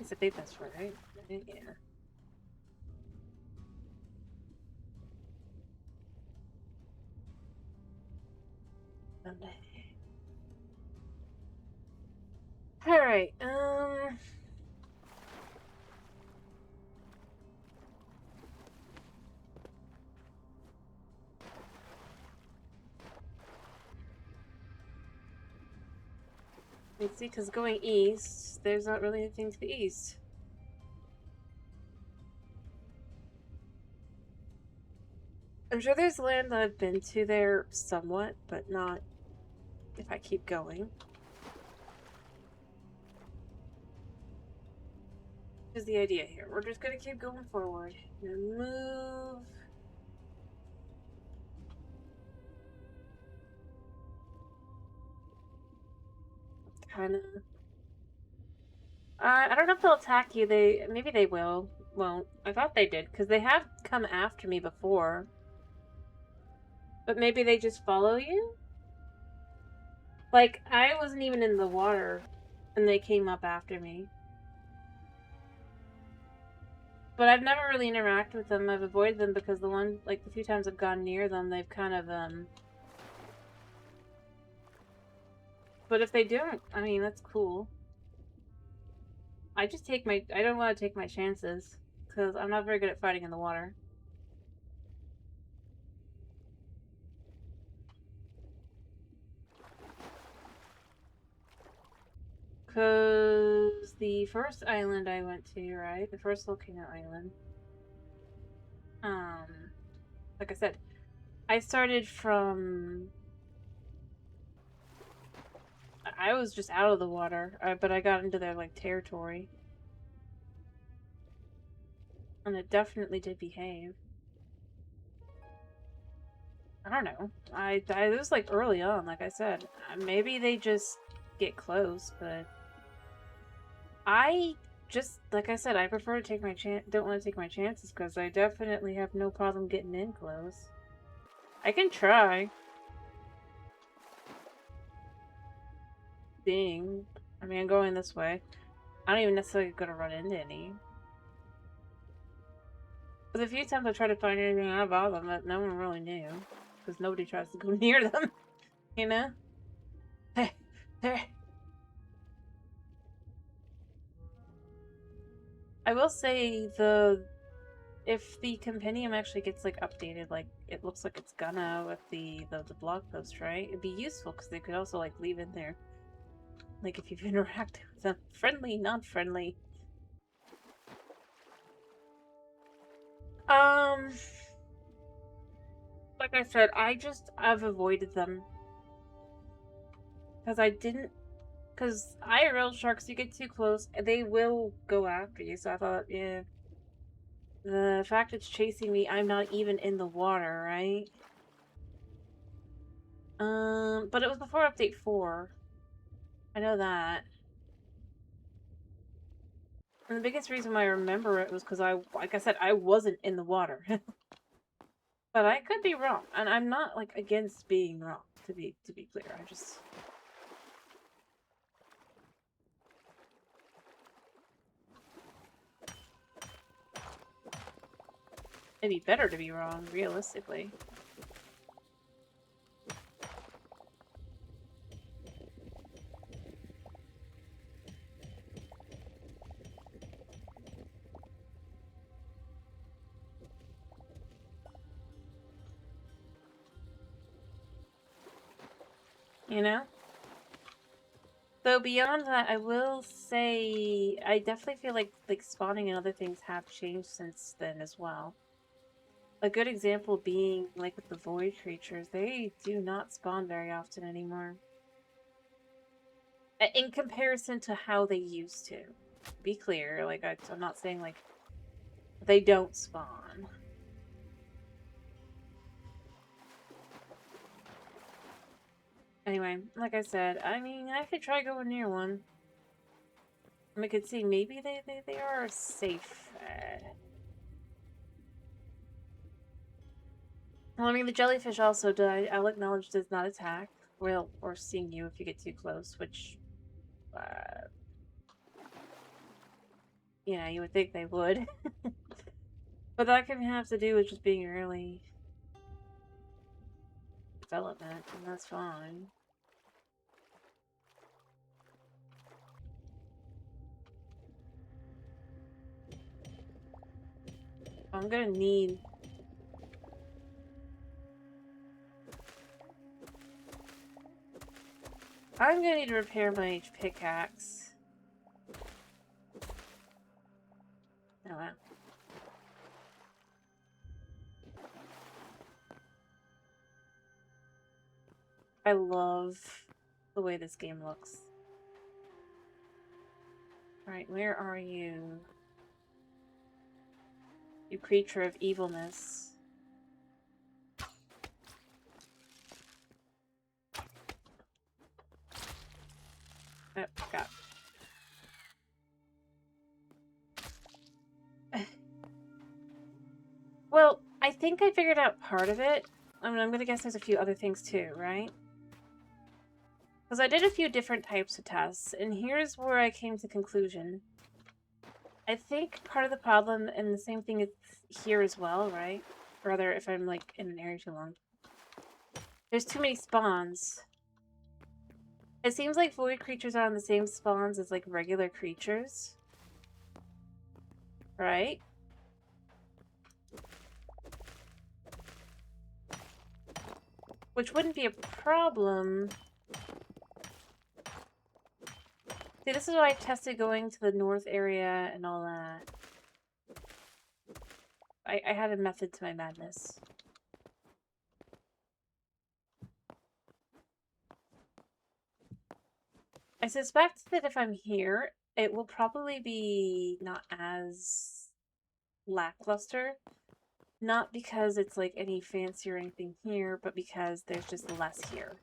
It's a big password, right? Yeah. Someday. Alright, let's see, because going east, there's not really anything to the east. I'm sure there's land that I've been to there somewhat, but not if I keep going. Is the idea here. We're just gonna keep going forward. And move. Kinda. I don't know if they'll attack you. Maybe they will. Well, I thought they did, because they have come after me before. But maybe they just follow you? Like, I wasn't even in the water, and they came up after me. But I've never really interacted with them. I've avoided them because the few times I've gone near them, they've kind of, But if they don't, I mean, that's cool. I don't want to take my chances, because I'm not very good at fighting in the water. Because the first island I went to, right? The first volcano island. Like I said, I started from... I was just out of the water, but I got into their, like, territory. And it definitely did behave. I don't know. It was, like, early on, like I said. Maybe they just get close, but... I just, like I said, I prefer to take my don't want to take my chances, because I definitely have no problem getting in close. I can try. Ding. I mean, I'm going this way. I don't even necessarily gonna run into any. But the few times I tried to find anything out about them, that no one really knew. Because nobody tries to go near them. You know? Hey, there. I will say, if the compendium actually gets, like, updated, like, it looks like it's gonna with the blog post, right? It'd be useful, because they could also, like, leave in there, like, if you've interacted with them. Friendly, not friendly. Like I said, I've avoided them. Because IRL sharks, you get too close, they will go after you, so I thought, yeah. The fact it's chasing me, I'm not even in the water, right? But it was before update 4. I know that. And the biggest reason why I remember it was because like I said, I wasn't in the water. But I could be wrong, and I'm not, like, against being wrong, to be clear. It'd be better to be wrong, realistically. You know? Though beyond that, I will say I definitely feel like spawning and other things have changed since then as well. A good example being, like, with the void creatures, they do not spawn very often anymore. In comparison to how they used to. Be clear, like, I'm not saying, like, they don't spawn. Anyway, like I said, I mean, I could try going near one. We could see, maybe they are safe. Well, I mean, the jellyfish also, I'll acknowledge, does not attack. Well, or sting you if you get too close, which, yeah, you would think they would. But that can have to do with just being early development, and that's fine. I'm gonna need... I'm gonna need to repair my pickaxe. Oh, wow. I love the way this game looks. Alright, where are you? You creature of evilness. Oh, God. Well, I think I figured out part of it. I mean, I'm gonna guess there's a few other things too, right? Because I did a few different types of tests, and here's where I came to the conclusion. I think part of the problem, and the same thing is here as well, right? Or rather, if I'm like in an area too long. There's too many spawns. It seems like void creatures are on the same spawns as like regular creatures. Right? Which wouldn't be a problem. See, this is why I tested going to the north area and all that. I had a method to my madness. I suspect that if I'm here, it will probably be not as lackluster. Not because it's like any fancy or anything here, but because there's just less here.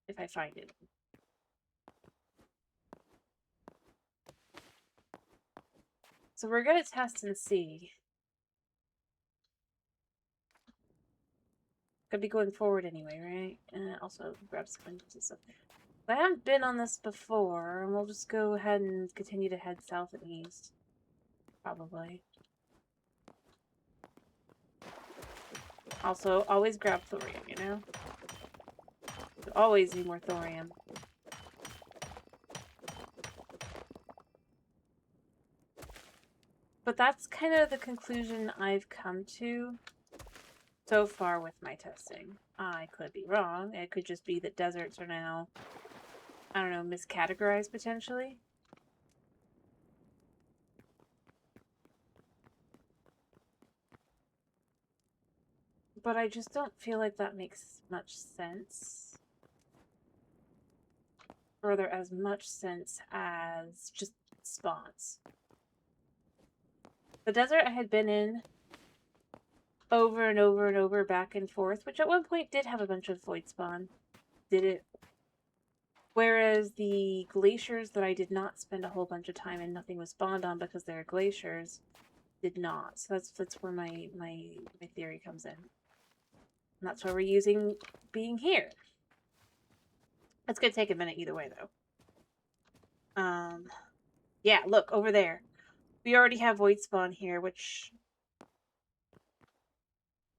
If I find it. So we're gonna test and see. Could be going forward anyway, right? Also grab some and stuff. I haven't been on this before, and we'll just go ahead and continue to head south and east. Probably. Also, always grab thorium, you know? You always need more thorium. But that's kind of the conclusion I've come to so far with my testing. I could be wrong. It could just be that deserts are now, I don't know, miscategorized potentially. But I just don't feel like that makes much sense. Or rather, as much sense as just spawns. The desert I had been in over and over and over, back and forth, which at one point did have a bunch of void spawn. Did it? Whereas the glaciers that I did not spend a whole bunch of time and nothing was spawned on because they're glaciers, did not. So that's where my theory comes in. And that's why we're using being here. It's gonna take a minute either way, though. Yeah, look, over there. We already have void spawn here, which...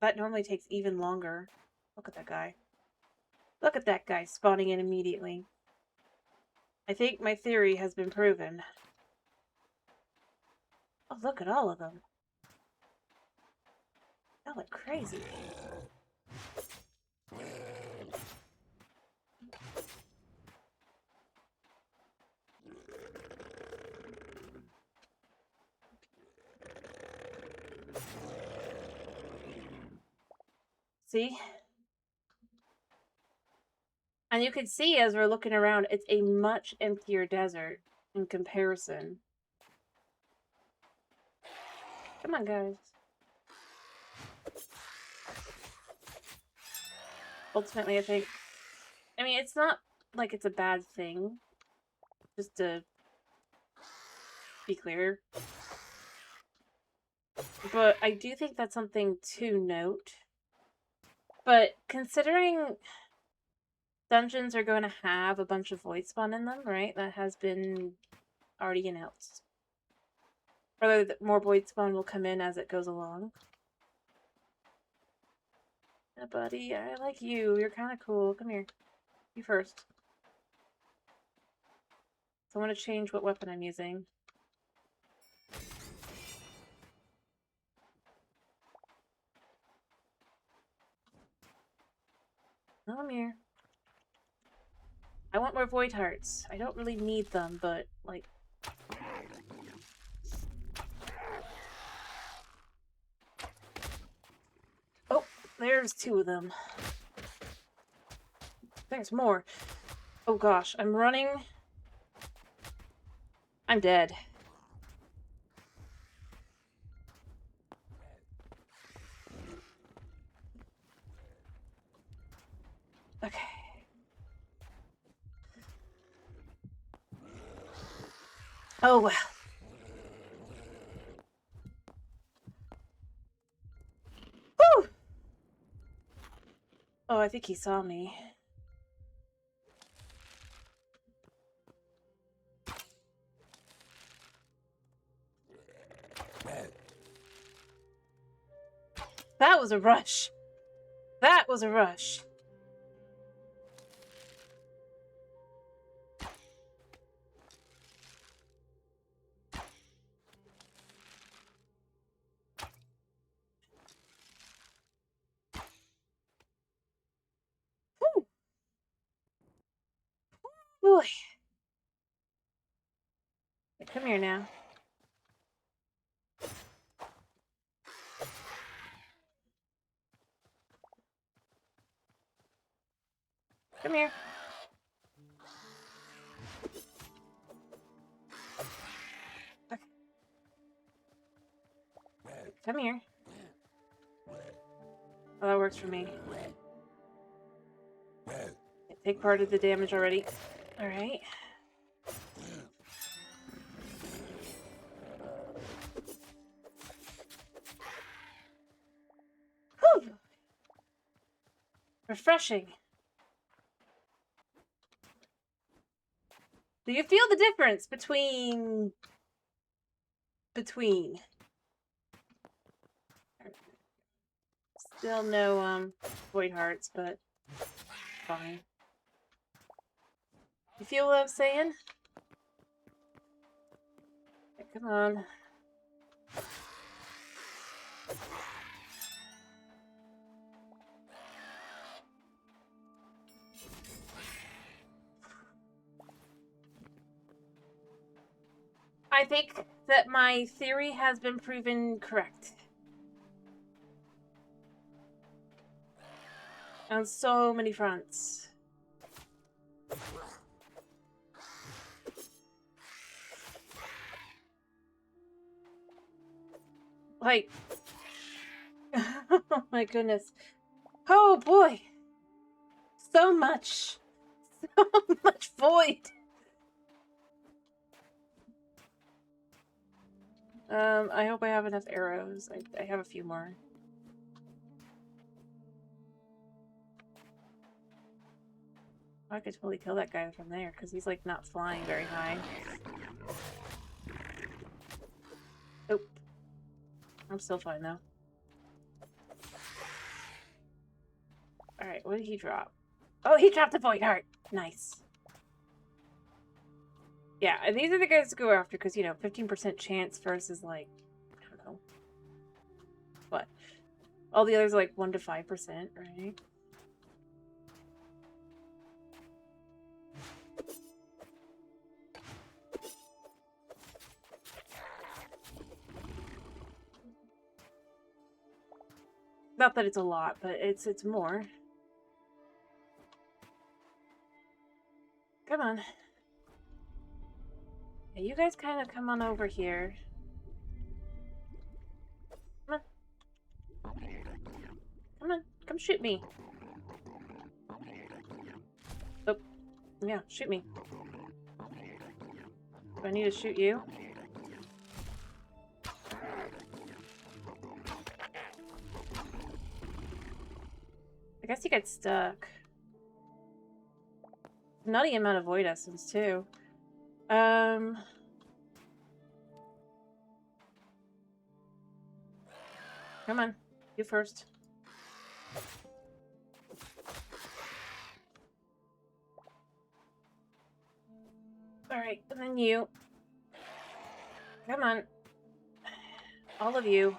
that normally takes even longer. Look at that guy. Look at that guy spawning in immediately. I think my theory has been proven. Oh, look at all of them. They look crazy. See? And you can see as we're looking around, it's a much emptier desert in comparison. Come on, guys. Ultimately, I think... I mean, it's not like it's a bad thing. Just to be clear. But I do think that's something to note. But considering dungeons are going to have a bunch of void spawn in them, right? That has been already announced. Or more void spawn will come in as it goes along. Yeah, buddy, I like you. You're kind of cool. Come here. You first. So I want to change what weapon I'm using. No, I'm here. I want more void hearts. I don't really need them, but, like... Oh, there's 2 of them. There's more. Oh gosh, I'm running. I'm dead. Okay. Oh well. Whew! Oh, I think he saw me. That was a rush. That was a rush. Whew. Boy. Come here now. Come here. Okay. Come here. Oh, that works for me. Take part of the damage already. Alright. Whew. Refreshing. Do you feel the difference between... Still no, void hearts, but fine. You feel what I'm saying? Okay, come on. I think that my theory has been proven correct. On so many fronts. Like... oh my goodness. Oh boy! So much! So much void! I hope I have enough arrows. I have a few more. I could totally kill that guy from there, because he's, like, not flying very high. Oh. I'm still fine, though. Alright, what did he drop? Oh, he dropped a void heart! Nice. Yeah, these are the guys to go after, because, you know, 15% chance versus, like, I don't know. What? All the others are, like, 1 to 5%, right? Not that it's a lot, but it's more. Come on. Yeah, you guys kind of come on over here. Come on. Come on. Come shoot me. Oh. Yeah, shoot me. Do I need to shoot you? I guess he got stuck. Nutty amount of void essence, too. Come on. You first. Alright, and then you. Come on. All of you.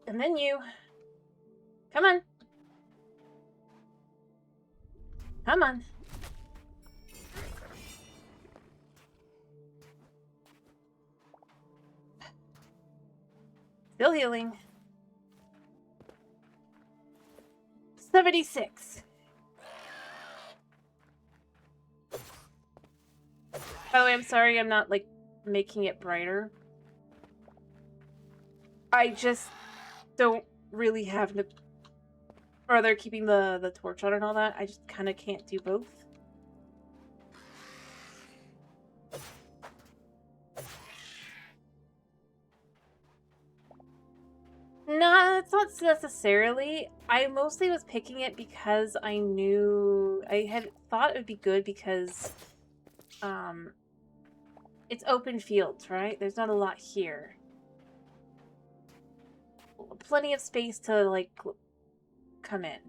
And then you. Come on. Come on. Still healing. 76. Oh, I'm sorry, I'm not, like, making it brighter. I just don't really have the... Or they're keeping the torch on and all that. I just kind of can't do both. It's not necessarily. I mostly was picking it because I knew... I had thought it would be good because... it's open fields, right? There's not a lot here. Plenty of space to, like, come in.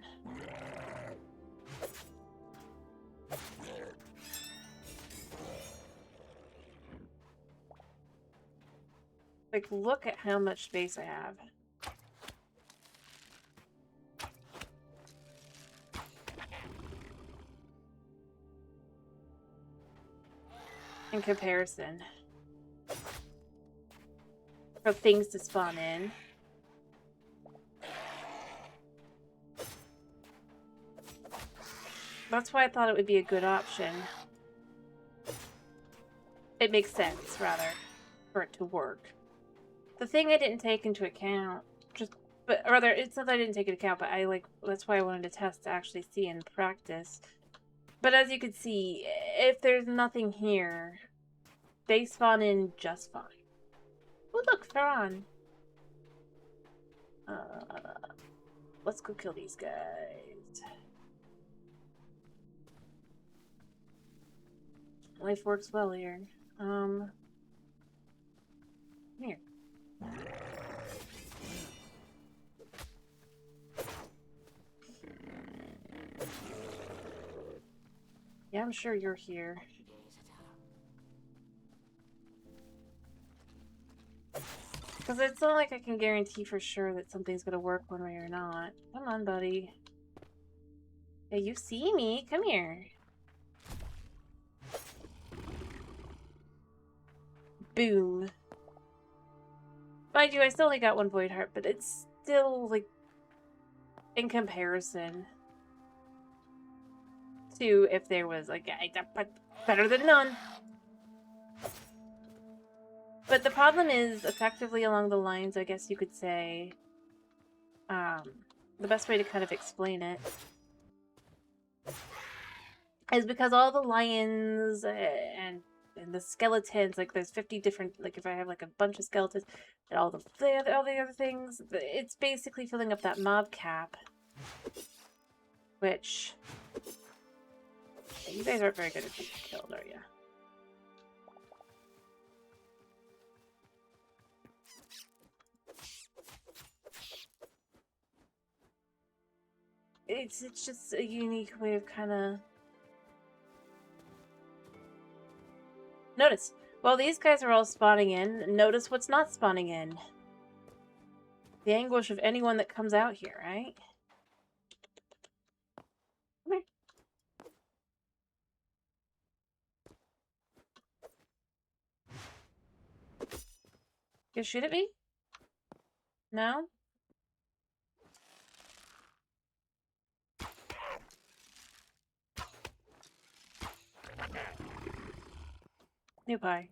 Like, look at how much space I have. In comparison. For things to spawn in. That's why I thought it would be a good option. It makes sense, rather, for it to work. The thing I didn't take into account, but rather, it's not that I didn't take into account, but that's why I wanted to test to actually see in practice. But as you can see, if there's nothing here, they spawn in just fine. Oh look, they're on. Let's go kill these guys. Life works well here. Here. Yeah, I'm sure you're here. Because it's not like I can guarantee for sure that something's gonna work one way or not. Come on, buddy. Yeah, you see me. Come here. Boom. Mind you, I still only got one Void Heart, but it's still, like, in comparison to if there was, like, better than none. But the problem is, effectively along the lines, I guess you could say, the best way to kind of explain it is because all the lions and the skeletons, like there's 50 different, like if I have like a bunch of skeletons and all the other things, it's basically filling up that mob cap, which you guys aren't very good at being killed, are you? It's just a unique way of kind of... Notice, while these guys are all spawning in, notice what's not spawning in. The anguish of anyone that comes out here, right? Come here. You shoot at me? No? New pie.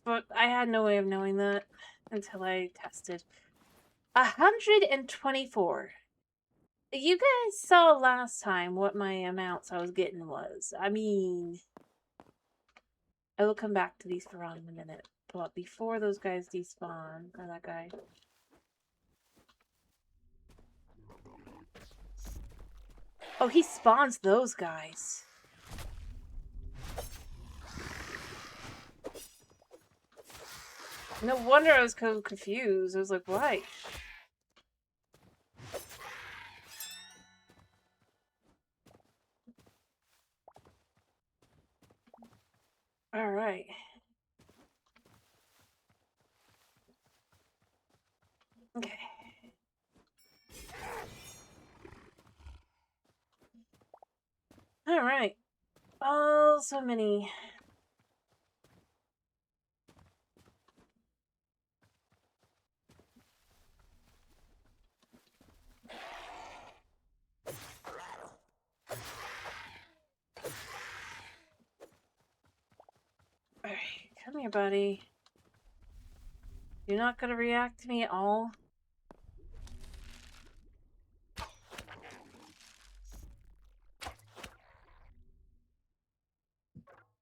But I had no way of knowing that until I tested. 124. You guys saw last time what my amounts I was getting was. I mean, I will come back to these for around in a minute. But before those guys despawn, or that guy. Oh, he spawns those guys. No wonder I was so confused. I was like, why? Alright. Okay. Alright. Oh, so many. Alright, come here, buddy. You're not gonna react to me at all?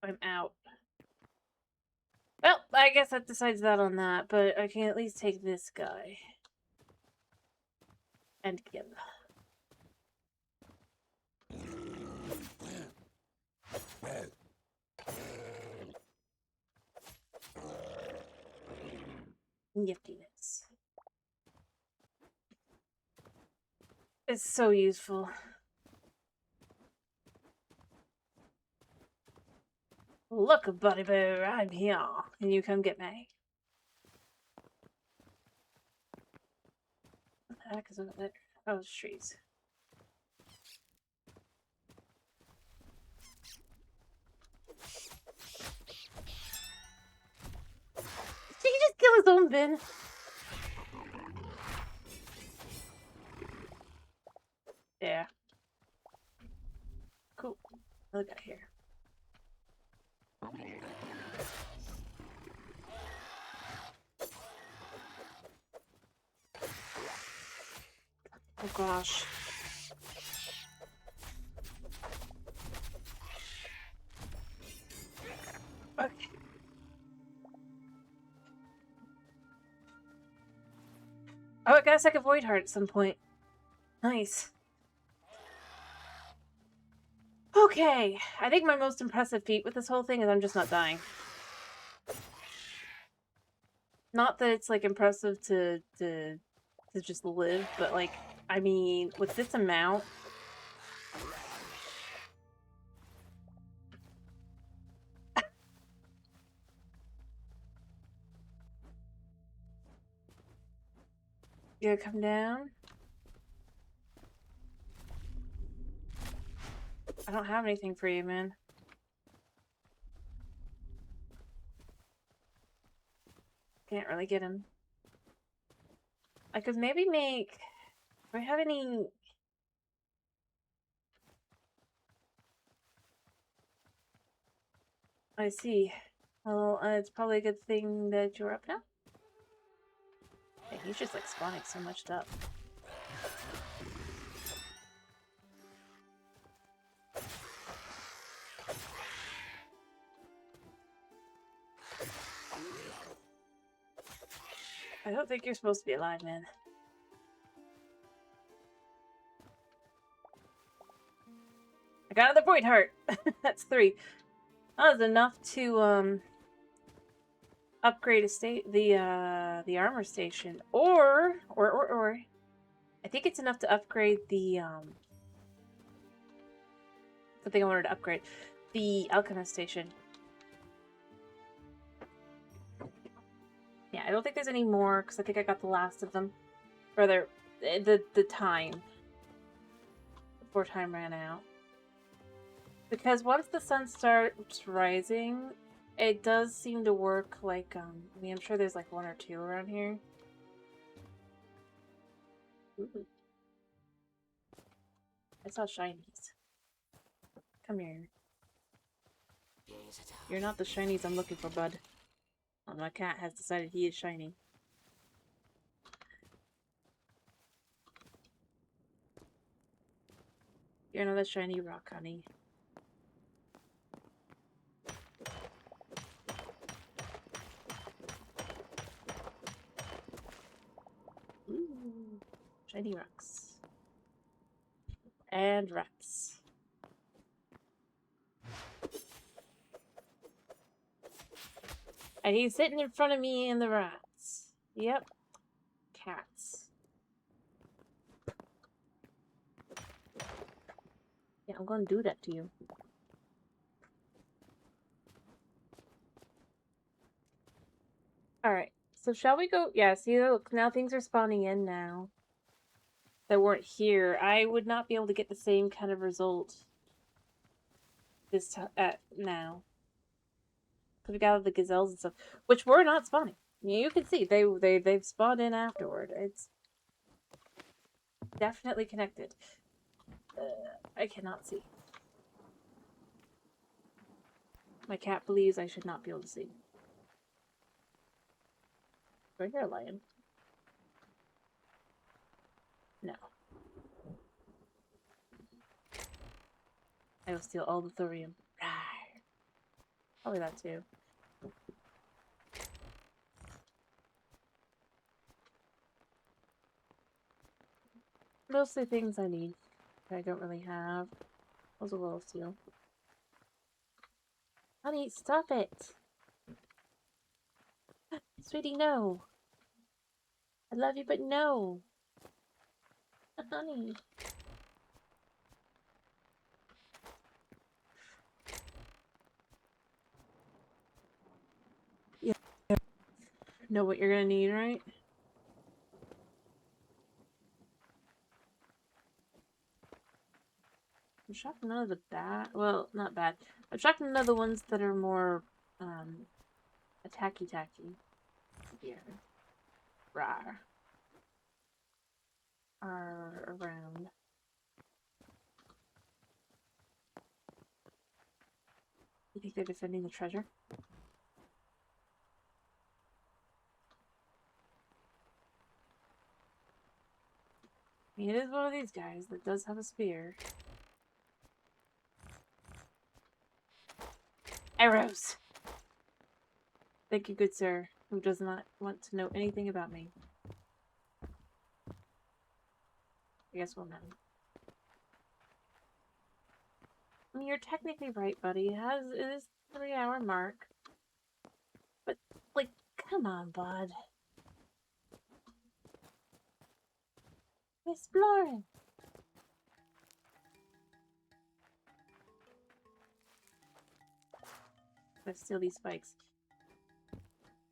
I'm out. Well, I guess that decides that on that, but I can at least take this guy. And give. Niftiness. It's so useful. Look, buddy bear, I'm here. Can you come get me? What the heck is over there? Oh, it's trees. Did he just kill his own bin? Yeah. Cool. Look out here. Oh gosh. Okay. Oh, I got a second void heart at some point. Nice. Okay. I think my most impressive feat with this whole thing is I'm just not dying. Not that it's like impressive to just live, but like, I mean, with this amount. You gonna come down? I don't have anything for you, man. Can't really get him. I could maybe make... Do I have any... I see. Well, it's probably a good thing that you're up now. Yeah, he's just like spawning so much stuff. I don't think you're supposed to be alive, man. I got another void heart. That's 3. That was enough to upgrade the armor station, or I think it's enough to upgrade the something I wanted to upgrade, the alchemist station. Yeah, I don't think there's any more because I think I got the last of them. Or the time before time ran out. Because once the sun starts rising, it does seem to work like, I mean, I'm sure there's like 1 or 2 around here. Ooh. I saw shinies. Come here. You're not the shinies I'm looking for, bud. Well, my cat has decided he is shiny. You're another shiny rock, honey. Ooh, shiny rocks. And rats. And he's sitting in front of me and the rats. Yep. Cats. Yeah, I'm gonna do that to you. Alright, so shall we go? Yeah, see, look, now things are spawning in now. That weren't here. I would not be able to get the same kind of result this time now. Because we got the gazelles and stuff, which were not spawning. You can see they've spawned in afterward. It's definitely connected. I cannot see. My cat believes I should not be able to see. Do I hear a lion? No. I will steal all the thorium. Rawr. Probably that too. Mostly things I need that I don't really have. Those a little steel. Honey, stop it! Sweetie, no! I love you, but no! Honey. Yeah. Know what you're gonna need, right? I'm shocked none of the bad. Well, not bad. I'm shocked none of the ones that are more, attacky-tacky. Here. Rawr. Are around. You think they're defending the treasure? I mean, it is one of these guys that does have a spear. Arrows! Thank you, good sir, who does not want to know anything about me. I guess we'll know. I mean, you're technically right, buddy. It is 3-hour mark. But, like, come on, bud. Exploring. Let's steal these spikes.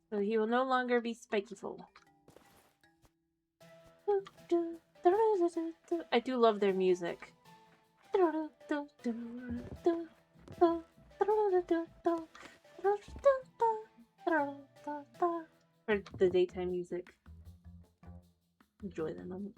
So he will no longer be spikyful. I do love their music. For the daytime music. Enjoy the moment.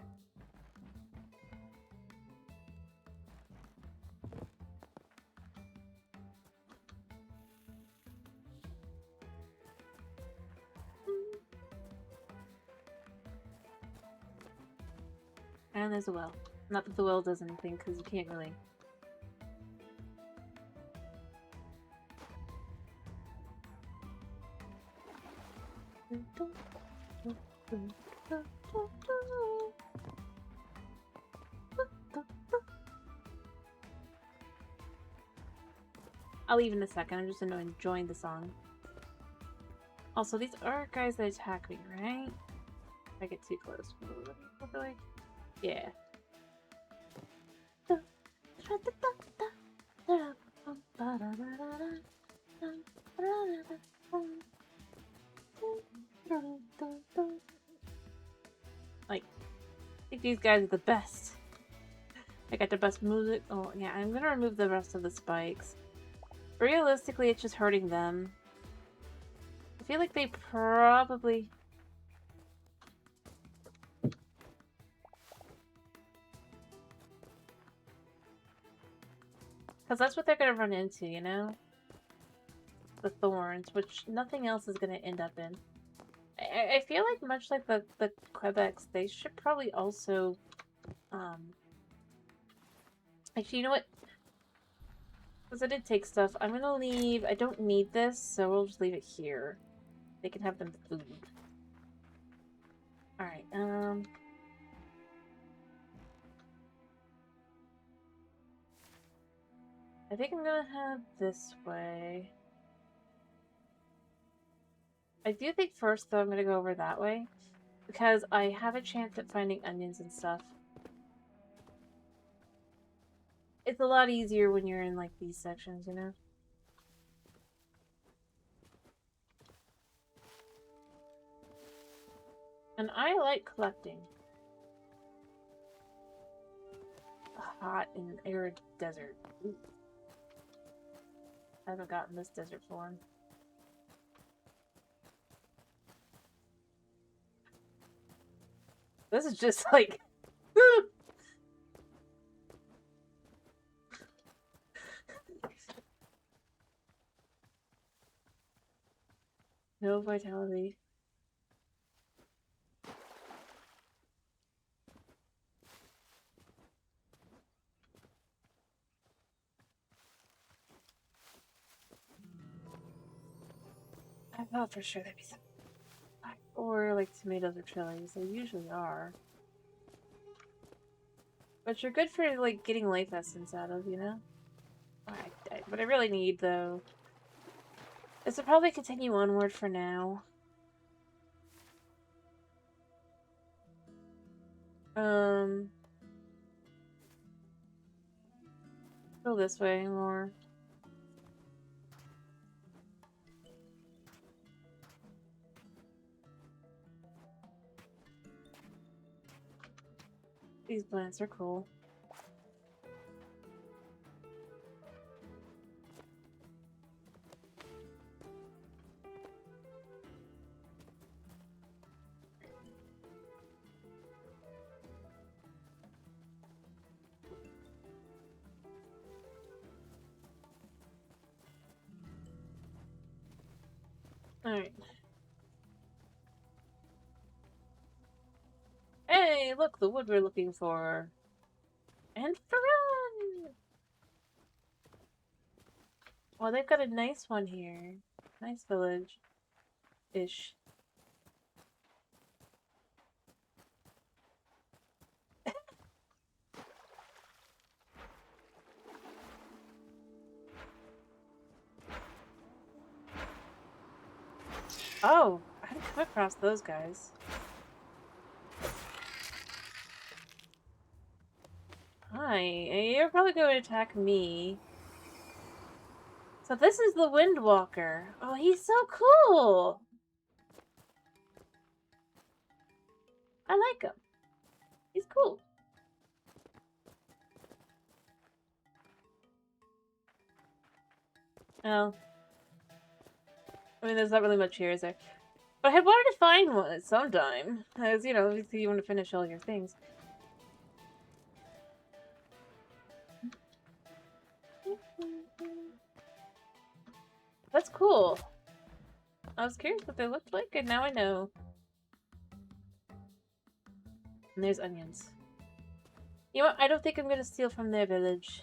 And there's a well. Not that the well does anything, because you can't really. I'll leave in a second. I'm just enjoying the song. Also, these are guys that attack me, right? If I get too close. Hopefully. Yeah. Like, I think these guys are the best. I got the best music. Oh, yeah, I'm gonna remove the rest of the spikes. Realistically, it's just hurting them. I feel like they probably... Because that's what they're gonna run into, you know? The thorns, which nothing else is gonna end up in. I feel like much like the Quebecs, they should probably also... Actually, you know what? Because I did take stuff. I'm gonna leave... I don't need this, so we'll just leave it here. They can have them food. Alright, I think I'm gonna head this way. I do think first, though, I'm gonna go over that way. Because I have a chance at finding onions and stuff. It's a lot easier when you're in, like, these sections, you know? And I like collecting. A hot and arid desert. Ooh. I haven't gotten this desert form. This is just like... No vitality. thought for sure there'd be some. Or like tomatoes or chilies. They usually are. But you're good for like getting life essence out of, you know? What I really need though is to probably continue onward for now. Go this way more. These plants are cool. Alright. Hey, look, the wood we're looking for. And run! Well, they've got a nice one here. Nice village-ish. Oh, I didn't come across those guys. Hi, you're probably going to attack me. So this is the Windwalker. Oh, he's so cool! I like him. He's cool. Oh. I mean, there's not really much here, is there? But I had wanted to find one at some time. As, you know, obviously you want to finish all your things. That's cool. I was curious what they looked like, and now I know. And there's onions. You know what? I don't think I'm gonna steal from their village.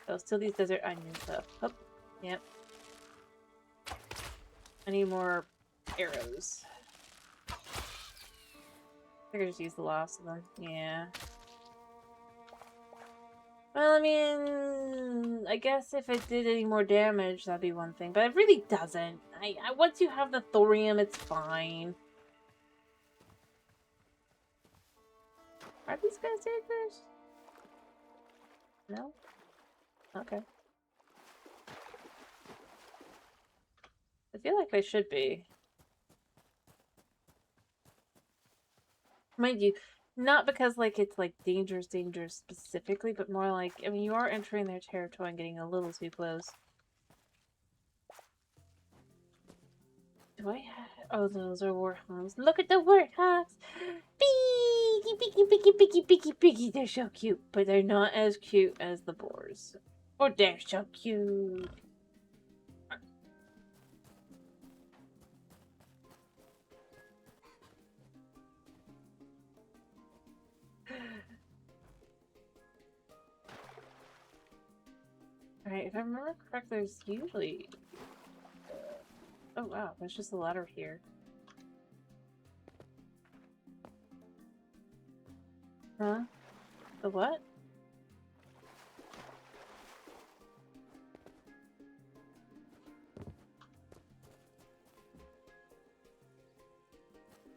Oh, still these desert onions though. Oh, yep. I need more arrows. I think I just used the last of them. Yeah. Well, I mean, I guess if it did any more damage, that'd be one thing. But it really doesn't. Once you have the thorium, it's fine. Are these guys dangerous? No? Okay. I feel like they should be. Mind you, not because like it's like dangerous specifically, but more like, I mean, you are entering their territory and getting a little too close. Do I have... Oh, those are warthogs. Look at the warthogs! Piggy! They're so cute, but they're not as cute as the boars. Oh, they're so cute! Alright, if I remember correctly, there's usually... Oh wow, there's just a ladder here. Huh? The what?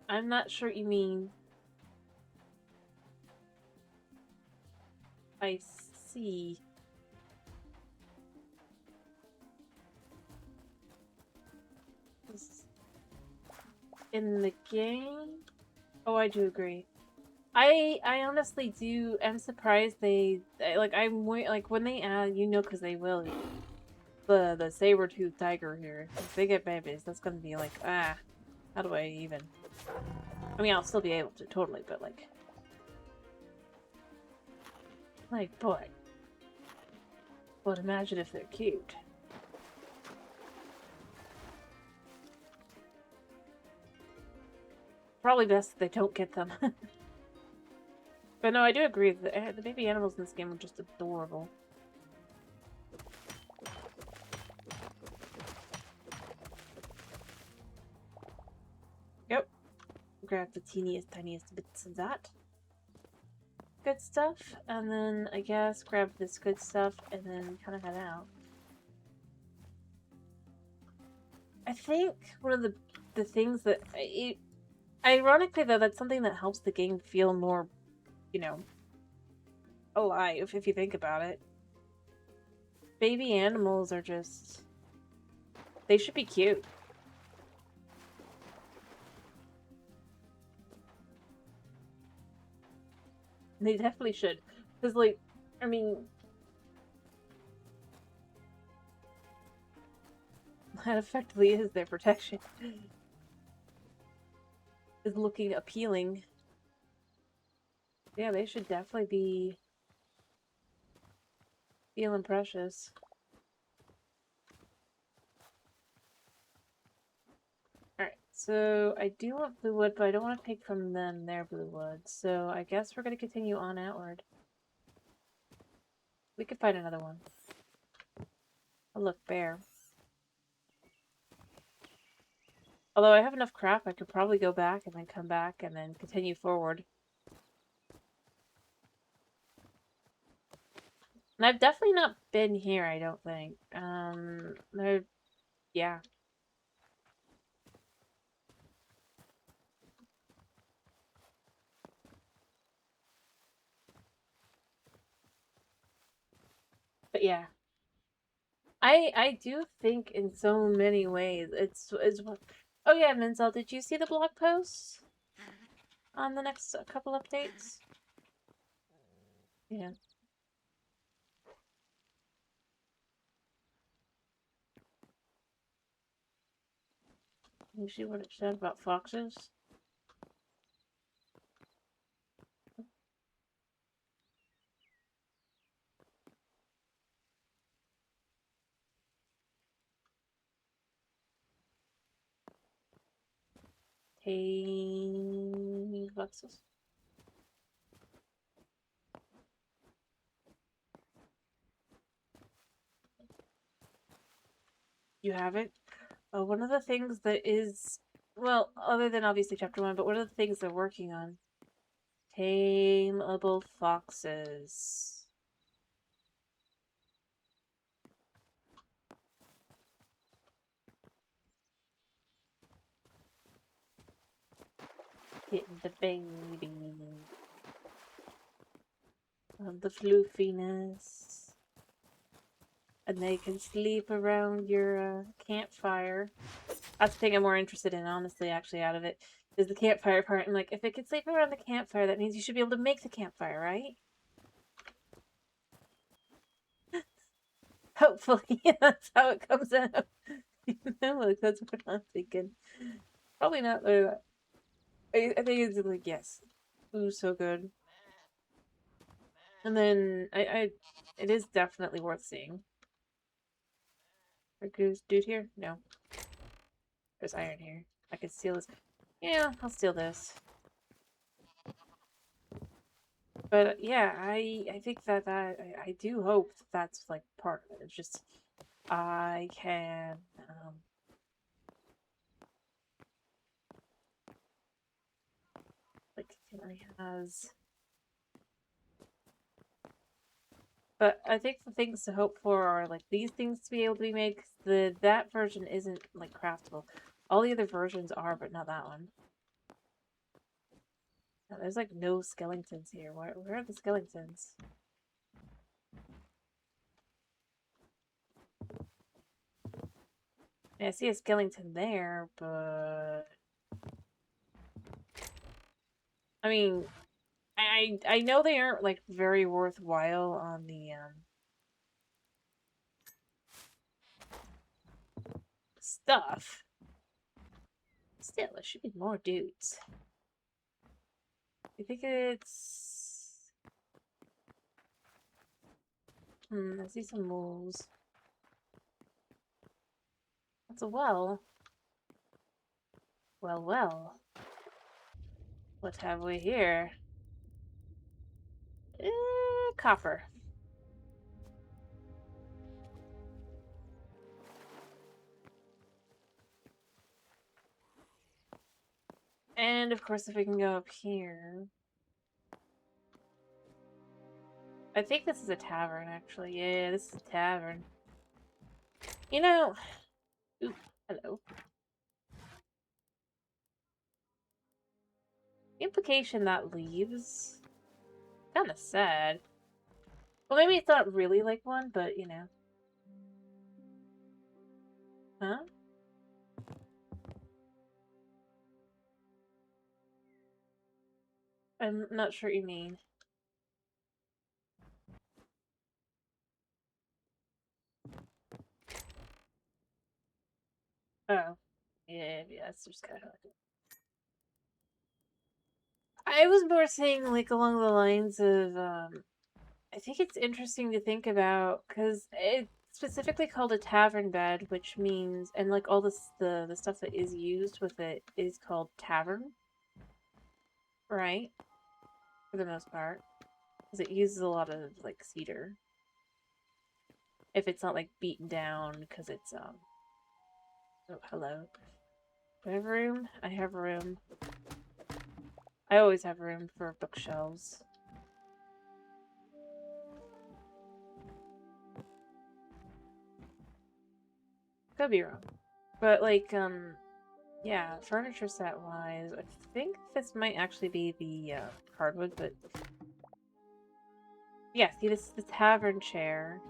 I'm not sure what you mean. I see. In the game? Oh, I do agree. I honestly do. I'm surprised I'm like when they add, you know, because they will. The saber-toothed tiger here. If they get babies, that's gonna be like, how do I even? I mean, I'll still be able to totally, but like, boy. But imagine if they're cute. Probably best if they don't get them. But no, I do agree. The baby animals in this game are just adorable. Yep. Grab the teeniest, tiniest bits of that good stuff, and then I guess grab this good stuff, and then kind of head out. I think one of the things that ironically though, that's something that helps the game feel more, you know, alive if you think about it. Baby animals are just, they should be cute. They definitely should, because like, I mean, that effectively is their protection. Is looking appealing. Yeah, they should definitely be feeling precious. Alright, so I do want blue wood, but I don't want to take from them their blue wood. So I guess we're going to continue on outward. We could find another one. Oh, look, bear. Although I have enough crap, I could probably go back and then come back and then continue forward. And I've definitely not been here, I don't think. Yeah. But yeah. I do think in so many ways it's oh yeah, Menzel, did you see the blog post on the next couple updates? Yeah. You see what it said about foxes? Hey, foxes. You haven't? One of the things that is, well, other than obviously chapter 1, but one of the things they're working on. Tameable foxes. Getting the baby of the floofiness. And they can sleep around your campfire. That's the thing I'm more interested in, honestly, actually, out of it, is the campfire part. I'm like, if it can sleep around the campfire, that means you should be able to make the campfire, right? Hopefully, that's how it comes out. Like, that's what I'm thinking. Probably not. I think it's like, yes. Ooh, so good. And then, it is definitely worth seeing. Goose dude here? No. There's iron here. I could steal this. Yeah, I'll steal this. But yeah, I think that I do hope that that's like part of it. It's just I can like can I has. But I think the things to hope for are like these things to be able to be made, because that version isn't like craftable. All the other versions are, but not that one. No, there's like no skeletons here. Where are the skeletons? Yeah, I see a skeleton there, but I mean, I know they aren't like very worthwhile on the stuff. Still, there should be more dudes. I think it's I see some moles. That's a well. Well, well. What have we here? copper. And of course, if we can go up here. I think this is a tavern, actually. Yeah, this is a tavern. You know... Ooh, hello. The implication that leaves... Kinda sad. Well, maybe it's not really like one, but, you know. Huh? I'm not sure what you mean. Oh. Yeah, that's just kind of... I was more saying, like, along the lines of, I think it's interesting to think about, because it's specifically called a tavern bed, which means, and, like, all this, the stuff that is used with it is called tavern, right? For the most part. Because it uses a lot of, like, cedar. If it's not, like, beaten down, because it's, Oh, hello. Do I have room? I have room. I always have room for bookshelves. Could be wrong. But, like, yeah, furniture set wise, I think this might actually be the, hardwood, but... Yeah, see, this is the tavern chair.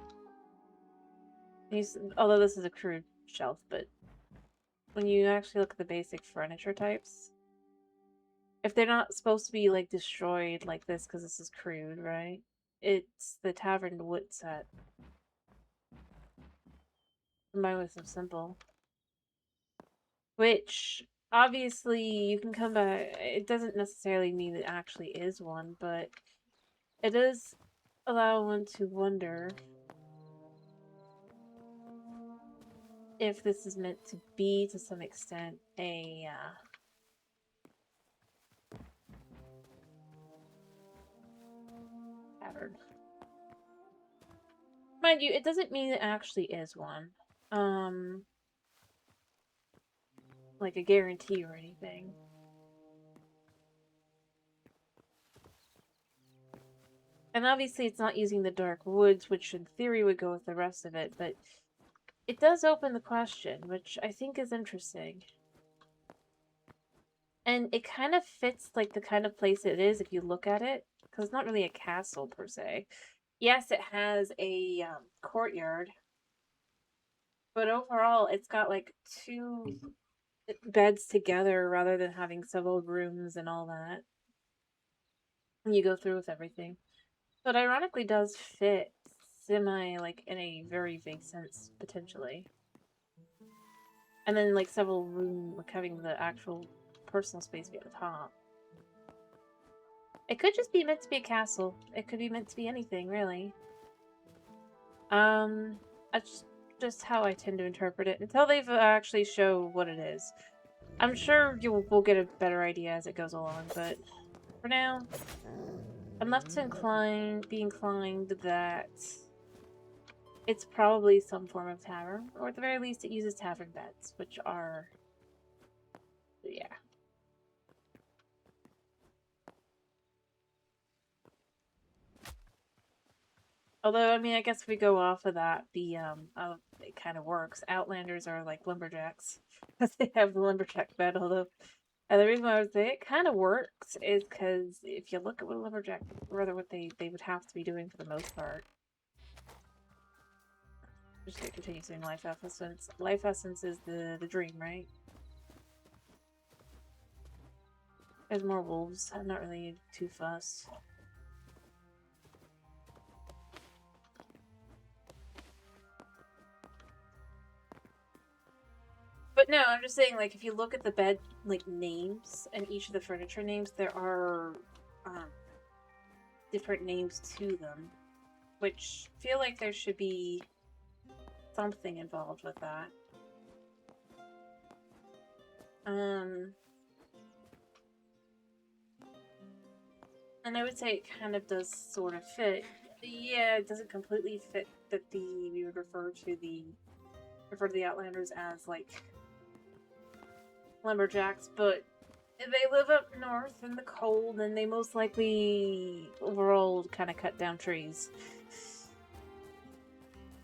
Although this is a crude shelf, but... When you actually look at the basic furniture types... If they're not supposed to be, like, destroyed like this because this is crude, right? It's the tavern wood set. Combined with some simple. Which, obviously, you can come back... It doesn't necessarily mean it actually is one, but... It does allow one to wonder... if this is meant to be, to some extent, a, tavern. Mind you, it doesn't mean it actually is one. Like a guarantee or anything. And obviously it's not using the dark woods, which in theory would go with the rest of it, but it does open the question, which I think is interesting. And it kind of fits, like, the kind of place it is if you look at it, because it's not really a castle, per se. Yes, it has a, courtyard, but overall, it's got, like, 2 beds together rather than having several rooms and all that. And you go through with everything. So it ironically does fit semi, like, in a very vague sense, potentially. And then, like, several room, like, having the actual personal space be at the top. It could just be meant to be a castle. It could be meant to be anything, really. That's just how I tend to interpret it, until they've actually show what it is. I'm sure we'll get a better idea as it goes along, but for now, I'm left to be inclined that it's probably some form of tavern, or at the very least it uses tavern beds, which are... yeah. Although, I mean, I guess if we go off of that, it kind of works. Outlanders are like lumberjacks, because they have the lumberjack bed, although... And the reason why I would say it kind of works is because if you look at what a lumberjack, rather what they would have to be doing for the most part. Just gonna continue saying life essence. Life essence is the dream, right? There's more wolves. I'm not really too fussed. But no, I'm just saying, like, if you look at the bed, like, names, and each of the furniture names, there are, different names to them. Which feel like there should be something involved with that. And I would say it kind of does sort of fit. Yeah, it doesn't completely fit that we would refer to the Outlanders as like lumberjacks, but they live up north in the cold, and they most likely overall kind of cut down trees.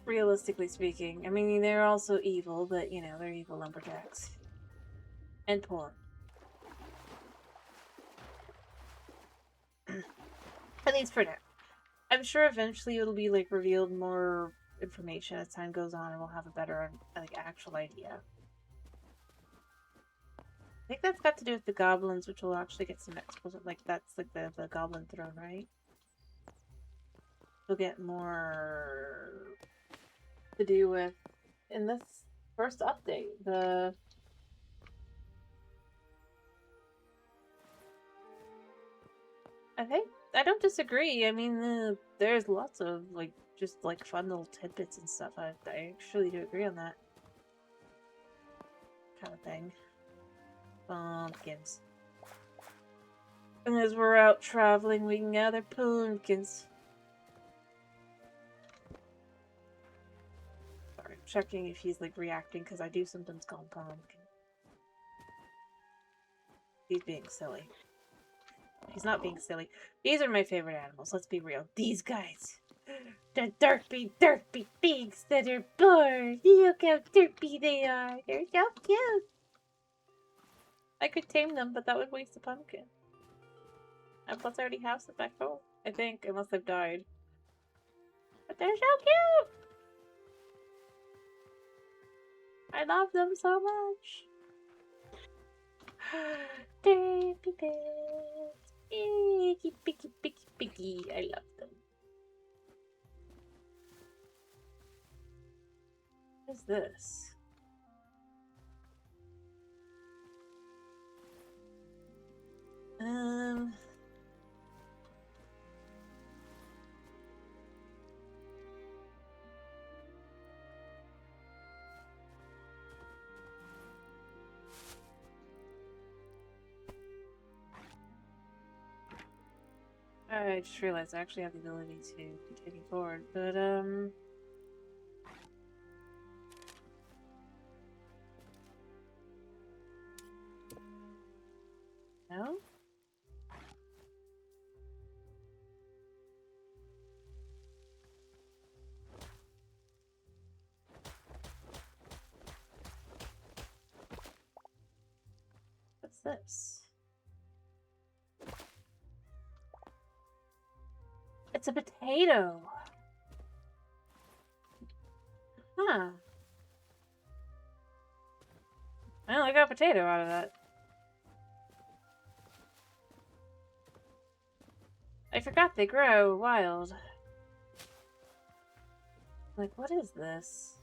Realistically speaking, I mean they're also evil, but you know they're evil lumberjacks and poor. At least for now. I'm sure eventually it'll be like revealed more information as time goes on, and we'll have a better like actual idea. I think that's got to do with the goblins, which will actually get some exposition. Like that's like the goblin throne, right? We'll get more to do with in this first update. I don't disagree. I mean, there's lots of like just like fun little tidbits and stuff. I actually do agree on that kind of thing. Pumpkins. And as we're out traveling, we can gather pumpkins. Sorry, I'm checking if he's like reacting because I do sometimes call him pumpkin. He's being silly. He's not being silly. These are my favorite animals, let's be real. These guys. The derpy pigs that are born. Look how derpy they are. They're so cute. I could tame them, but that would waste a pumpkin. And plus I already have some back home. I think, unless they've died. But they're so cute! I love them so much. Derpy pigs. Picky, picky, picky, picky. I love them. What is this? I just realized I actually have the ability to continue forward, but, no? What's this? It's a potato! Huh. I only got a potato out of that. I forgot they grow wild. Like, what is this?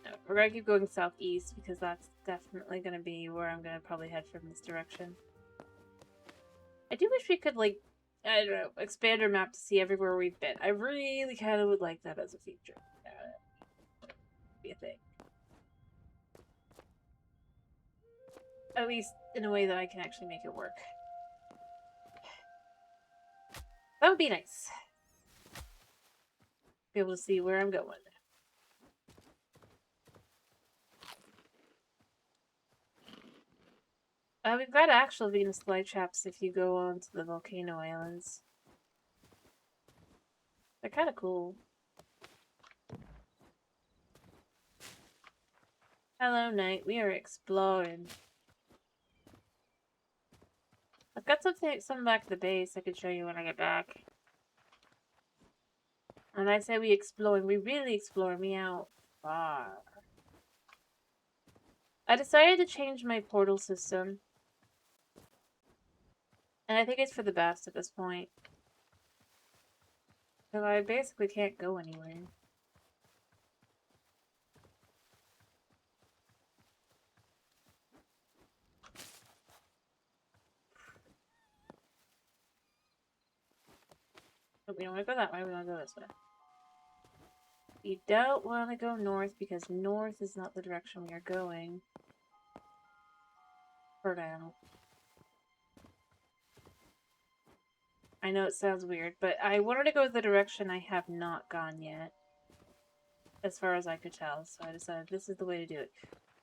No, we're gonna keep going southeast because that's definitely gonna be where I'm gonna probably head from this direction. I do wish we could, like, I don't know, expand our map to see everywhere we've been. I really kind of would like that as a feature. Be a thing. At least in a way that I can actually make it work. That would be nice. Be able to see where I'm going. We've got actual Venus flytraps if you go on to the volcano islands. They're kind of cool. Hello, Knight. We are exploring. I've got something back at the base I can show you when I get back. And I say we exploring, we really explore me out far. I decided to change my portal system. And I think it's for the best at this point. Because I basically can't go anywhere. But we don't want to go that way, we want to go this way. We don't want to go north because north is not the direction we are going. For now. I know it sounds weird, but I wanted to go the direction I have not gone yet. As far as I could tell, so I decided this is the way to do it.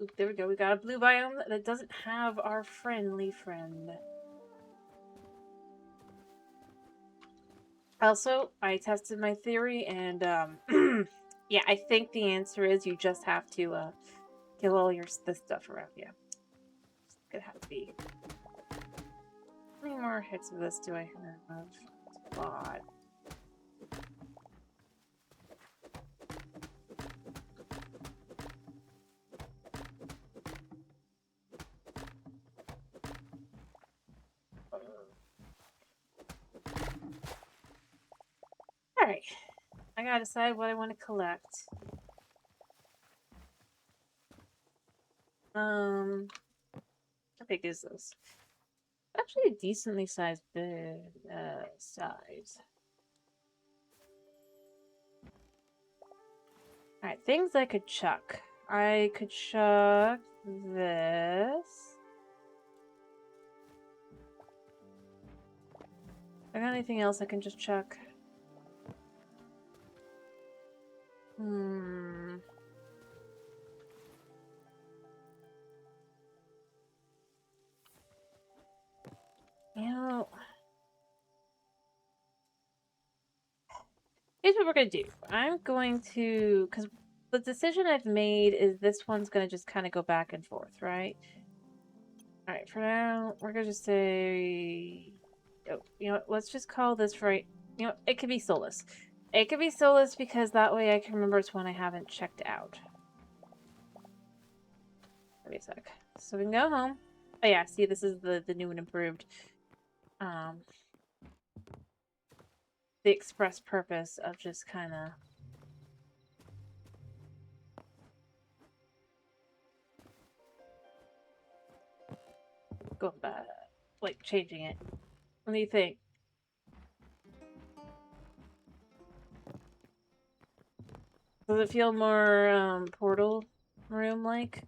Oop, there we go. We got a blue biome that doesn't have our friendly friend. Also, I tested my theory, and yeah, I think the answer is you just have to kill all this stuff around you. It's gonna have to be. How many more hits of this do I have? It's a lot. Alright. I gotta decide what I want to collect. How big is this? Actually a decently sized size. Alright, things I could chuck. I could chuck this. I got anything else I can just chuck? You know, here's what we're gonna do. I'm going to, because the decision I've made is this one's gonna just kind of go back and forth, right? Alright, for now, we're gonna just say, oh, you know what, let's just call this right, you know, it could be Solus. It could be Solus because that way I can remember it's one I haven't checked out. Wait a sec. So we can go home. Oh yeah, see, this is the new and improved. The express purpose of just kind of going back, like changing it. What do you think? Does it feel more portal room like?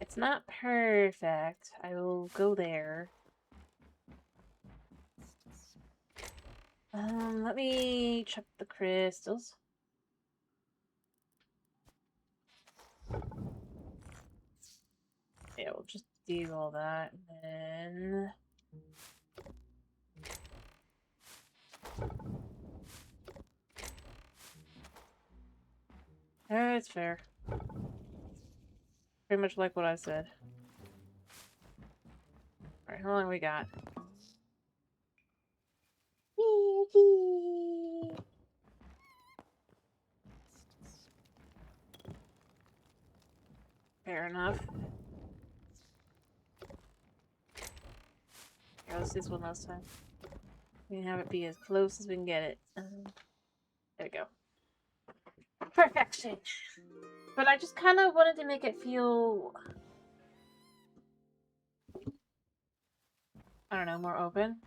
It's not perfect. I will go there. Let me check the crystals. Yeah, we'll just do all that, and then... It's fair. Pretty much like what I said. Alright, how long we got? Fair enough. Here, let's do this one last time. We can have it be as close as we can get it. There we go. Perfection! But I just kind of wanted to make it feel... I don't know, more open.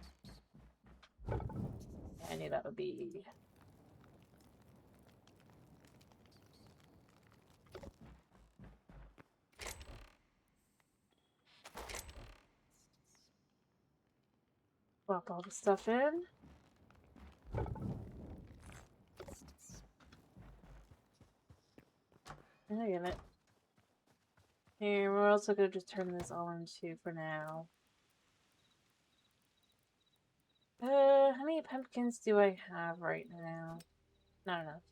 Yeah, I knew that would be... Plop all the stuff in. I get it. Here, we're also going to just turn this all into for now. How many pumpkins do I have right now? Not enough.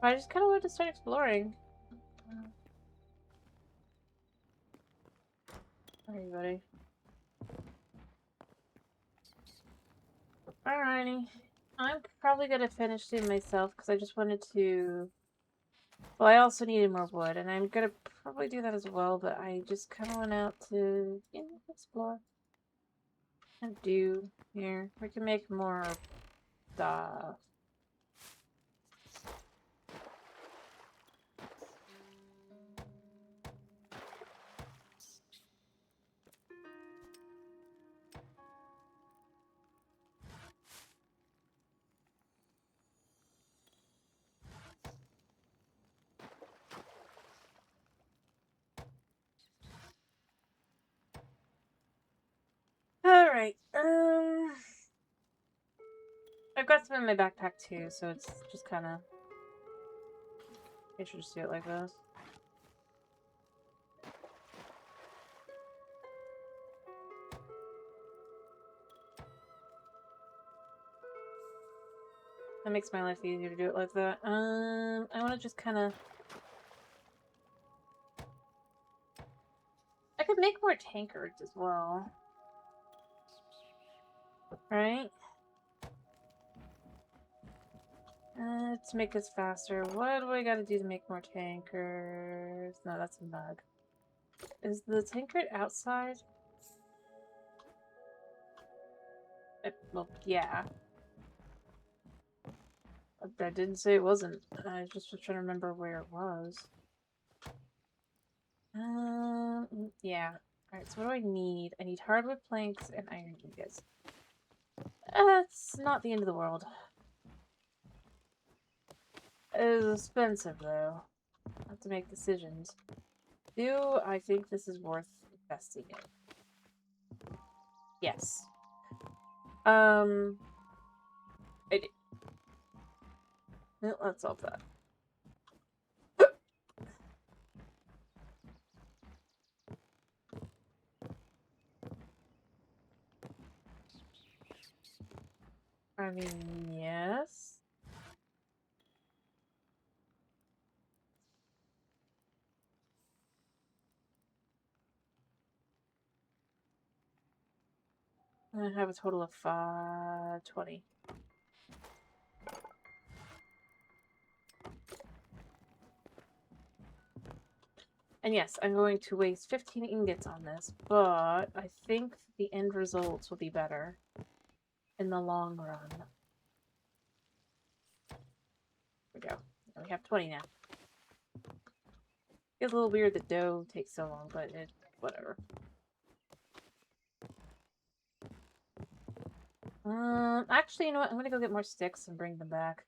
I just kind of wanted to start exploring. Hey, buddy. Alrighty. I'm probably gonna finish it myself because I just wanted to... Well, I also needed more wood, and I'm gonna probably do that as well, but I just kind of went out to, you know, explore. And do here. We can make more stuff. Alright, I've got some in my backpack too, so it's just kind of... I should just do it like this. That makes my life easier to do it like that. I want to just kind of... I could make more tankards as well. Right? To make this faster, what do I gotta do to make more tankards? No, that's a mug. Is the tankard outside? Well, yeah. I didn't say it wasn't. I just was trying to remember where it was. Yeah. Alright, so what do I need? I need hardwood planks and iron ingots. That's not the end of the world. It is expensive, though. I have to make decisions. Do I think this is worth investing in? Yes. I do. No, let's solve that. I mean, yes. I have a total of 20. And yes, I'm going to waste 15 ingots on this, but I think the end results will be better in the long run. There we go. We have 20 now. It's a little weird that dough takes so long, but whatever. Actually, you know what? I'm gonna go get more sticks and bring them back.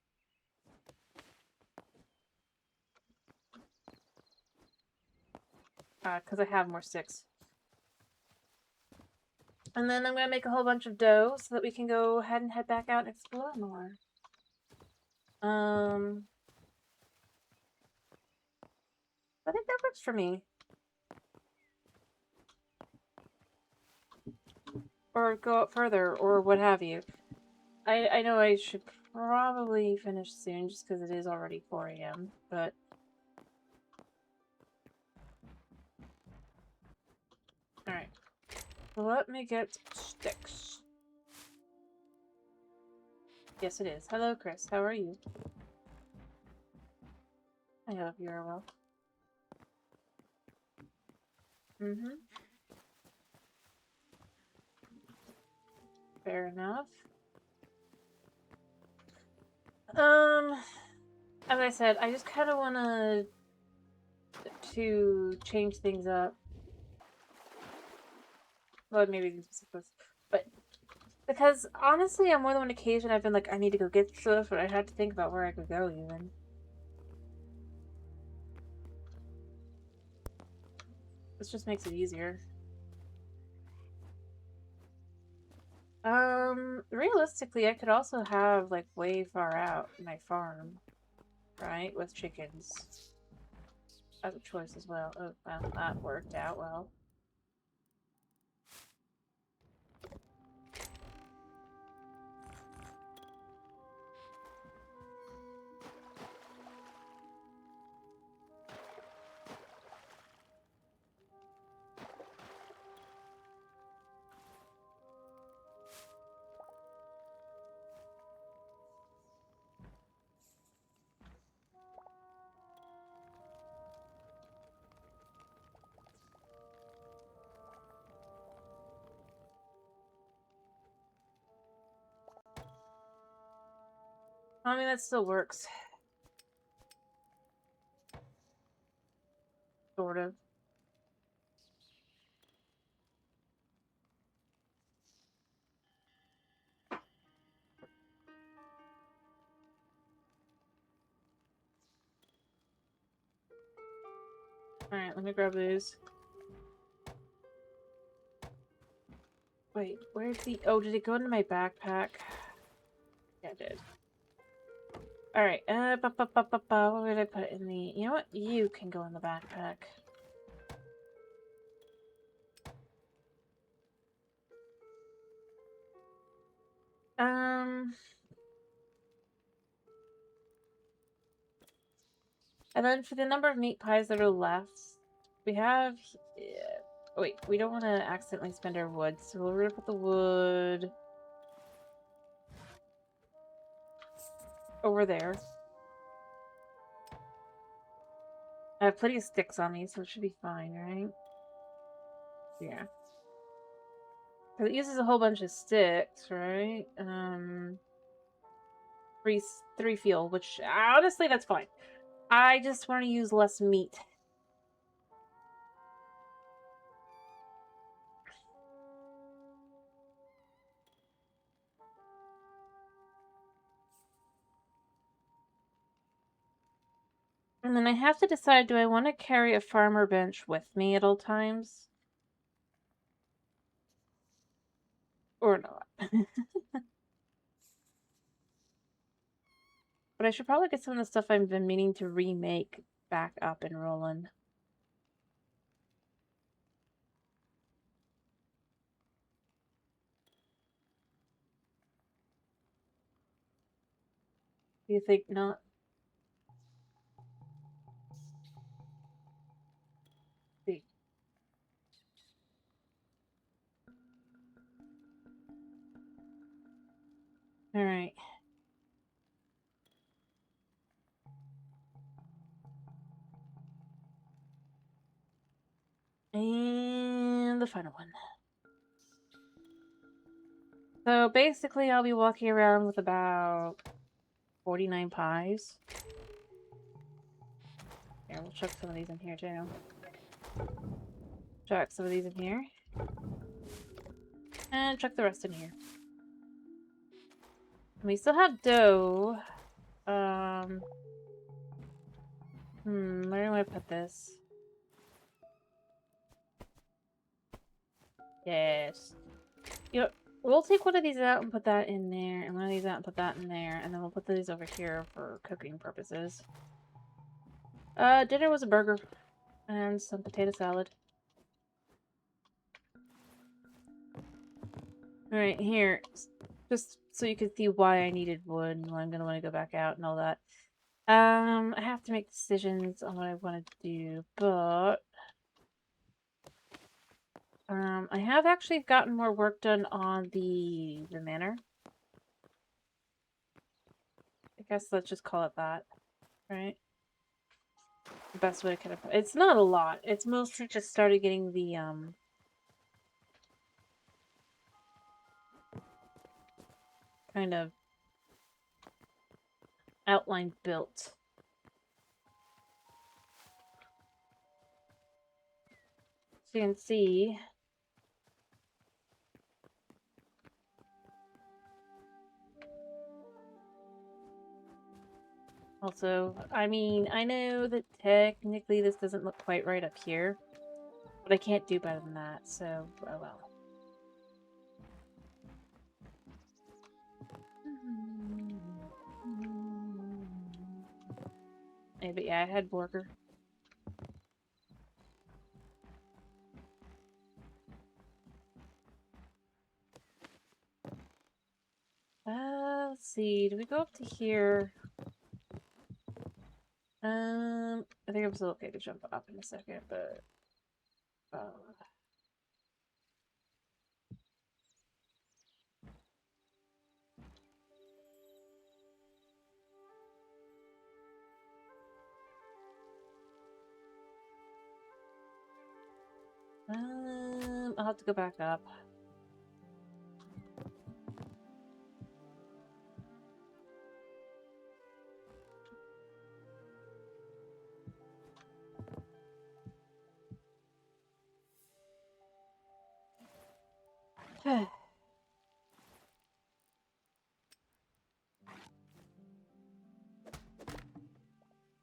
Because I have more sticks. And then I'm gonna make a whole bunch of dough so that we can go ahead and head back out and explore more. I think that works for me. Or go up further, or what have you. I know I should probably finish soon, just because it is already 4 AM, but... Alright. Let me get sticks. Yes, it is. Hello, Chris. How are you? I hope you are well. Mm-hmm. Fair enough. As I said, I just kind of want to change things up. Well, maybe but because honestly, on more than one occasion, I've been like, I need to go get stuff, but I had to think about where I could go even. This just makes it easier. Realistically, I could also have like way far out my farm, right, with chickens as a choice as well. Oh, well, that worked out well. I mean, that still works. Sort of. Alright, let me grab these. Wait, where's the... Oh, did it go into my backpack? Yeah, it did. Alright, what did I put in the... You know what? You can go in the backpack. And then for the number of meat pies that are left, we have... Oh, wait, we don't want to accidentally spend our wood, so we're gonna put the wood... over there. I have plenty of sticks on me, so it should be fine, right? Yeah. Because it uses a whole bunch of sticks, right? Three fuel, which honestly, that's fine. I just want to use less meat. And then I have to decide, do I want to carry a farmer bench with me at all times? Or not? But I should probably get some of the stuff I've been meaning to remake back up and rolling. Do you think not? See. Alright. And the final one. So basically I'll be walking around with about 49 pies. Here, we'll chuck some of these in here too. Chuck some of these in here. And chuck the rest in here. And we still have dough. Where do I put this? Yes. You know, we'll take one of these out and put that in there, and one of these out and put that in there, and then we'll put these over here for cooking purposes. Dinner was a burger and some potato salad. Alright, here. Just so you can see why I needed wood and why I'm gonna want to go back out and all that. I have to make decisions on what I want to do, but... I have actually gotten more work done on the manor. I guess let's just call it that, right? The best way to kind of... It's not a lot. It's mostly just started getting the, kind of outline built. So you can see... Also, I mean, I know that technically this doesn't look quite right up here, but I can't do better than that, so, oh well. Hey, but yeah, I had burger. Let's see, do we go up to here? I think I'm still okay to jump up in a second, but... I'll have to go back up.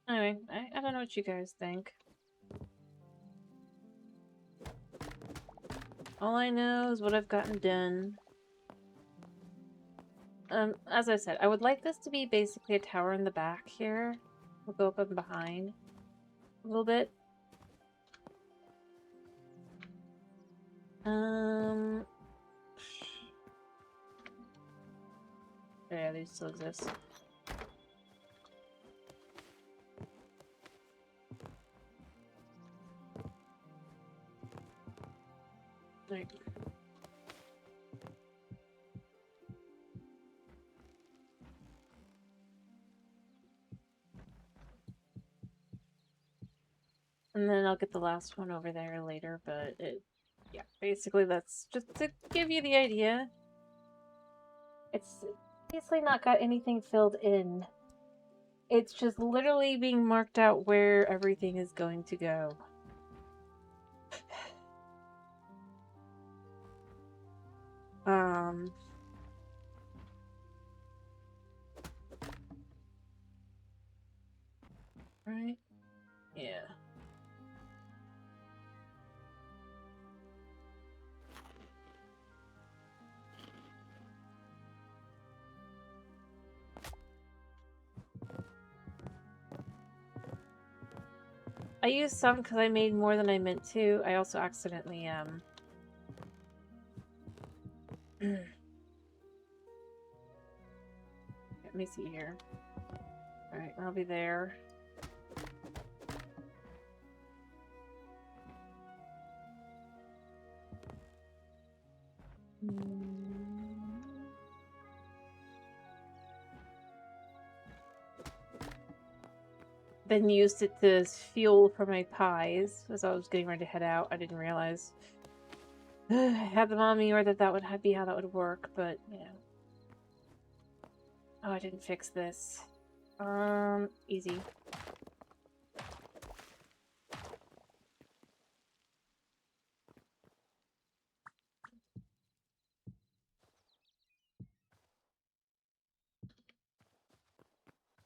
Anyway, I don't know what you guys think. All I know is what I've gotten done. As I said, I would like this to be basically a tower in the back here. We'll go up and behind a little bit. Yeah, these still exist. Right. And then I'll get the last one over there later, but yeah, basically that's just to give you the idea. It's basically not got anything filled in. It's just literally being marked out where everything is going to go. Right? Yeah. I used some because I made more than I meant to. I also accidentally, let me see here. Alright, I'll be there. Then used it as fuel for my pies as I was getting ready to head out. I didn't realize I had them on me or that would be how that would work, but yeah. Oh, I didn't fix this. Easy.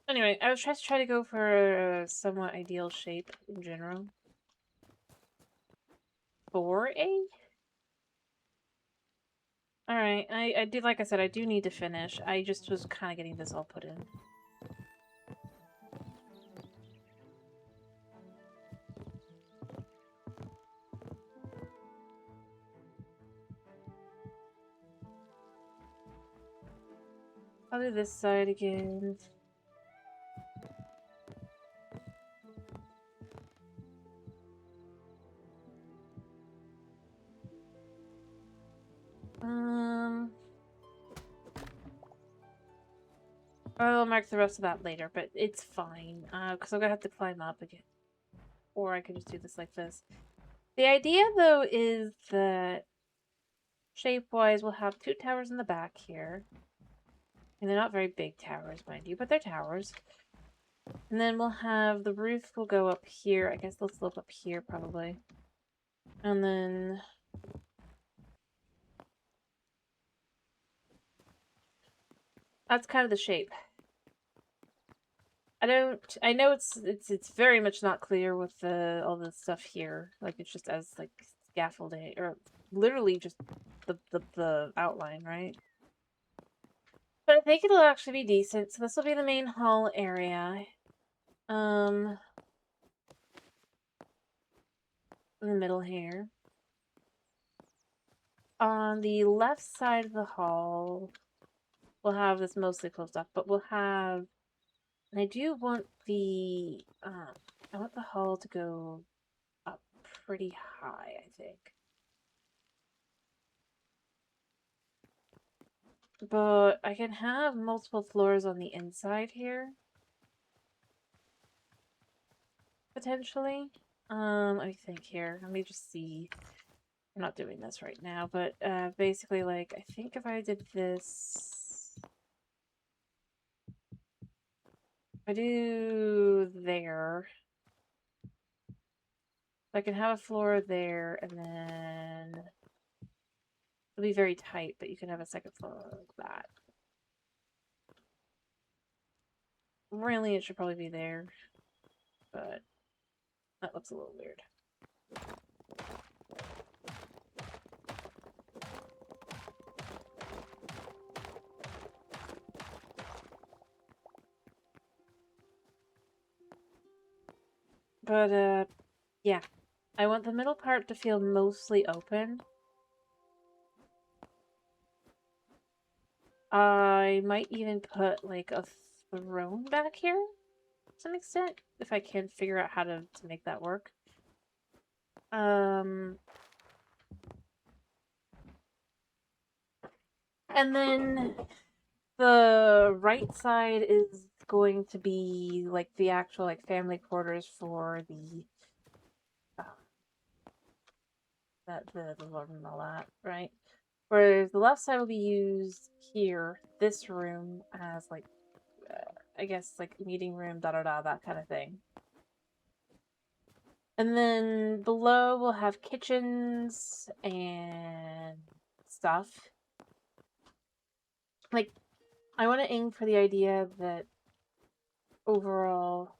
Anyway, I was trying to go for a somewhat ideal shape in general. 4A? Alright, I do, like I said, I do need to finish. I just was kind of getting this all put in. I'll do this side again. I'll mark the rest of that later, but it's fine, because I'm gonna have to climb up again. Or I could just do this like this. The idea, though, is that shape-wise, we'll have 2 towers in the back here. And they're not very big towers, mind you, but they're towers. And then we'll have the roof will go up here. I guess they'll slope up here, probably. And then... that's kind of the shape. I know it's very much not clear with all the stuff here. Like, it's just as, like, scaffolding, or literally just the outline, right? But I think it'll actually be decent. So this will be the main hall area. In the middle here. On the left side of the hall, we'll have this mostly closed off, but we'll have, and I do want I want the hall to go up pretty high, I think. But I can have multiple floors on the inside here. Potentially. Let me think here. Let me just see. I'm not doing this right now, but basically, like, I think if I did this... I do there. I can have a floor there, and then... it'll be very tight, but you can have a second floor like that. Really, it should probably be there, but... that looks a little weird. But, yeah. I want the middle part to feel mostly open. I might even put, like, a throne back here to some extent, if I can figure out how to make that work. And then the right side is going to be, like, the actual, like, family quarters for the Lord and all that, right? Whereas the left side will be used here, this room, as, like, I guess, like, meeting room, da-da-da, that kind of thing. And then below we'll have kitchens and stuff. Like, I want to aim for the idea that overall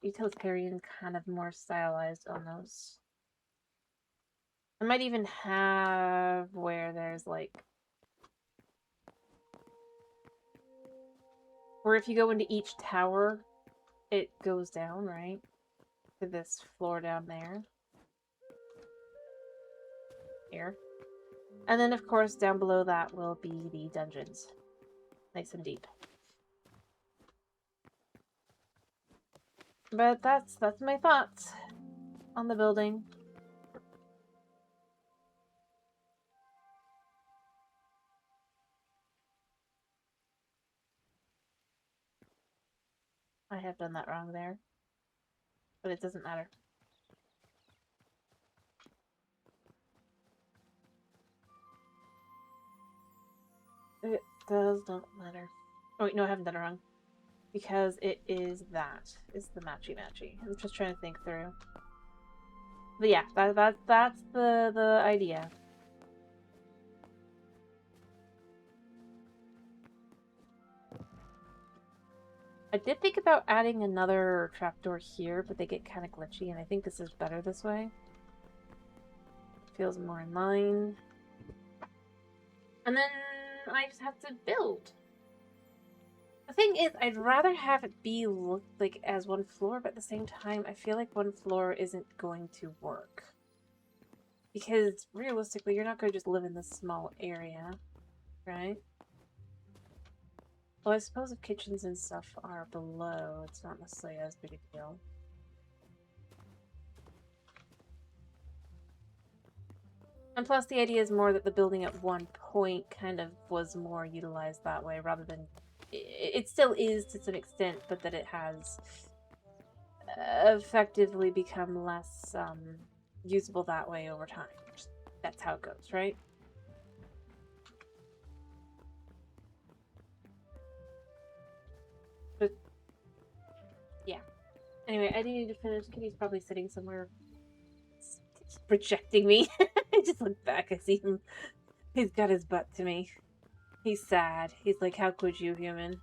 utilitarian, kind of more stylized almost. I might even have where there's like, where if you go into each tower, it goes down, right? To this floor down there. Here. And then, of course, down below that will be the dungeons. Nice and deep. But that's my thoughts on the building. I have done that wrong there. But it doesn't matter. It does not matter. Oh wait, no, I haven't done it wrong. Because it is that. It's the matchy-matchy. I'm just trying to think through. But yeah, that's the idea. I did think about adding another trapdoor here, but they get kind of glitchy, and I think this is better this way. It feels more in line. And then I just have to build. The thing is, I'd rather have it be looked like as one floor, but at the same time, I feel like one floor isn't going to work. Because realistically, you're not going to just live in this small area, right? Well, I suppose if kitchens and stuff are below, it's not necessarily as big a deal. And plus, the idea is more that the building at one point kind of was more utilized that way, rather than... It still is to some extent, but that it has effectively become less usable that way over time. That's how it goes, right? But, yeah. Anyway, I do need to finish. Kitty's probably sitting somewhere projecting me. I just look back, I see him. He's got his butt to me. He's sad. He's like, how could you, human?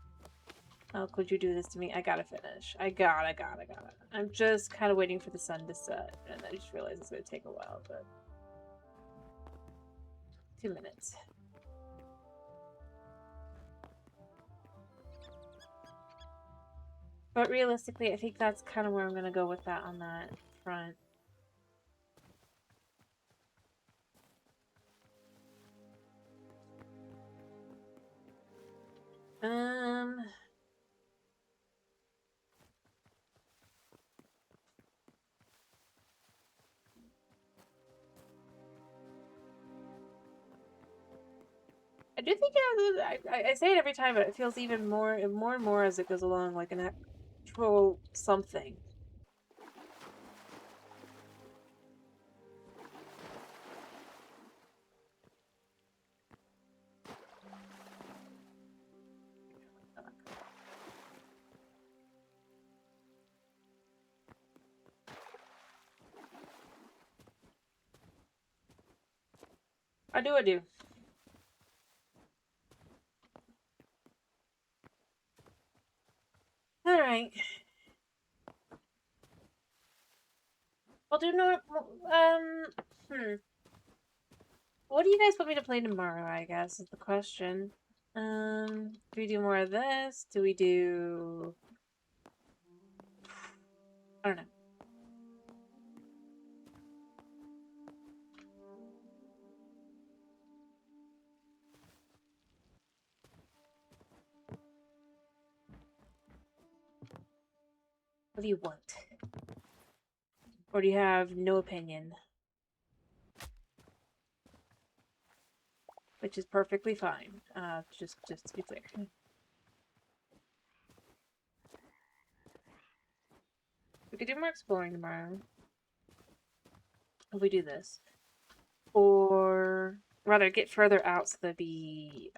How could you do this to me? I gotta finish. I gotta. I'm just kind of waiting for the sun to set, and I just realized it's gonna take a while, but... 2 minutes. But realistically, I think that's kind of where I'm gonna go with that on that front. I do think I say it every time, but it feels even more and more as it goes along, like an actual something. I do. Alright. Well, do you know what do you guys want me to play tomorrow, I guess, is the question. Do we do more of this? Do we do... I don't know. What do you want? Or do you have no opinion? Which is perfectly fine. Just to be clear. We could do more exploring tomorrow. If we do this. Or rather get further out so that'd be...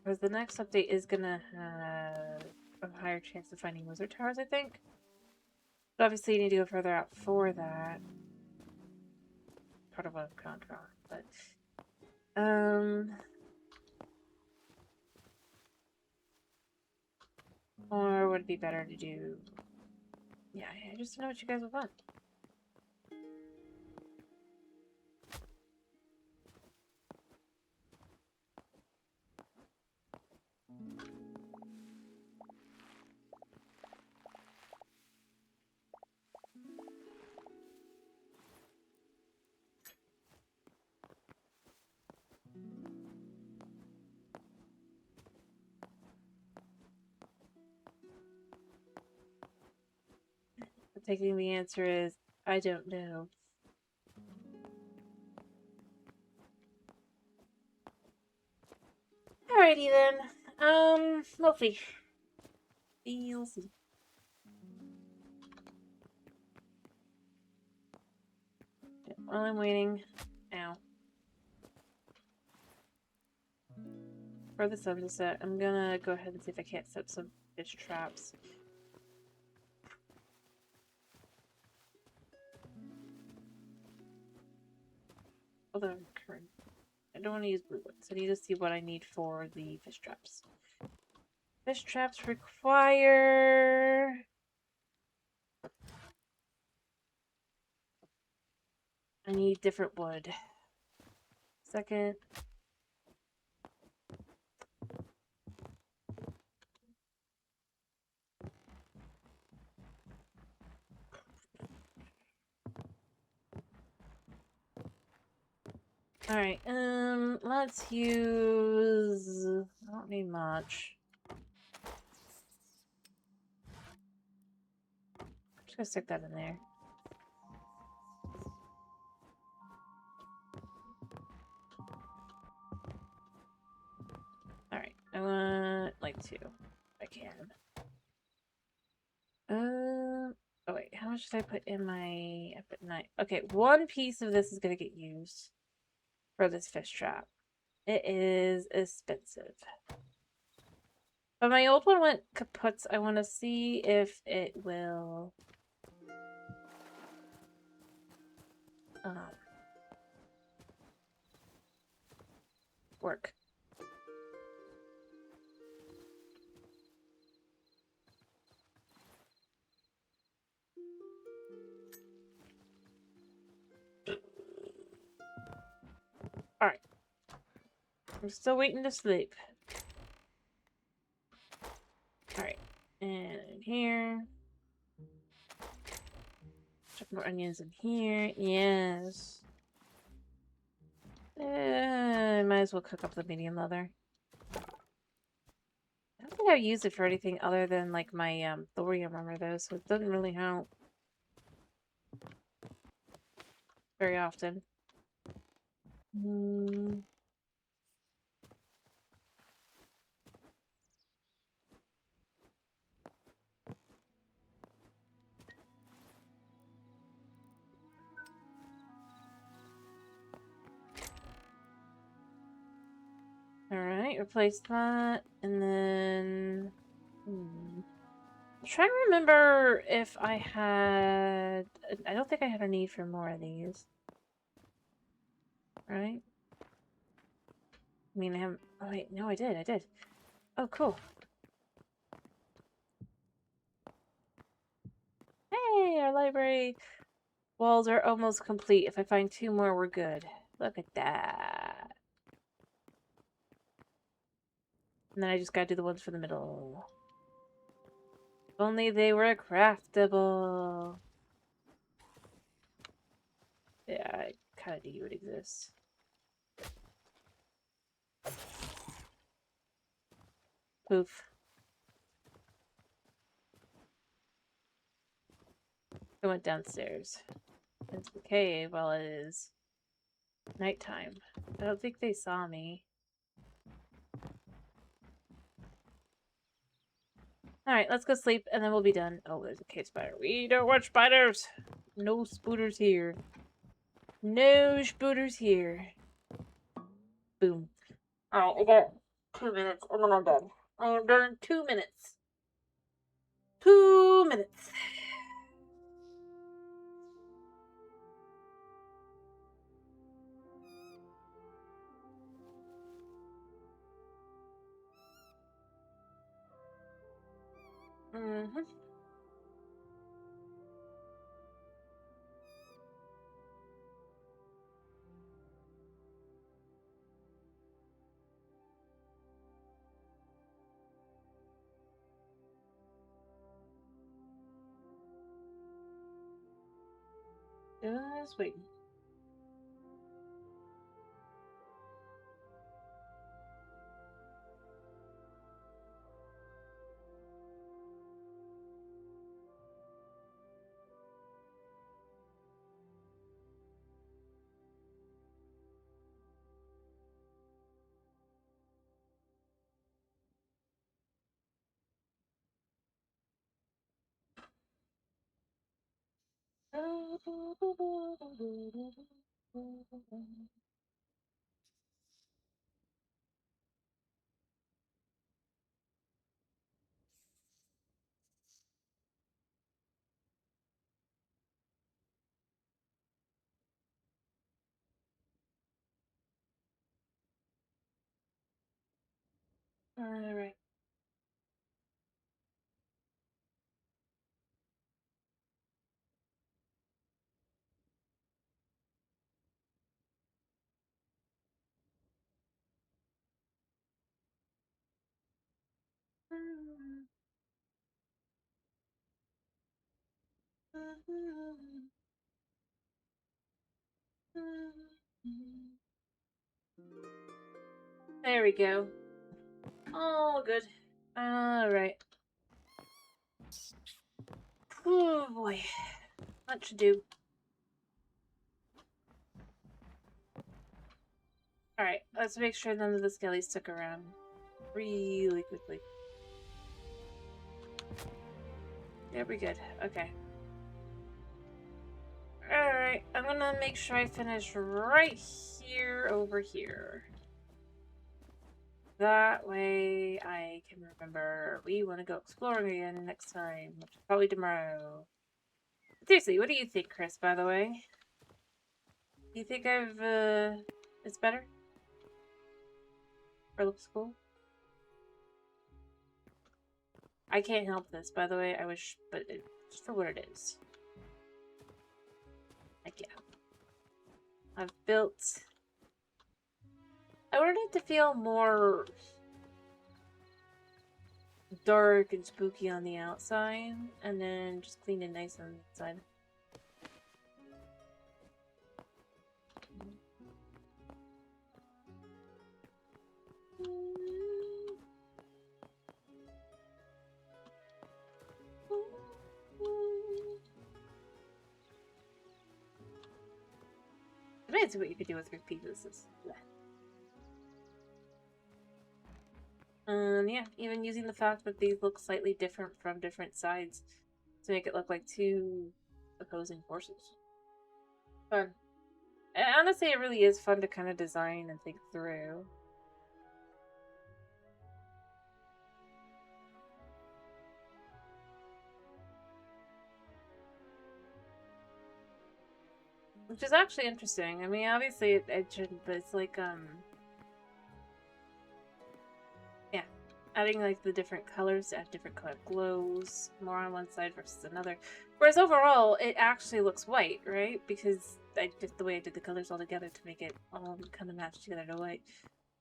Because the next update is gonna have a higher chance of finding wizard towers, I think. But obviously you need to go further out for that. Part of what I've gone, but... Or would it be better to do... Yeah, I just don't know what you guys would want. I'm taking the answer is, I don't know. Alrighty then. We'll see. We'll see. While I'm waiting, for the sunset, I'm gonna go ahead and see if I can't set some fish traps. Although I don't want to use blue ones. I need to see what I need for the fish traps. Fish traps require... I need different wood. Second. Alright, let's use... I don't need much. I'm just gonna stick that in there. Alright, I want like 2. If I can. Oh wait, how much did I put in my... I put 9. Okay, 1 piece of this is gonna get used for this fish trap. It is expensive. But my old one went kaput. I want to see if it will... work. Alright. I'm still waiting to sleep. Alright. And in here. Chuck more onions in here. Yes. Might as well cook up the medium leather. I don't think I've used it for anything other than like my thorium armor though, so it doesn't really help very often. Alright, replace that, and then... I'm trying to remember if I had... I don't think I had a need for more of these. Right? I mean, I haven't... Oh wait, no I did. Oh, cool. Hey, our library walls are almost complete. If I find 2 more, we're good. Look at that. And then I just gotta do the ones for the middle. Only they were craftable. Yeah, I kind of knew you would exist. Poof. I went downstairs into the cave while it is nighttime. I don't think they saw me. Alright, let's go sleep and then we'll be done. Oh, there's a cave spider. We don't want spiders! No spooters here. No spooters here. Boom. Alright, I got 2 minutes and then I'm done. I am done in 2 minutes. 2 minutes. Mm-hmm. Just waiting. Alright. There we go. Oh, good. Alright. Oh boy. Much to do. Alright, let's make sure none of the skellies stick around really quickly. There we good. Okay. Alright, I'm gonna make sure I finish right here over here. That way I can remember we want to go exploring again next time, which is probably tomorrow. Seriously, what do you think, Chris, by the way? Do you think it's better? Or looks cool? I can't help this, by the way. I wish, but just for what it is. Like, yeah. I've built... I wanted it to feel more dark and spooky on the outside, and then just clean and nice on the inside. Imagine what you could do with your pieces. Yeah, even using the fact that these look slightly different from different sides to make it look like two opposing forces. Fun. And honestly, it really is fun to kind of design and think through. Which is actually interesting. I mean, obviously it shouldn't, but it's like, yeah. Adding, like, the different colors to add different color glows, more on one side versus another. Whereas overall, it actually looks white, right? Because I just the way I did the colors all together to make it all kind of match together to white.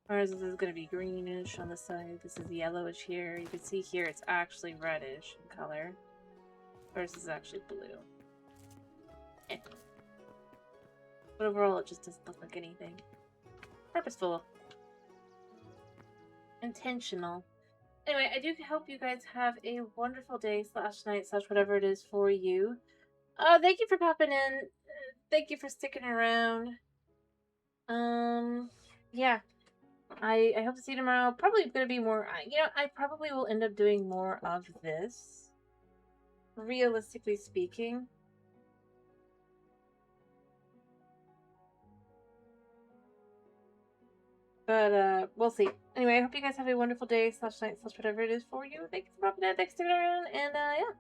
Ours is going to be greenish on the side. This is yellowish here. You can see here it's actually reddish in color. Ours is actually blue. Eh. But overall, it just doesn't look like anything. Purposeful. Intentional. Anyway, I do hope you guys have a wonderful day / night / whatever it is for you. Thank you for popping in. Thank you for sticking around. Yeah. I hope to see you tomorrow. Probably going to be more... You know, I probably will end up doing more of this. Realistically speaking. But, we'll see. Anyway, I hope you guys have a wonderful day / night / whatever it is for you. Thanks for popping in. Thanks for sticking around. And, yeah.